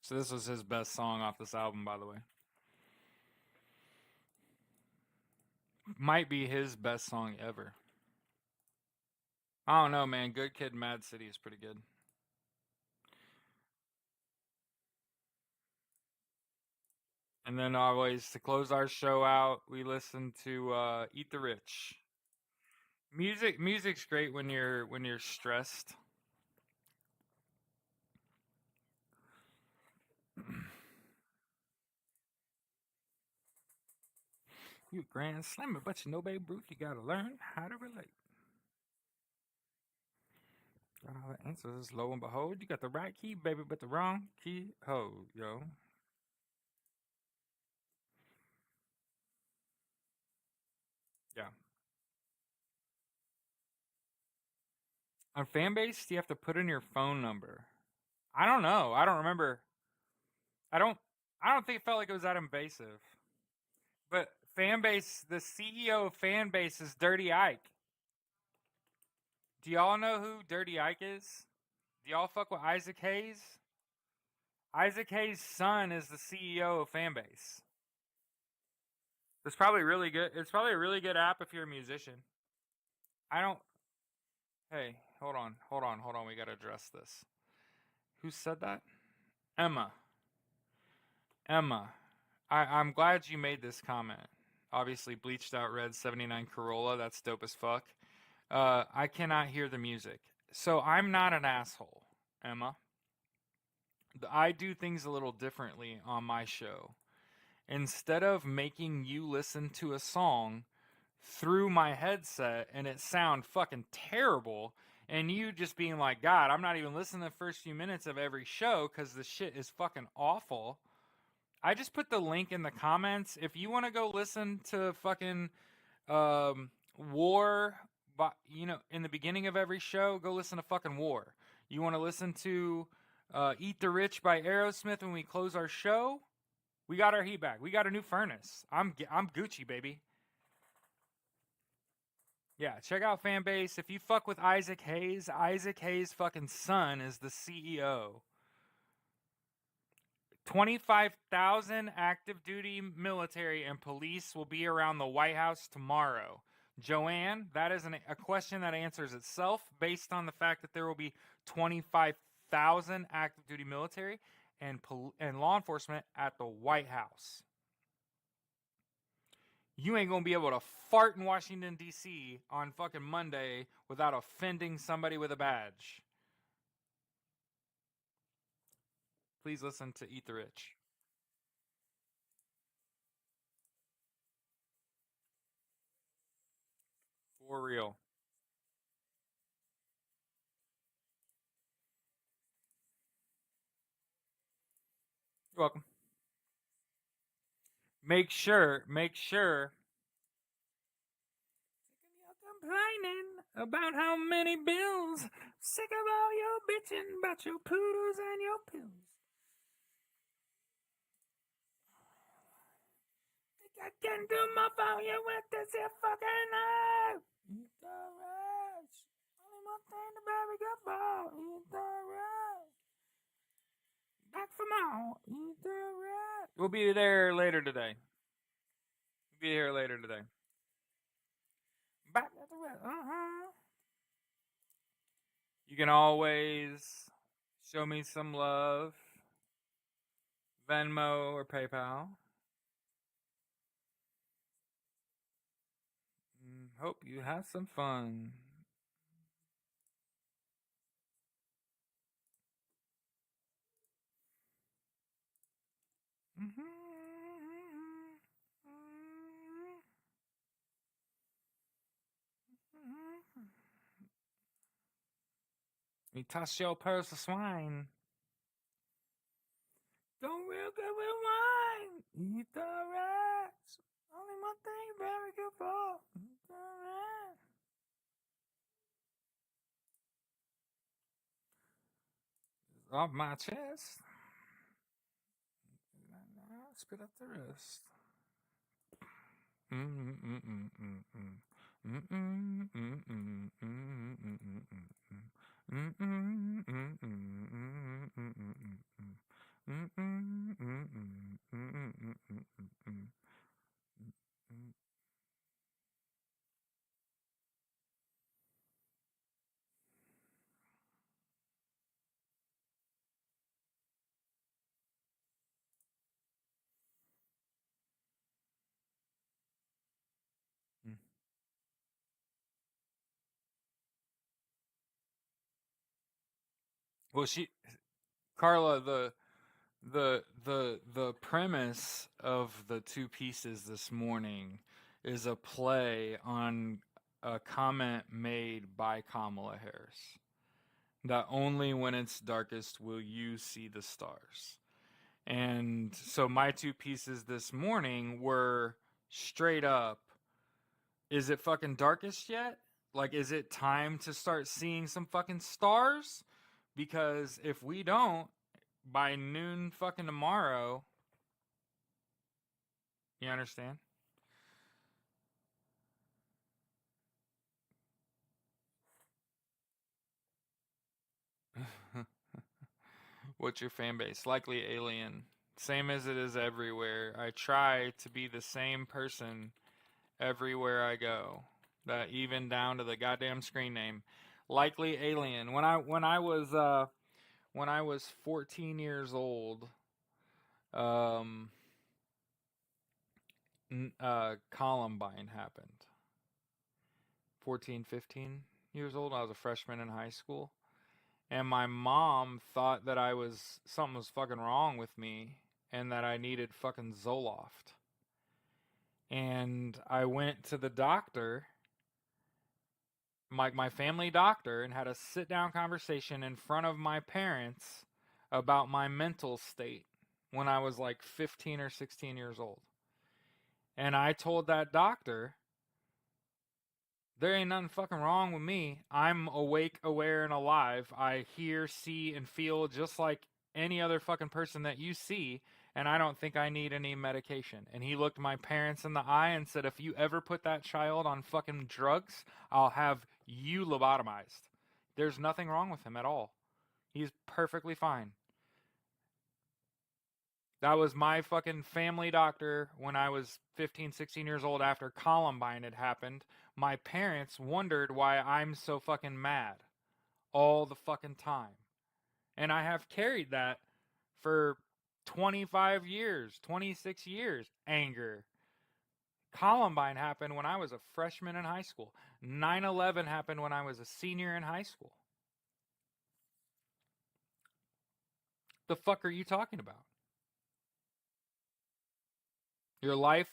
So this was his best song off this album, by the way. Might be his best song ever. I don't know, man. Good Kid, Mad City is pretty good. And then always to close our show out, we listen to Eat the Rich. Music's great when you're stressed. You grand slammer, but you know, babe Ruth, you gotta learn how to relate. how the answer is. Lo and behold, you got the right key, baby, but the wrong key. Ho, yo. Yeah. On Fanbase, you have to put in your phone number. I don't know. I don't remember. I don't. I don't think it felt like it was that invasive. But Fanbase, the CEO of Fanbase is Dirty Ike. Do y'all know who Dirty Ike is? Do y'all fuck with Isaac Hayes? Isaac Hayes' son is the CEO of Fanbase. It's probably really good. It's probably a really good app if you're a musician. I don't. Hey, hold on. We gotta address this. Who said that? Emma. Emma. I'm glad you made this comment. Obviously, bleached out red 79 Corolla. That's dope as fuck. I cannot hear the music. So I'm not an asshole, Emma. I do things a little differently on my show. Instead of making you listen to a song through my headset and it sound fucking terrible, and you just being like, God, I'm not even listening to the first few minutes of every show because the shit is fucking awful. I just put the link in the comments. If you want to go listen to fucking War, but in the beginning of every show, go listen to fucking War. You want to listen to Eat the Rich by Aerosmith when we close our show? We got our heat back. We got a new furnace. I'm Gucci, baby. Yeah, check out Fanbase. If you fuck with Isaac Hayes fucking son is the CEO. 25,000 active duty military and police will be around the White House tomorrow. Joanne, that is a question that answers itself based on the fact that there will be 25,000 active duty military and law enforcement at the White House. You ain't gonna be able to fart in Washington, D.C. on fucking Monday without offending somebody with a badge. Please listen to Eat the Rich. For real. You're welcome. Make sure. Complaining about how many bills. Sick of all your bitching about your poodles and your pills. Think I can do my phone you with this here fucking knife. Eat the rich. Only one thing to bury good for. Eat the rich. Back from all. Eat the rich. We'll be there later today. We'll be here later today. Back at the rest. You can always show me some love. Venmo or PayPal. Hope you have some fun. You toss your purse of swine. Don't real good with wine. Eat the rats. Only one thing very good for. Eat the rats. Off my chest. Spit up the rest. Well, Carla, the premise of the two pieces this morning is a play on a comment made by Kamala Harris. that only when it's darkest will you see the stars. And so my two pieces this morning were straight up, is it fucking darkest yet? Like, is it time to start seeing some fucking stars? Because if we don't, by noon fucking tomorrow, you understand? What's your fan base? Likely alien. Same as it is everywhere. I try to be the same person everywhere I go. That even down to the goddamn screen name. Likely alien. When I was 14 years old, um Columbine happened. 14, 15 years old. I was a freshman in high school. And my mom thought that something was fucking wrong with me and that I needed fucking Zoloft. And I went to the doctor, my family doctor, and had a sit down conversation in front of my parents about my mental state when I was like 15 or 16 years old. And I told that doctor, there ain't nothing fucking wrong with me. I'm awake, aware, and alive. I hear, see, and feel just like any other fucking person that you see, and I don't think I need any medication. And he looked my parents in the eye and said, if you ever put that child on fucking drugs, I'll have you lobotomized. There's nothing wrong with him at all. He's perfectly fine. That was my fucking family doctor when I was 15, 16 years old after Columbine had happened. My parents wondered why I'm so fucking mad all the fucking time. And I have carried that for 25 years, 26 years. Anger. Columbine happened when I was a freshman in high school. 9/11 happened when I was a senior in high school. The fuck are you talking about? Your life.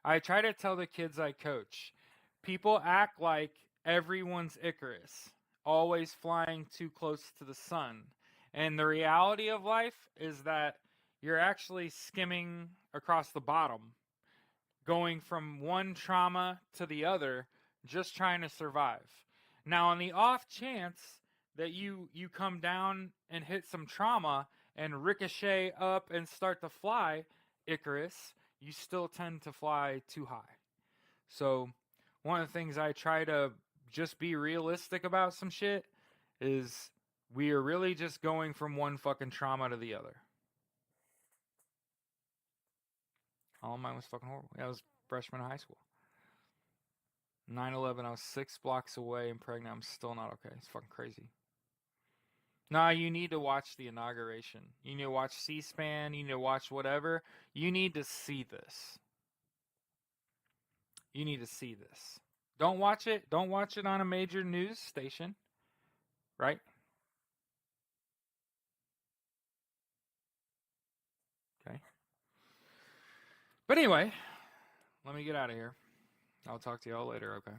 I try to tell the kids I coach, people act like everyone's Icarus, always flying too close to the sun. And the reality of life is that you're actually skimming across the bottom, going from one trauma to the other, just trying to survive. Now, on the off chance that you come down and hit some trauma and ricochet up and start to fly, Icarus, you still tend to fly too high. So, one of the things I try to just be realistic about some shit is we are really just going from one fucking trauma to the other. All mine was fucking horrible. Yeah, I was freshman in high school. 9/11, I was 6 blocks away and pregnant. I'm still not okay. It's fucking crazy. Nah, you need to watch the inauguration. You need to watch C-SPAN. You need to watch whatever. You need to see this. You need to see this. Don't watch it. Don't watch it on a major news station. Right? Okay. But anyway, let me get out of here. I'll talk to y'all later, okay?